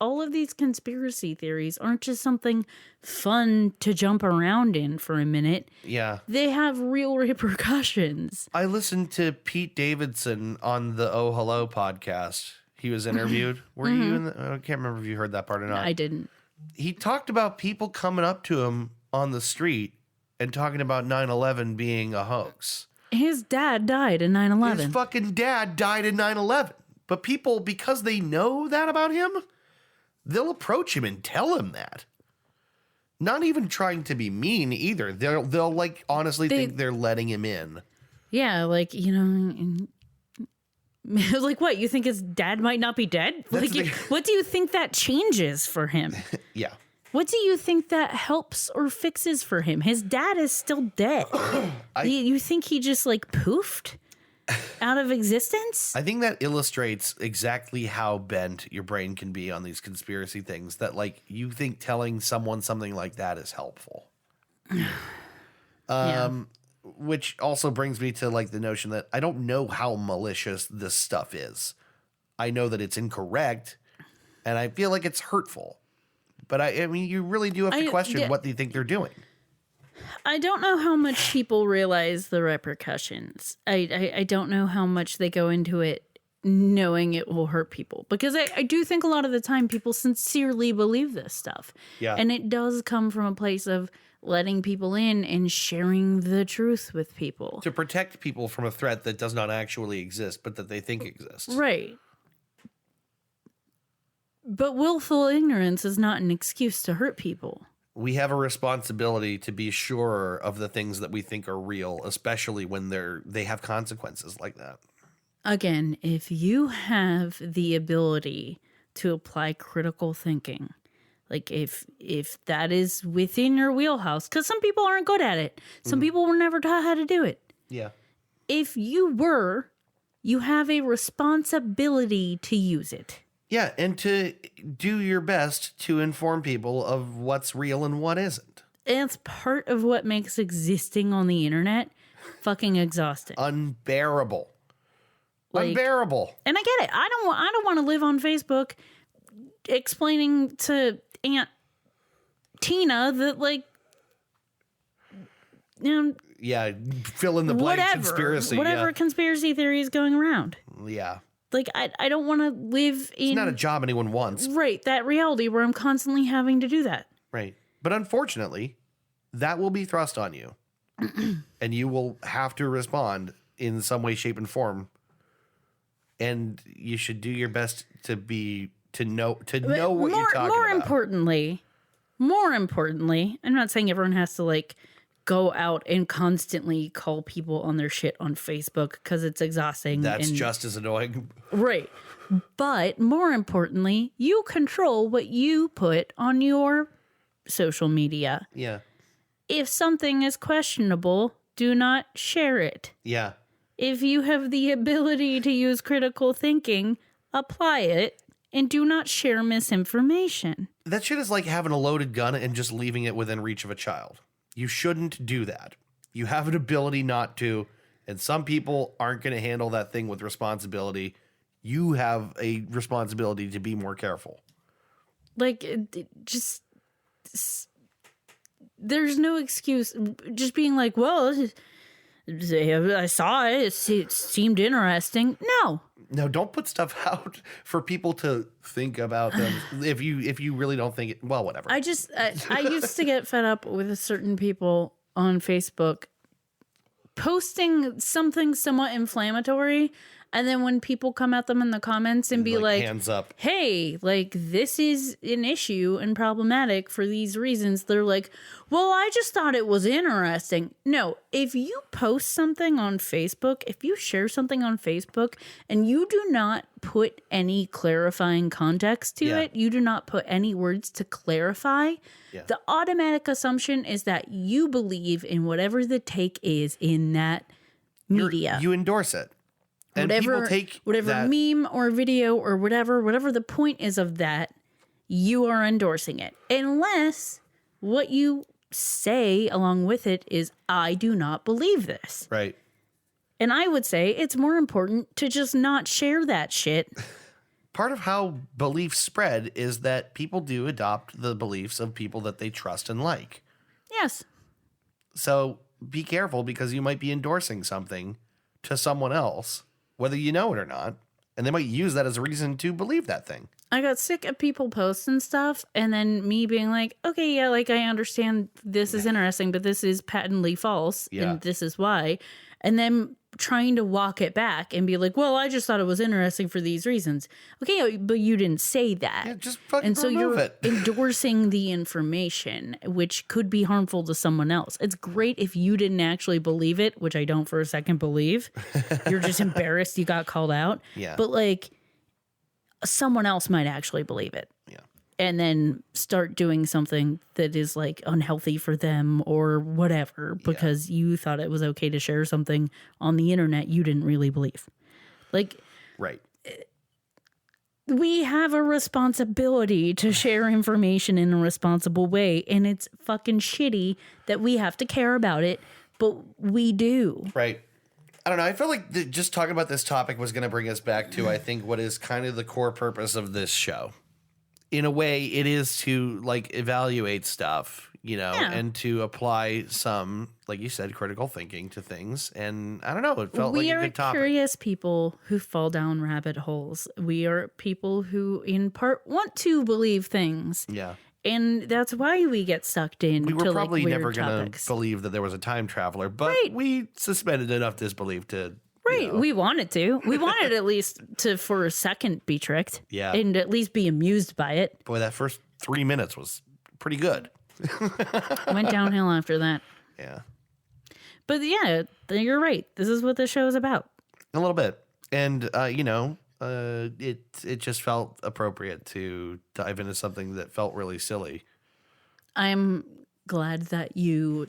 Speaker 1: All of these conspiracy theories aren't just something fun to jump around in for a minute.
Speaker 2: Yeah.
Speaker 1: They have real repercussions.
Speaker 2: I listened to Pete Davidson on the Oh Hello podcast. He was interviewed. Were you in I can't remember if you heard that part or not.
Speaker 1: I didn't.
Speaker 2: He talked about people coming up to him on the street and talking about 9/11 being a hoax.
Speaker 1: His dad died in 9/11.
Speaker 2: His fucking dad died in 9/11. But people, because they know that about him, they'll approach him and tell him that. Not even trying to be mean either. They'll like honestly think they're letting him in.
Speaker 1: Yeah, like, you know, like what? You think his dad might not be dead? Like, what do you think that changes for him?
Speaker 2: Yeah.
Speaker 1: What do you think that helps or fixes for him? His dad is still dead. You think he just like poofed out of existence?
Speaker 2: I think that illustrates exactly how bent your brain can be on these conspiracy things, that like you think telling someone something like that is helpful. Which also brings me to like the notion that I don't know how malicious this stuff is. I know that it's incorrect and I feel like it's hurtful. But I mean, you really do have to question what they think they're doing.
Speaker 1: I don't know how much people realize the repercussions. I don't know how much they go into it knowing it will hurt people. Because I do think a lot of the time people sincerely believe this stuff.
Speaker 2: Yeah.
Speaker 1: And it does come from a place of letting people in and sharing the truth with people.
Speaker 2: To protect people from a threat that does not actually exist, but that they think exists.
Speaker 1: Right. But willful ignorance is not an excuse to hurt people.
Speaker 2: We have a responsibility to be sure of the things that we think are real, especially when they have consequences like that.
Speaker 1: Again, if you have the ability to apply critical thinking, like if that is within your wheelhouse, because some people aren't good at it. Some people were never taught how to do it.
Speaker 2: Yeah.
Speaker 1: If you have a responsibility to use it.
Speaker 2: Yeah, and to do your best to inform people of what's real and what isn't.
Speaker 1: And it's part of what makes existing on the internet fucking exhausting.
Speaker 2: Unbearable.
Speaker 1: Like,
Speaker 2: unbearable.
Speaker 1: And I get it. I don't want to live on Facebook explaining to Aunt Tina that, like, you know,
Speaker 2: yeah, fill in the blank conspiracy.
Speaker 1: Whatever conspiracy theory is going around.
Speaker 2: Yeah.
Speaker 1: Like, I don't want to live in...
Speaker 2: It's not a job anyone wants.
Speaker 1: Right, that reality where I'm constantly having to do that.
Speaker 2: Right. But unfortunately, that will be thrust on you. And you will have to respond in some way, shape, and form. And you should do your best to know what you're talking about.
Speaker 1: More importantly, I'm not saying everyone has to like go out and constantly call people on their shit on Facebook because it's exhausting.
Speaker 2: That's just as annoying.
Speaker 1: Right. But more importantly, you control what you put on your social media.
Speaker 2: Yeah.
Speaker 1: If something is questionable, do not share it.
Speaker 2: Yeah.
Speaker 1: If you have the ability to use critical thinking, apply it and do not share misinformation.
Speaker 2: That shit is like having a loaded gun and just leaving it within reach of a child. You shouldn't do that. You have an ability not to, and some people aren't going to handle that thing with responsibility. You have a responsibility to be more careful.
Speaker 1: Like, there's no excuse. Just being like, well, I saw it. It seemed interesting. No,
Speaker 2: don't put stuff out for people to think about them. if you really don't think it, well, whatever.
Speaker 1: I used to get fed up with certain people on Facebook posting something somewhat inflammatory. And then when people come at them in the comments and be like,
Speaker 2: hands up,
Speaker 1: hey, like, this is an issue and problematic for these reasons, they're like, well, I just thought it was interesting. No, if you post something on Facebook, if you share something on Facebook and you do not put any clarifying context to it, you do not put any words to clarify, the automatic assumption is that you believe in whatever the take is in that media.
Speaker 2: You endorse it. And people take
Speaker 1: whatever
Speaker 2: that,
Speaker 1: meme or video or whatever the point is of that, you are endorsing it. Unless what you say along with it is, I do not believe this.
Speaker 2: Right.
Speaker 1: And I would say it's more important to just not share that shit.
Speaker 2: Part of how beliefs spread is that people do adopt the beliefs of people that they trust and like.
Speaker 1: Yes.
Speaker 2: So be careful, because you might be endorsing something to someone else, whether you know it or not, and they might use that as a reason to believe that thing.
Speaker 1: I got sick of people posting stuff and then me being like, okay, yeah, like, I understand this is interesting, but this is patently false, and this is why. And then trying to walk it back and be like, well, I just thought it was interesting for these reasons. Okay, but you didn't say that.
Speaker 2: Yeah, just fucking
Speaker 1: and so
Speaker 2: remove
Speaker 1: you're
Speaker 2: it.
Speaker 1: endorsing the information, which could be harmful to someone else. It's great if you didn't actually believe it, which I don't for a second believe. You're just embarrassed you got called out.
Speaker 2: Yeah.
Speaker 1: But like, someone else might actually believe it.
Speaker 2: Yeah.
Speaker 1: And then start doing something that is like unhealthy for them or whatever, because you thought it was okay to share something on the internet you didn't really believe. Like,
Speaker 2: Right.
Speaker 1: we have a responsibility to share information in a responsible way, and it's fucking shitty that we have to care about it, but we do.
Speaker 2: Right. I don't know. I feel like just talking about this topic was going to bring us back to, I think, what is kind of the core purpose of this show. In a way, it is to like evaluate stuff, you know, and to apply some, like you said, critical thinking to things. And I don't know, it felt like a good topic.
Speaker 1: We are curious people who fall down rabbit holes. We are people who, in part, want to believe things.
Speaker 2: Yeah.
Speaker 1: And that's why we get sucked in.
Speaker 2: We were probably
Speaker 1: like
Speaker 2: never
Speaker 1: going
Speaker 2: to believe that there was a time traveler, but we suspended enough disbelief to.
Speaker 1: Right.
Speaker 2: You know.
Speaker 1: We wanted to. We wanted at least to, for a second, be tricked.
Speaker 2: Yeah.
Speaker 1: And at least be amused by it.
Speaker 2: Boy, that first 3 minutes was pretty good.
Speaker 1: Went downhill after that.
Speaker 2: Yeah.
Speaker 1: But yeah, you're right. This is what the show is about.
Speaker 2: A little bit. And, you know, it just felt appropriate to dive into something that felt really silly.
Speaker 1: I'm glad that you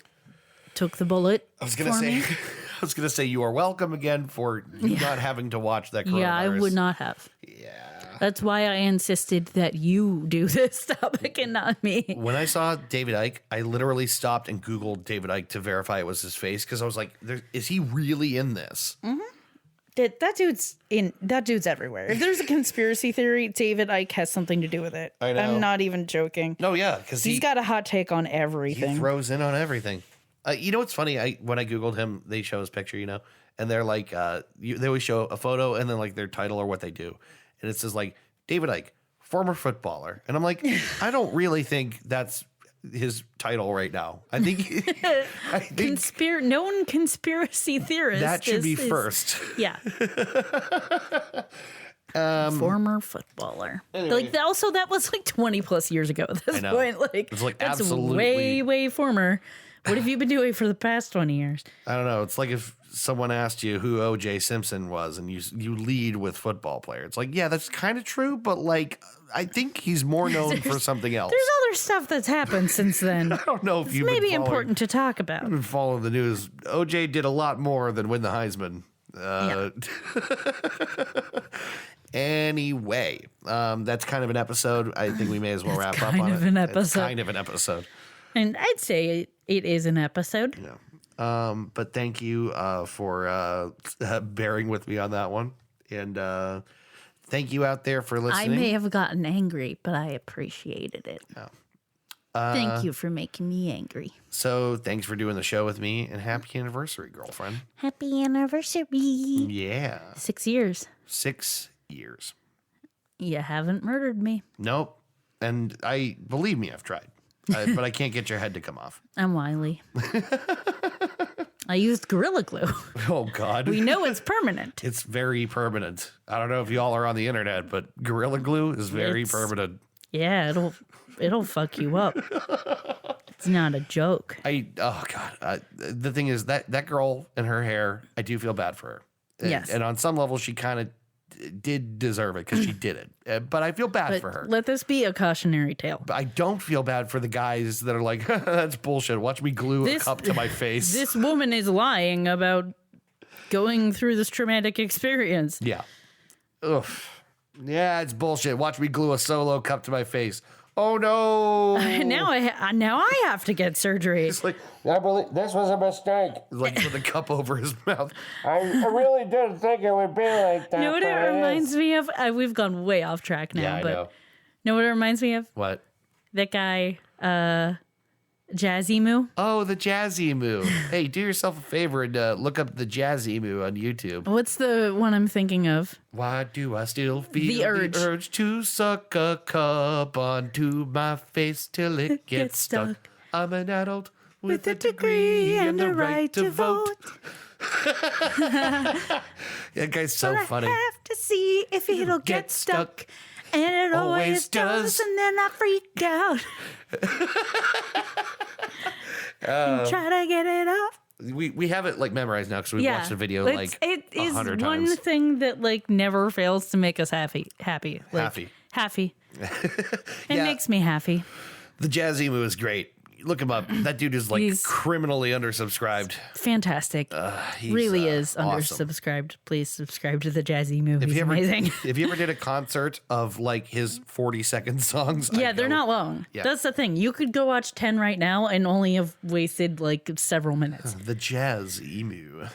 Speaker 1: took the bullet.
Speaker 2: I was gonna say you are welcome again for you not having to watch that coronavirus.
Speaker 1: Yeah, I would not have.
Speaker 2: Yeah.
Speaker 1: That's why I insisted that you do this topic and not me.
Speaker 2: When I saw David Icke, I literally stopped and Googled David Icke to verify it was his face, because I was like, is he really in this?
Speaker 1: Mm-hmm. That dude's everywhere. If there's a conspiracy theory, David Icke has something to do with it.
Speaker 2: I know.
Speaker 1: I'm not even joking.
Speaker 2: No, yeah, because
Speaker 1: he's got a hot take on everything.
Speaker 2: He throws in on everything. You know what's funny? When I Googled him, they show his picture, you know, and they're like, they always show a photo and then like their title or what they do, and it says like David Icke, former footballer, and I'm like, I don't really think that's his title right now. I think
Speaker 1: known conspiracy theorist.
Speaker 2: That should be first.
Speaker 1: Yeah. Former footballer.
Speaker 2: Anyway.
Speaker 1: Like also that was like 20 plus years ago at this point. Like
Speaker 2: it's like
Speaker 1: that's
Speaker 2: absolutely
Speaker 1: way former. What have you been doing for the past 20 years?
Speaker 2: I don't know. It's like if someone asked you who O.J. Simpson was and you lead with football player. It's like, yeah, that's kind of true, but like I think he's more known for something else.
Speaker 1: There's other stuff that's happened since then.
Speaker 2: I don't know if you've
Speaker 1: maybe
Speaker 2: been
Speaker 1: important to talk about.
Speaker 2: been following the news. O.J. did a lot more than win the Heisman. Anyway, that's kind of an episode. I think we may as well wrap up on it.
Speaker 1: Kind of an episode.
Speaker 2: It's kind of an episode.
Speaker 1: And I'd say it is an episode.
Speaker 2: Yeah. But thank you for bearing with me on that one. And thank you out there for listening.
Speaker 1: I may have gotten angry, but I appreciated it. Thank you for making me angry.
Speaker 2: So thanks for doing the show with me, and happy anniversary, girlfriend.
Speaker 1: Happy anniversary.
Speaker 2: Yeah.
Speaker 1: 6 years.
Speaker 2: 6 years.
Speaker 1: You haven't murdered me.
Speaker 2: Nope. And believe me, I've tried. But I can't get your head to come off.
Speaker 1: I'm wily. I used Gorilla Glue.
Speaker 2: Oh, God.
Speaker 1: We know it's permanent.
Speaker 2: It's very permanent. I don't know if y'all are on the internet, but Gorilla Glue is very permanent.
Speaker 1: Yeah, it'll fuck you up. It's not a joke.
Speaker 2: Oh, God. The thing is that girl and her hair, I do feel bad for her.
Speaker 1: Yes.
Speaker 2: And on some level, she kind of did deserve it because she did it. But I feel bad for her.
Speaker 1: Let this be a cautionary tale.
Speaker 2: But I don't feel bad for the guys that are like, that's bullshit. Watch me glue a cup to my face.
Speaker 1: This woman is lying about going through this traumatic experience.
Speaker 2: Yeah. Ugh. Yeah, it's bullshit. Watch me glue a Solo cup to my face. Oh, no.
Speaker 1: Now I have to get surgery.
Speaker 2: It's like, I believe this was a mistake. Like with a cup over his mouth. I really didn't think it would be like that.
Speaker 1: You know what it reminds me of? We've gone way off track now.
Speaker 2: Yeah, I
Speaker 1: but
Speaker 2: know.
Speaker 1: Know what it reminds me of?
Speaker 2: What?
Speaker 1: That guy, Jazzy Moo.
Speaker 2: Oh, the Jazzy Moo. Hey, do yourself a favor and look up the Jazzy Moo on YouTube.
Speaker 1: What's the one I'm thinking of?
Speaker 2: Why do I still feel
Speaker 1: The urge.
Speaker 2: to suck a cup onto my face till it gets stuck? I'm an adult with a degree and the right to vote. That guy's so funny.
Speaker 1: I have to see if it'll get stuck. And it always does. And then I freak out. And try to get it off.
Speaker 2: We have it like memorized now because we watched the video like
Speaker 1: it is
Speaker 2: 100
Speaker 1: one
Speaker 2: times.
Speaker 1: thing that like never fails to make us happy. Like, happy. It makes me happy.
Speaker 2: The Jazzy Moo is great. Look him up. That dude is like
Speaker 1: He's
Speaker 2: criminally undersubscribed.
Speaker 1: Fantastic.
Speaker 2: He's,
Speaker 1: really is
Speaker 2: awesome.
Speaker 1: undersubscribed. Please subscribe to the Jazzy Moo. He's amazing.
Speaker 2: If you ever did a concert of like his 40-second songs,
Speaker 1: Yeah, they're not long.
Speaker 2: Yeah.
Speaker 1: That's the thing. You could go watch 10 right now and only have wasted like several minutes.
Speaker 2: The Jazzy Moo.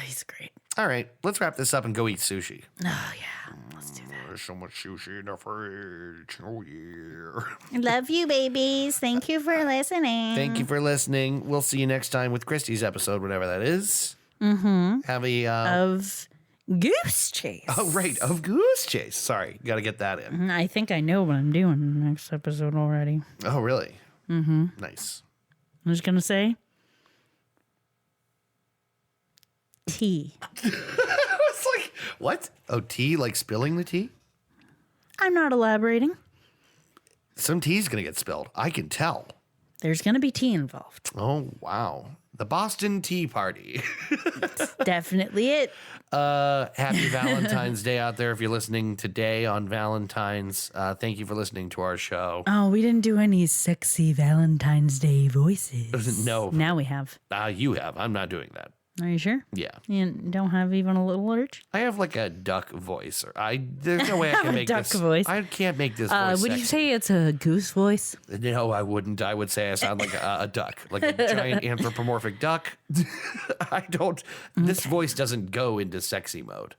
Speaker 1: He's great.
Speaker 2: All right, let's wrap this up and go eat sushi.
Speaker 1: Oh, yeah. Let's do that.
Speaker 2: There's so much sushi in the fridge. Oh, yeah.
Speaker 1: Love you, babies. Thank you for listening.
Speaker 2: Thank you for listening. We'll see you next time with Christy's episode, whatever that is. Mm-hmm. Have a...
Speaker 1: Of Goose Chase.
Speaker 2: Oh, right. Of Goose Chase. Sorry. Got to get that in.
Speaker 1: I think I know what I'm doing in the next episode already.
Speaker 2: Oh, really? Mm-hmm. Nice.
Speaker 1: I'm just going to say... tea.
Speaker 2: It's like, what? Oh, tea? Like spilling the tea?
Speaker 1: I'm not elaborating.
Speaker 2: Some tea's going to get spilled. I can tell.
Speaker 1: There's going to be tea involved.
Speaker 2: Oh, wow. The Boston Tea Party.
Speaker 1: Definitely it.
Speaker 2: Happy Valentine's Day out there if you're listening today on Valentine's. Thank you for listening to our show.
Speaker 1: Oh, we didn't do any sexy Valentine's Day voices.
Speaker 2: No.
Speaker 1: Now we have.
Speaker 2: You have. I'm not doing that.
Speaker 1: Are you sure?
Speaker 2: Yeah.
Speaker 1: You don't have even a little urge?
Speaker 2: I have like a duck voice. There's no way I can make
Speaker 1: duck
Speaker 2: this.
Speaker 1: voice.
Speaker 2: I can't make this voice
Speaker 1: Would
Speaker 2: sexy.
Speaker 1: you say it's a goose voice?
Speaker 2: No, I wouldn't. I would say I sound like a duck, like a giant anthropomorphic duck. I don't. This voice doesn't go into sexy mode.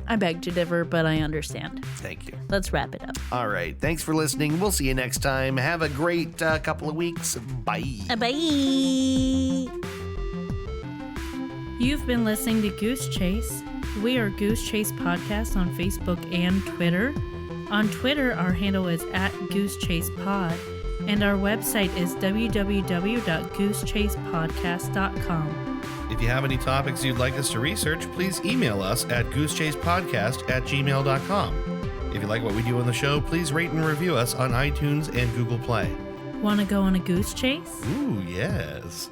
Speaker 1: I beg to differ, but I understand.
Speaker 2: Thank you.
Speaker 1: Let's wrap it up.
Speaker 2: All right. Thanks for listening. We'll see you next time. Have a great couple of weeks. Bye.
Speaker 1: Bye. You've been listening to Goose Chase. We are Goose Chase Podcast on Facebook and Twitter. On Twitter, our handle is @GooseChasePod, and our website is www.goosechasepodcast.com.
Speaker 2: If you have any topics you'd like us to research, please email us at goosechasepodcast@gmail.com. If you like what we do on the show, please rate and review us on iTunes and Google Play.
Speaker 1: Want to go on a goose chase?
Speaker 2: Ooh, yes.